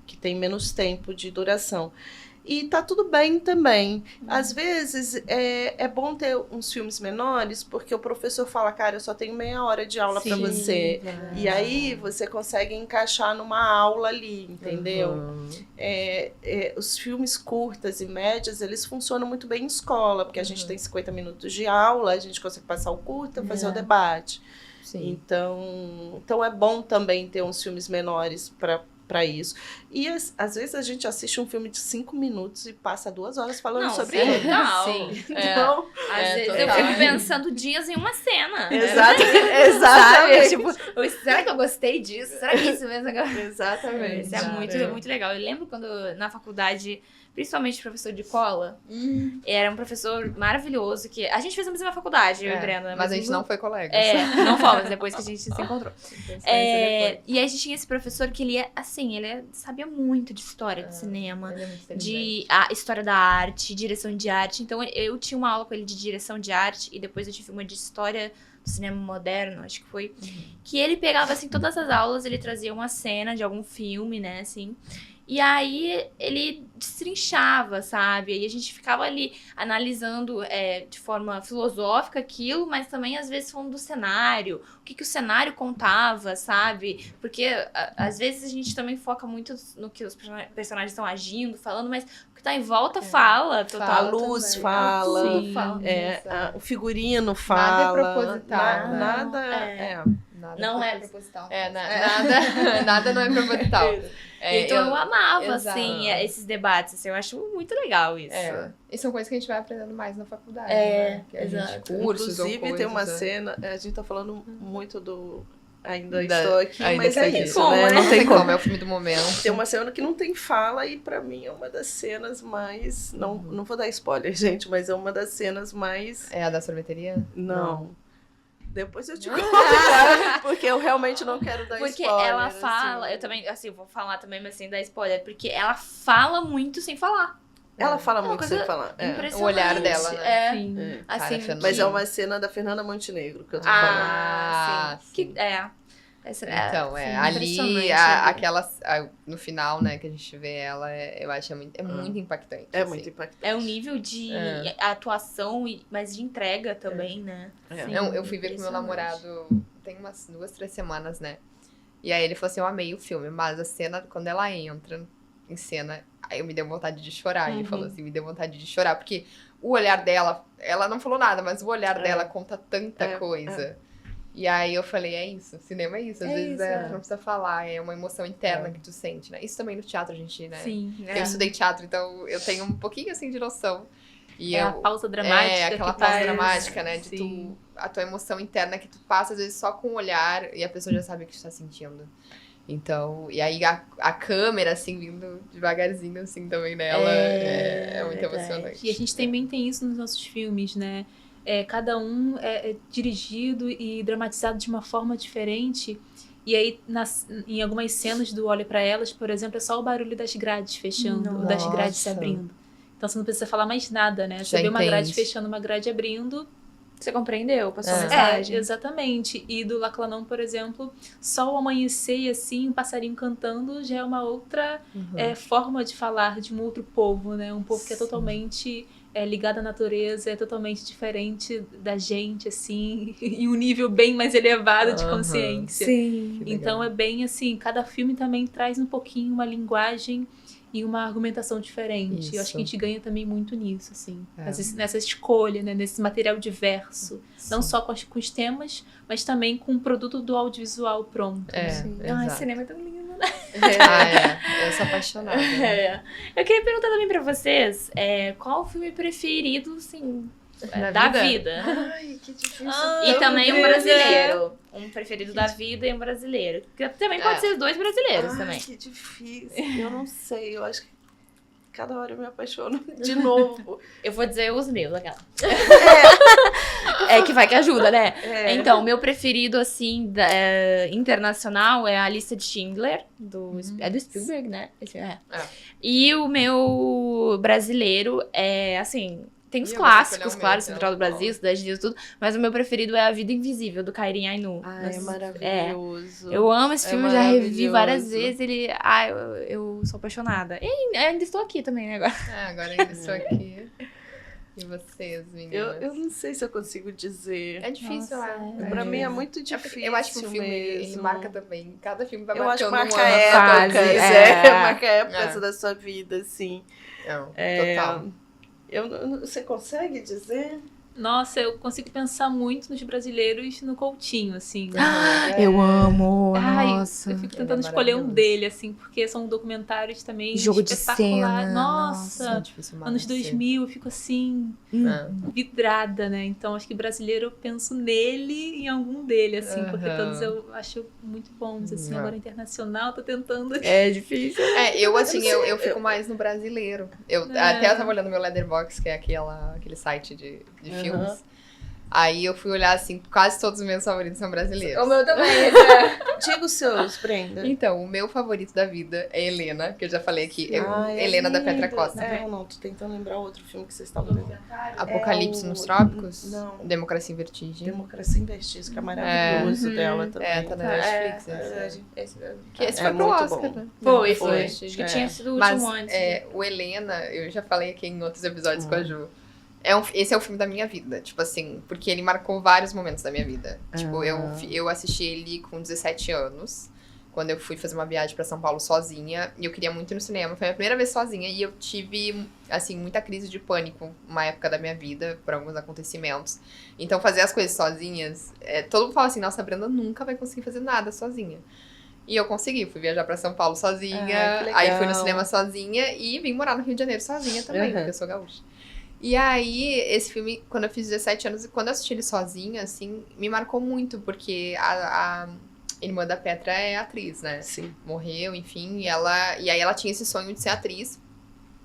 Speaker 3: que tem menos tempo de duração. E tá tudo bem também. Às vezes é bom ter uns filmes menores, porque o professor fala, cara, eu só tenho meia hora de aula para você. E aí você consegue encaixar numa aula ali, entendeu? Os filmes curtas e médias, eles funcionam muito bem em escola, porque a gente tem 50 minutos de aula, a gente consegue passar o curta, fazer o debate. Então é bom também ter uns filmes menores para isso. E às vezes a gente assiste um filme de 5 minutos e passa 2 horas falando sobre ele.
Speaker 1: Então, às vezes eu fico pensando dias em uma cena.
Speaker 3: Exatamente.
Speaker 1: Tipo, será que eu gostei disso? Será que é isso mesmo agora?
Speaker 3: Exatamente.
Speaker 1: Isso é muito legal. Eu lembro quando na faculdade, principalmente o professor de cola, era um professor maravilhoso, que a gente fez a mesma faculdade, eu e Brenda.
Speaker 2: Mas a gente não foi colegas.
Speaker 1: Não fomos, depois que a gente se encontrou. E aí a gente tinha esse professor que ele sabia muito de história do cinema, de a história da arte, direção de arte. Então eu tinha uma aula com ele de direção de arte e depois eu tive uma de história do cinema moderno, acho que foi, que ele pegava, assim, todas as aulas, ele trazia uma cena de algum filme, né, assim, e aí ele destrinchava, sabe? E a gente ficava ali analisando de forma filosófica aquilo, mas também às vezes falando do cenário, o que o cenário contava, sabe? Porque às vezes a gente também foca muito no que os personagens estão agindo, falando, mas o que tá em volta fala total.
Speaker 3: A luz
Speaker 2: também.
Speaker 3: fala,
Speaker 1: Tudo fala.
Speaker 3: o figurino fala.
Speaker 2: Nada é proposital, né?
Speaker 3: Nada
Speaker 2: Nada
Speaker 1: Não é proposital.
Speaker 2: Nada não é proposital.
Speaker 1: Então eu amava,
Speaker 2: exato.
Speaker 1: assim, esses debates. Assim, eu acho muito legal isso.
Speaker 2: E são coisas que a gente vai aprendendo mais na faculdade,
Speaker 1: É,
Speaker 2: né? Que a gente,
Speaker 1: exato.
Speaker 2: cursos ou
Speaker 3: Inclusive, tem uma
Speaker 2: coisas,
Speaker 3: cena, a gente tá falando muito do Ainda
Speaker 2: Da-
Speaker 3: Estou Aqui,
Speaker 2: Ainda
Speaker 3: mas
Speaker 2: Estou
Speaker 3: é
Speaker 2: Aqui.
Speaker 3: isso,
Speaker 1: Como,
Speaker 3: né?
Speaker 1: né?
Speaker 3: Não tem como.
Speaker 2: é o filme do momento.
Speaker 3: Tem uma cena que não tem fala e pra mim é uma das cenas mais... Não vou dar spoiler, gente, mas é uma das cenas mais...
Speaker 2: É a da sorveteria?
Speaker 3: Não. Depois eu te conto, tá? Porque eu realmente não quero dar
Speaker 1: Porque
Speaker 3: spoiler.
Speaker 1: ela fala,
Speaker 3: assim.
Speaker 1: eu também, assim, eu vou falar também, mas sem dar spoiler, porque ela fala muito sem falar.
Speaker 3: Ela fala
Speaker 1: uma
Speaker 3: muito
Speaker 1: coisa
Speaker 3: sem falar.
Speaker 1: Impressionante.
Speaker 2: O olhar dela, né?
Speaker 1: É,
Speaker 4: Sim.
Speaker 1: assim,
Speaker 2: Cara,
Speaker 3: Mas
Speaker 2: que-
Speaker 3: é uma cena da Fernanda Montenegro que eu tô falando.
Speaker 2: Ah,
Speaker 1: sim.
Speaker 2: sim.
Speaker 1: Que, essa,
Speaker 2: Então,
Speaker 1: sim,
Speaker 2: ali,
Speaker 1: impressionante.
Speaker 2: no final, né, que a gente vê ela, eu acho muito impactante.
Speaker 3: É
Speaker 2: assim.
Speaker 3: muito impactante.
Speaker 1: É um nível de atuação, mas de entrega também, né?
Speaker 3: É.
Speaker 1: Sim,
Speaker 2: Eu fui ver com meu
Speaker 1: impressionante.
Speaker 2: namorado tem umas 2, 3 semanas, né? E aí ele falou assim, eu amei o filme, mas a cena, quando ela entra em cena, aí eu me deu vontade de chorar. Ele falou assim, me deu vontade de chorar, porque o olhar dela, ela não falou nada, mas o olhar dela conta tanta coisa. E aí eu falei, é isso, cinema é isso. Às vezes tu não precisa falar, é uma emoção interna que tu sente, né? Isso também no teatro a gente, né?
Speaker 4: Sim.
Speaker 2: Eu estudei teatro, então eu tenho um pouquinho assim de noção. E
Speaker 4: A pausa dramática.
Speaker 2: aquela
Speaker 4: que
Speaker 2: pausa
Speaker 4: faz-
Speaker 2: dramática, né? De
Speaker 4: Sim.
Speaker 2: a tua emoção interna que tu passa, às vezes, só com o olhar e a pessoa já sabe o que tu tá sentindo. Então, e aí a câmera, assim, vindo devagarzinho, assim, também nela, é muito
Speaker 1: verdade.
Speaker 2: emocionante.
Speaker 4: E a gente também tem isso nos nossos filmes, né? Cada um é dirigido e dramatizado de uma forma diferente. E aí, em algumas cenas do Olha Pra Elas, por exemplo, é só o barulho das grades fechando, ou das grades se
Speaker 2: Nossa.
Speaker 4: abrindo. Então você não precisa falar mais nada, né? Você
Speaker 2: Já
Speaker 4: vê uma grade
Speaker 2: entende.
Speaker 4: fechando, uma grade abrindo.
Speaker 1: Você compreendeu? Passou a
Speaker 2: É.
Speaker 1: mensagem.
Speaker 4: Exatamente. E do Laclanon, por exemplo, só o amanhecer e assim, um passarinho cantando já é uma outra forma de falar de um outro povo, né? Um povo que é totalmente ligado à natureza, é totalmente diferente da gente, assim, em um nível bem mais elevado de consciência.
Speaker 1: Sim.
Speaker 2: Que legal.
Speaker 4: Então é bem assim, cada filme também traz um pouquinho uma linguagem e uma argumentação diferente. Eu acho
Speaker 2: Isso.
Speaker 4: que a gente ganha também muito nisso, assim. Nessa escolha, né? Nesse material diverso. Não só com os temas, mas também com o produto do audiovisual pronto.
Speaker 1: Sim. Ai,
Speaker 2: exato.
Speaker 1: cinema é tão lindo, né?
Speaker 2: Eu sou apaixonada. né?
Speaker 1: Eu queria perguntar também pra vocês, qual o filme preferido, assim, da vida?
Speaker 3: Ai, que difícil.
Speaker 1: E também um
Speaker 3: Deus.
Speaker 1: brasileiro. Um preferido da vida e um brasileiro. Porque também pode ser dois brasileiros
Speaker 3: Ai,
Speaker 1: também.
Speaker 3: que difícil. Eu não sei, eu acho que cada hora eu me apaixono de novo.
Speaker 1: Eu vou dizer os meus, aquela. Que vai que ajuda, né? Então, o meu preferido, assim, internacional é a Lista de Schindler, é do Spielberg, né? E o meu brasileiro é, assim, tem os
Speaker 2: E eu vou escolher
Speaker 1: clássicos,
Speaker 2: o
Speaker 1: claro,
Speaker 2: meu,
Speaker 1: Central do
Speaker 2: então.
Speaker 1: Brasil, Cidade de Deus, tudo, mas o meu preferido é A Vida Invisível, do Karim Ainu.
Speaker 3: Ai, é maravilhoso.
Speaker 1: Eu amo esse
Speaker 3: É
Speaker 1: filme, já revi várias
Speaker 3: maravilhoso.
Speaker 1: vezes, eu sou apaixonada. E ainda estou aqui também, né, agora.
Speaker 2: Agora ainda estou aqui. E vocês, meninas?
Speaker 3: Eu não sei se eu consigo dizer.
Speaker 2: É difícil,
Speaker 1: Nossa,
Speaker 2: né?
Speaker 3: Pra mim é muito difícil.
Speaker 2: Eu acho que o filme, ele
Speaker 3: mesmo.
Speaker 2: marca também. Cada filme vai
Speaker 3: Eu acho
Speaker 2: marcando
Speaker 3: que marca
Speaker 2: uma
Speaker 3: épocas,
Speaker 1: fase,
Speaker 3: marca épocas da sua vida, assim.
Speaker 2: Não, total.
Speaker 3: Você consegue dizer?
Speaker 4: Nossa, eu consigo pensar muito nos brasileiros no Coutinho, assim.
Speaker 1: Eu amo,
Speaker 4: Ai,
Speaker 1: nossa.
Speaker 4: eu fico
Speaker 2: Ele
Speaker 4: tentando
Speaker 2: é
Speaker 4: escolher um
Speaker 2: maravilhoso.
Speaker 4: dele, assim, porque são documentários também
Speaker 1: Jogo de
Speaker 4: espetaculares.
Speaker 1: cena,
Speaker 4: Nossa,
Speaker 2: É difícil
Speaker 4: anos 2000, eu fico assim, vidrada, né? Então, acho que brasileiro eu penso nele e em algum dele, assim, porque todos eu acho muito bons, assim. Agora, internacional, tô tentando...
Speaker 1: É difícil.
Speaker 2: Eu fico mais no brasileiro. Eu até tava olhando meu Letterboxd, que é aquele site de filmes. Aí eu fui olhar, assim, quase todos os meus favoritos são brasileiros.
Speaker 1: O meu também.
Speaker 3: Diga os seus, Brenda.
Speaker 2: Então, o meu favorito da vida é Helena, que eu já falei aqui.
Speaker 3: É
Speaker 2: Helena da
Speaker 3: lindo.
Speaker 2: Petra Costa.
Speaker 3: Não, tô tentando lembrar outro filme que vocês estavam vendo.
Speaker 2: Apocalipse
Speaker 3: É o-
Speaker 2: nos Trópicos.
Speaker 3: Não.
Speaker 2: Democracia em Vertigem.
Speaker 3: Democracia em Vertigem, que é maravilhoso dela também.
Speaker 2: Tá na Netflix. Que esse
Speaker 3: É
Speaker 2: foi pro
Speaker 3: muito
Speaker 2: Oscar,
Speaker 3: bom.
Speaker 2: né?
Speaker 1: Foi. Acho que tinha sido o último
Speaker 2: Mas
Speaker 1: antes.
Speaker 2: o Helena, eu já falei aqui em outros episódios com a Ju. Esse é o filme da minha vida, tipo assim, porque ele marcou vários momentos da minha vida. Tipo, eu assisti ele com 17 anos, quando eu fui fazer uma viagem pra São Paulo sozinha, e eu queria muito ir no cinema. Foi a minha primeira vez sozinha, e eu tive, assim, muita crise de pânico uma época da minha vida, por alguns acontecimentos. Então, fazer as coisas sozinhas, todo mundo fala assim, nossa, a Brenda nunca vai conseguir fazer nada sozinha. E eu consegui, fui viajar pra São Paulo sozinha,
Speaker 3: que legal.
Speaker 2: aí fui no cinema sozinha, e vim morar no Rio de Janeiro sozinha também, porque eu sou gaúcha. E aí, esse filme, quando eu fiz 17 anos, quando eu assisti ele sozinha, assim, me marcou muito, porque a irmã da Petra é atriz, né?
Speaker 3: Sim.
Speaker 2: Morreu, enfim, e aí ela tinha esse sonho de ser atriz.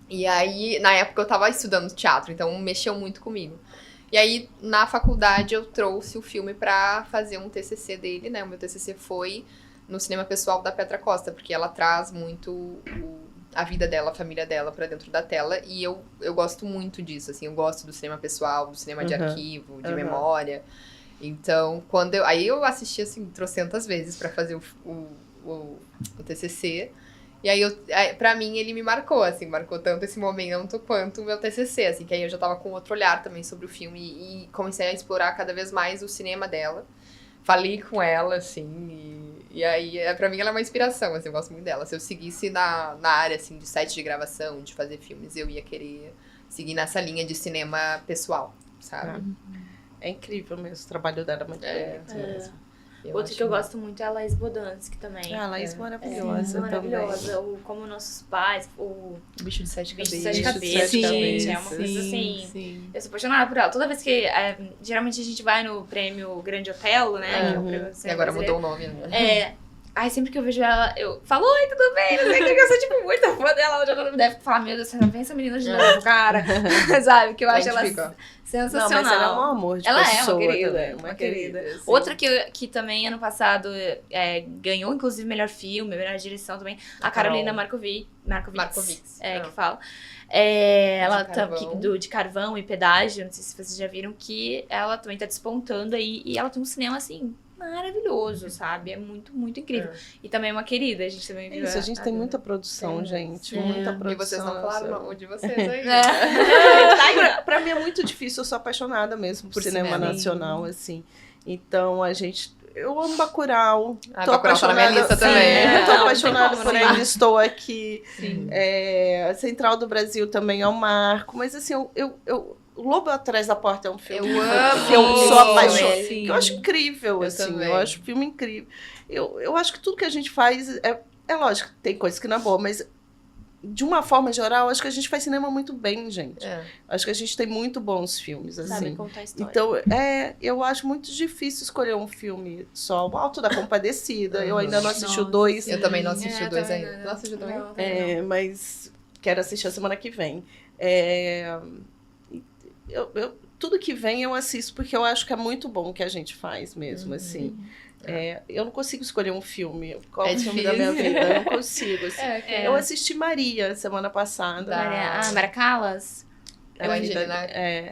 Speaker 2: E aí, na época, eu tava estudando teatro, então mexeu muito comigo. E aí, na faculdade, eu trouxe o filme pra fazer um TCC dele, né? O meu TCC foi no cinema pessoal da Petra Costa, porque ela traz muito a vida dela, a família dela pra dentro da tela, e eu gosto muito disso, assim, eu gosto do cinema pessoal, do cinema de arquivo, de memória. Então, aí eu assisti, assim, trocentas vezes pra fazer o TCC, e aí, pra mim, ele me marcou, assim, marcou tanto esse momento quanto o meu TCC, assim, que aí eu já tava com outro olhar também sobre o filme, e comecei a explorar cada vez mais o cinema dela. Falei com ela, assim, e aí, pra mim, ela é uma inspiração, assim, eu gosto muito dela. Se eu seguisse na área, assim, de set de gravação, de fazer filmes, eu ia querer seguir nessa linha de cinema pessoal, sabe?
Speaker 3: É incrível mesmo, o trabalho dela é muito bonito mesmo.
Speaker 1: Outro que eu gosto muito é a Laís Bodansky também.
Speaker 3: A Laís maravilhosa também.
Speaker 1: Maravilhosa. Como Nossos Pais, o
Speaker 2: Bicho de Sete
Speaker 1: Bicho de
Speaker 2: Cabeças.
Speaker 1: Sete Cabeças,
Speaker 3: Sim,
Speaker 1: gente. É uma coisa assim.
Speaker 4: Sim.
Speaker 1: Eu sou apaixonada por ela. Toda vez que. Geralmente a gente vai no prêmio Grande Otelo, né? Que é o prêmio
Speaker 2: E agora mudou o nome, né?
Speaker 1: Aí sempre que eu vejo ela, eu falo, oi, tudo bem? Não sei o que, eu sou, tipo, muito fã dela. Ela já não deve falar, meu Deus, você não vem essa menina de novo, cara. Sabe? Que eu acho ela sensacional.
Speaker 3: Não, mas ela é um amor de
Speaker 1: ela
Speaker 3: pessoa
Speaker 1: é uma querida,
Speaker 3: também.
Speaker 1: uma querida.
Speaker 3: Assim.
Speaker 1: Outra que também, ano passado, ganhou, inclusive, melhor filme, melhor direção também, a Carolina Markovic. Que fala. Ela de Carvão e Pedágio, não sei se vocês já viram, que ela também tá despontando aí, e ela tem um cinema, assim, maravilhoso, sabe? É muito, muito incrível. E também é uma querida, a gente também viu.
Speaker 3: Isso, a gente tem muita produção, gente. Muita produção.
Speaker 2: E vocês não falaram o de vocês aí.
Speaker 3: Pra mim é muito difícil, eu sou apaixonada mesmo por cinema nacional, assim. Então, eu amo Bacurau. Tô
Speaker 2: Bacurau tá na minha lista também.
Speaker 3: Tô apaixonada por Ainda Estou Aqui.
Speaker 4: Sim.
Speaker 3: Central do Brasil também é um marco. Mas assim, o Lobo Atrás da Porta é um filme
Speaker 2: Eu amo.
Speaker 3: que eu sou apaixonada.
Speaker 4: Sim.
Speaker 3: Que eu acho incrível,
Speaker 2: Eu
Speaker 3: assim.
Speaker 2: também.
Speaker 3: Eu acho o filme incrível. Eu acho que tudo que a gente faz é lógico, tem coisas que não é boa, mas de uma forma geral, acho que a gente faz cinema muito bem, gente. Acho que a gente tem muito bons filmes, assim.
Speaker 1: Sabe contar a história.
Speaker 3: Então, eu acho muito difícil escolher um filme só. O Alto da Compadecida, eu ainda não assisti o 2.
Speaker 2: Eu também não assisti o 2
Speaker 1: também
Speaker 2: ainda.
Speaker 1: não.
Speaker 2: Não assistiu também?
Speaker 1: Não.
Speaker 3: Mas quero assistir a semana que vem. Tudo que vem eu assisto, porque eu acho que é muito bom o que a gente faz mesmo, assim. Eu não consigo escolher um filme. Qual é o filme da minha vida? Eu não consigo. Assim. Eu assisti Maria semana passada.
Speaker 1: Maria Callas?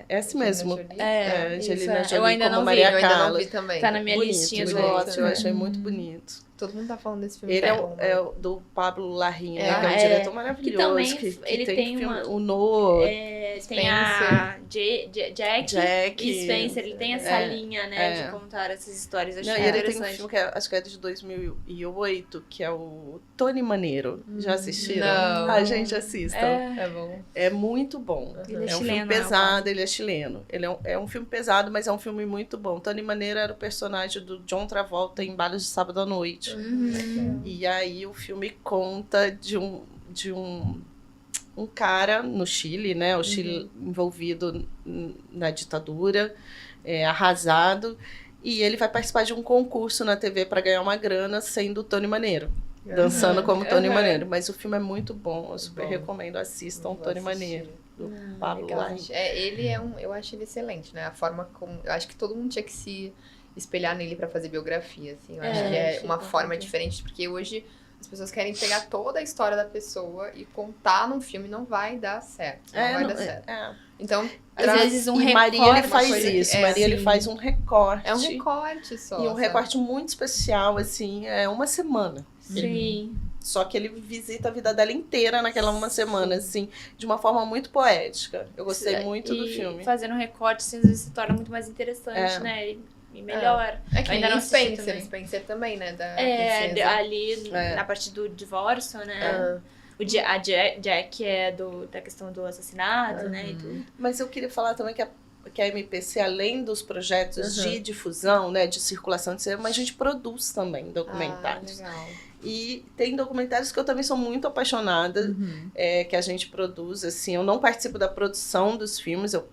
Speaker 3: Esse mesmo. Angelina
Speaker 1: isso,
Speaker 3: Jolie
Speaker 1: eu ainda
Speaker 3: como
Speaker 1: não vi.
Speaker 3: Maria
Speaker 2: Eu ainda não
Speaker 3: Callas.
Speaker 2: vi também.
Speaker 1: Tá na minha listinha do
Speaker 3: bonito, eu
Speaker 1: Oscar.
Speaker 3: achei muito bonito.
Speaker 2: Todo mundo tá falando desse filme.
Speaker 3: Ele é o do Pablo Larraín, né, que é um diretor maravilhoso.
Speaker 1: Que também
Speaker 3: que
Speaker 1: ele tem
Speaker 3: filme,
Speaker 1: uma...
Speaker 3: o No...
Speaker 1: tem a Jack e Spencer. Ele tem essa linha, né, de contar essas histórias. Acho
Speaker 3: Não, e ele tem um
Speaker 1: interessante.
Speaker 3: filme que acho que é de 2008, que é o Tony Maneiro. Já assistiram?
Speaker 2: Não.
Speaker 3: A gente assista.
Speaker 2: É bom.
Speaker 3: É muito bom.
Speaker 1: Ele é
Speaker 3: um
Speaker 1: chileno,
Speaker 3: filme pesado, ele é chileno. Ele é um filme pesado, mas é um filme muito bom. Tony Maneiro era o personagem do John Travolta em Balas de Sábado à Noite. E aí o filme conta de um cara no Chile, né? O Chile envolvido na ditadura, arrasado. E ele vai participar de um concurso na TV para ganhar uma grana sendo o Tony Maneiro. dançando como Tony
Speaker 1: Uhum.
Speaker 3: Maneiro. Mas o filme é muito bom, eu super
Speaker 2: Bom.
Speaker 3: recomendo, assistam
Speaker 2: Vou
Speaker 3: Tony
Speaker 2: assistir.
Speaker 3: Maneiro, do Pablo
Speaker 2: Legal,
Speaker 3: Larraín.
Speaker 2: gente. ele é eu acho ele excelente, né? A forma como. Eu acho que todo mundo tinha que se espelhar nele pra fazer biografia, assim. Eu acho que é
Speaker 1: achei
Speaker 2: uma
Speaker 1: importante.
Speaker 2: forma diferente, porque hoje as pessoas querem pegar toda a história da pessoa e contar num filme, não vai dar certo. Não vai dar certo. Então,
Speaker 1: Às vezes um
Speaker 3: e Maria ele
Speaker 1: recorte,
Speaker 3: faz
Speaker 2: uma coisa que-
Speaker 3: isso,
Speaker 2: é,
Speaker 3: Maria ele
Speaker 1: sim.
Speaker 3: faz um recorte.
Speaker 2: é um recorte só.
Speaker 3: E um
Speaker 2: sabe?
Speaker 3: recorte muito especial, assim, é uma semana.
Speaker 1: Sim.
Speaker 3: Só que ele visita a vida dela inteira naquela uma semana, assim, de uma forma muito poética. Eu gostei muito do filme.
Speaker 1: Fazendo um recorte, assim, às vezes se torna muito mais interessante,
Speaker 3: É.
Speaker 1: né? E melhor.
Speaker 2: É que
Speaker 1: Ainda
Speaker 2: nem
Speaker 1: não assisti
Speaker 2: Spencer.
Speaker 1: também.
Speaker 2: Spencer também, né? Da
Speaker 1: É,
Speaker 2: princesa.
Speaker 1: ali
Speaker 3: É.
Speaker 1: na parte do divórcio, né?
Speaker 2: Ah,
Speaker 1: A Jack é da questão do assassinato, né? E tudo.
Speaker 3: Mas eu queria falar também que a MPC, além dos projetos
Speaker 2: Uhum.
Speaker 3: de difusão, né, de circulação de cinema, a gente produz também documentários.
Speaker 2: legal.
Speaker 3: E tem documentários que eu também sou muito apaixonada,
Speaker 2: Uhum.
Speaker 3: que a gente produz, assim. Eu não participo da produção dos filmes, eu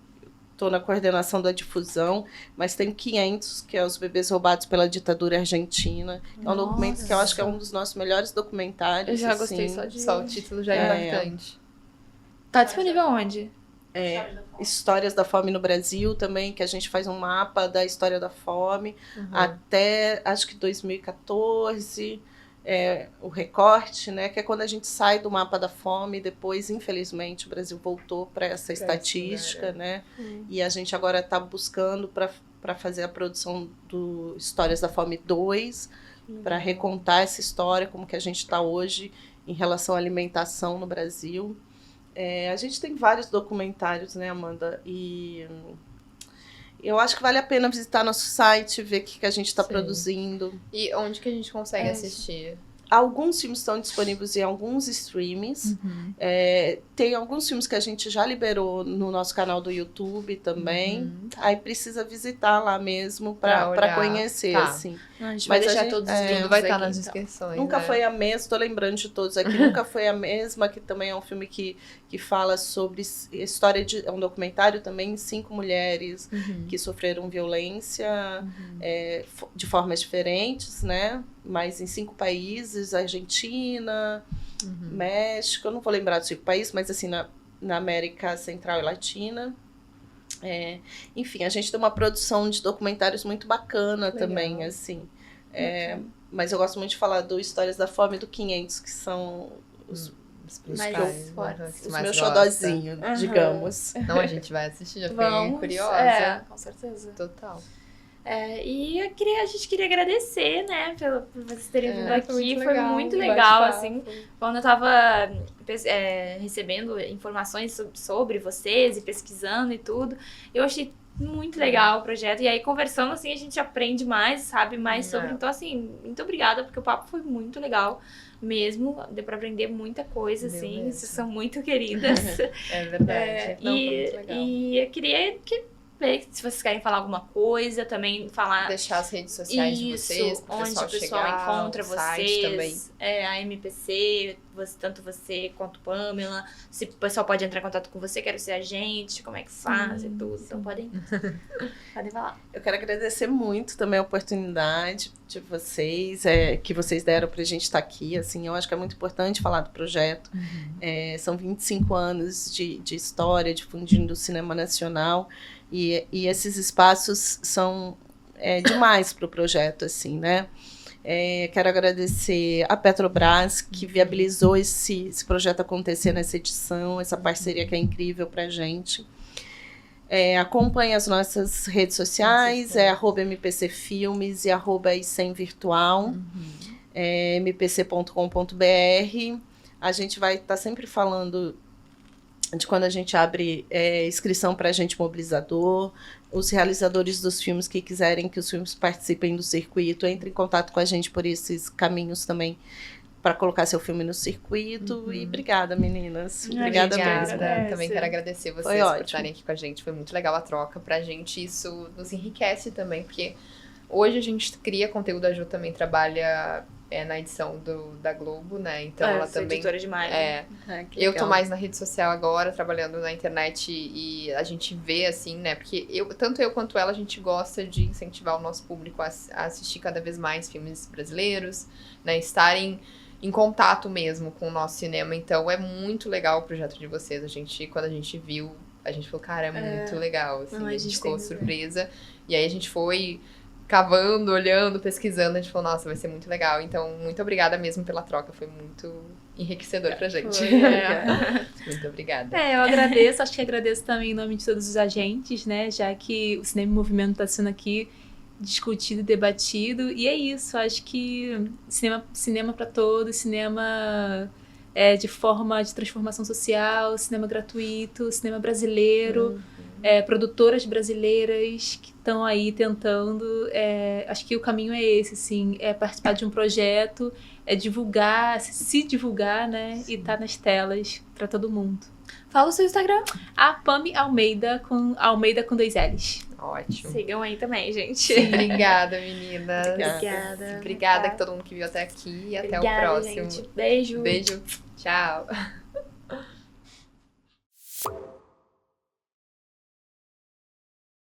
Speaker 3: estou na coordenação da difusão, mas tem 500, que é Os Bebês Roubados pela Ditadura Argentina. É um documento que eu acho que é um dos nossos melhores documentários.
Speaker 1: Eu já gostei
Speaker 3: assim.
Speaker 1: só de...
Speaker 2: Só o título já é
Speaker 3: É.
Speaker 2: impactante.
Speaker 1: Tá disponível onde?
Speaker 3: Histórias da Fome no Brasil também, que a gente faz um mapa da história da fome
Speaker 2: Uhum.
Speaker 3: até, acho que 2014, o recorte, né, que é quando a gente sai do mapa da fome, depois, infelizmente, o Brasil voltou para essa estatística, né, e a gente agora está buscando para fazer a produção do Histórias da Fome 2, para recontar essa história, como que a gente está hoje em relação à alimentação no Brasil. A gente tem vários documentários, né, Amanda? E eu acho que vale a pena visitar nosso site, ver o que a gente está
Speaker 2: Sim.
Speaker 3: produzindo.
Speaker 2: E onde que a gente consegue assistir?
Speaker 3: Alguns filmes estão disponíveis em alguns streams. Tem alguns filmes que a gente já liberou no nosso canal do YouTube também. Aí precisa visitar lá mesmo
Speaker 2: Pra
Speaker 3: para
Speaker 2: olhar.
Speaker 3: conhecer,
Speaker 2: Tá.
Speaker 3: assim.
Speaker 1: A gente
Speaker 3: Mas
Speaker 1: vai
Speaker 3: a
Speaker 1: deixar
Speaker 3: gente-
Speaker 1: todos os
Speaker 3: é,
Speaker 1: links
Speaker 2: Tudo vai estar
Speaker 1: aqui,
Speaker 2: nas
Speaker 1: então.
Speaker 2: descrições.
Speaker 3: Nunca
Speaker 2: né?
Speaker 3: foi a mesma, tô lembrando de todos aqui, nunca foi a mesma, que também é um filme que fala sobre história de. É um documentário também, 5 mulheres que sofreram violência de formas diferentes, né? Mas em 5 países, Argentina, México, eu não vou lembrar dos 5 países, mas assim, na América Central e Latina. Enfim, a gente tem uma produção de documentários muito bacana também, assim. Mas eu gosto muito de falar do Histórias da Fome e do 500, que são os
Speaker 2: principais,
Speaker 1: fortes.
Speaker 2: né, que
Speaker 3: os
Speaker 2: mais
Speaker 3: meus
Speaker 2: gosta.
Speaker 3: xodozinhos,
Speaker 1: Aham.
Speaker 3: digamos.
Speaker 2: Não, a gente vai assistir, já fiquei
Speaker 1: Vamos.
Speaker 2: curiosa.
Speaker 1: Com certeza.
Speaker 2: Total.
Speaker 1: E a gente queria agradecer, né, por vocês terem vindo aqui.
Speaker 2: muito
Speaker 1: Foi
Speaker 2: legal,
Speaker 1: muito
Speaker 2: um
Speaker 1: legal,
Speaker 2: bate-papo.
Speaker 1: assim. Quando eu tava recebendo informações sobre vocês e pesquisando e tudo, eu achei muito legal o projeto. E aí, conversando, assim, a gente aprende mais, sabe mais sobre. Então, assim, muito obrigada, porque o papo foi muito legal mesmo. Deu pra aprender muita coisa,
Speaker 2: Deu
Speaker 1: assim.
Speaker 2: mesmo.
Speaker 1: Vocês são muito queridas.
Speaker 2: É verdade. Não, foi muito legal.
Speaker 1: E eu queria ver se vocês querem falar alguma coisa, também falar
Speaker 2: Deixar as redes sociais de vocês, pro
Speaker 1: onde
Speaker 2: pessoal
Speaker 1: o pessoal
Speaker 2: chegar,
Speaker 1: encontra
Speaker 2: o site também.
Speaker 1: vocês, a MPC, tanto você quanto Pamela, se o pessoal pode entrar em contato com você, quero ser a gente, como é que faz e tudo, então podem falar.
Speaker 3: Eu quero agradecer muito também a oportunidade de vocês, que vocês deram pra gente estar aqui, assim, eu acho que é muito importante falar do projeto. São 25 anos de história, difundindo o cinema nacional, e esses espaços são demais para o projeto, assim, né? Quero agradecer a Petrobras, que viabilizou esse projeto acontecer nessa edição, essa parceria que é incrível pra gente. Acompanhe as nossas redes sociais, @MPC Filmes e @ICEM-Virtual, mpc.com.br. A gente vai estar sempre falando de quando a gente abre inscrição para agente mobilizador, os realizadores dos filmes que quiserem que os filmes participem do circuito, entrem em contato com a gente por esses caminhos também, para colocar seu filme no circuito. E obrigada, meninas. Obrigada mesmo.
Speaker 2: Também quero agradecer vocês por estarem aqui com a gente. Foi muito legal a troca. Pra gente isso nos enriquece também, porque hoje a gente cria conteúdo, a Ju também trabalha na edição da Globo, né? Então ela também
Speaker 1: editora de imagem.
Speaker 2: Eu tô mais na rede social agora, trabalhando na internet, e a gente vê, assim, né? Porque tanto eu quanto ela, a gente gosta de incentivar o nosso público a assistir cada vez mais filmes brasileiros, né? Estarem em contato mesmo com o nosso cinema. Então é muito legal o projeto de vocês. Quando a gente viu, a gente falou, cara, é muito legal. Assim,
Speaker 1: Não,
Speaker 2: a gente ficou
Speaker 1: tem que ver.
Speaker 2: surpresa. E aí a gente foi cavando, olhando, pesquisando. A gente falou, nossa, vai ser muito legal. Então, muito obrigada mesmo pela troca. Foi muito enriquecedor pra gente. Muito obrigada.
Speaker 4: Eu agradeço, acho que agradeço também em nome de todos os agentes, né? Já que o Cinema em Movimento está sendo aqui discutido e debatido. E é isso, acho que cinema para todos, cinema de forma de transformação social, cinema gratuito, cinema brasileiro, produtoras brasileiras que estão aí tentando. Acho que o caminho é esse, assim, é participar de um projeto, é divulgar, se divulgar, né? E estar nas telas para todo mundo.
Speaker 1: Fala o seu Instagram.
Speaker 4: A Pami Almeida com 2 L's.
Speaker 2: Ótimo.
Speaker 1: Sigam aí também, gente.
Speaker 2: Obrigada, meninas.
Speaker 1: Obrigada.
Speaker 2: Obrigada a todo mundo que viu até aqui e até o
Speaker 1: Obrigada,
Speaker 2: próximo.
Speaker 1: gente. Beijo.
Speaker 2: Beijo. Tchau.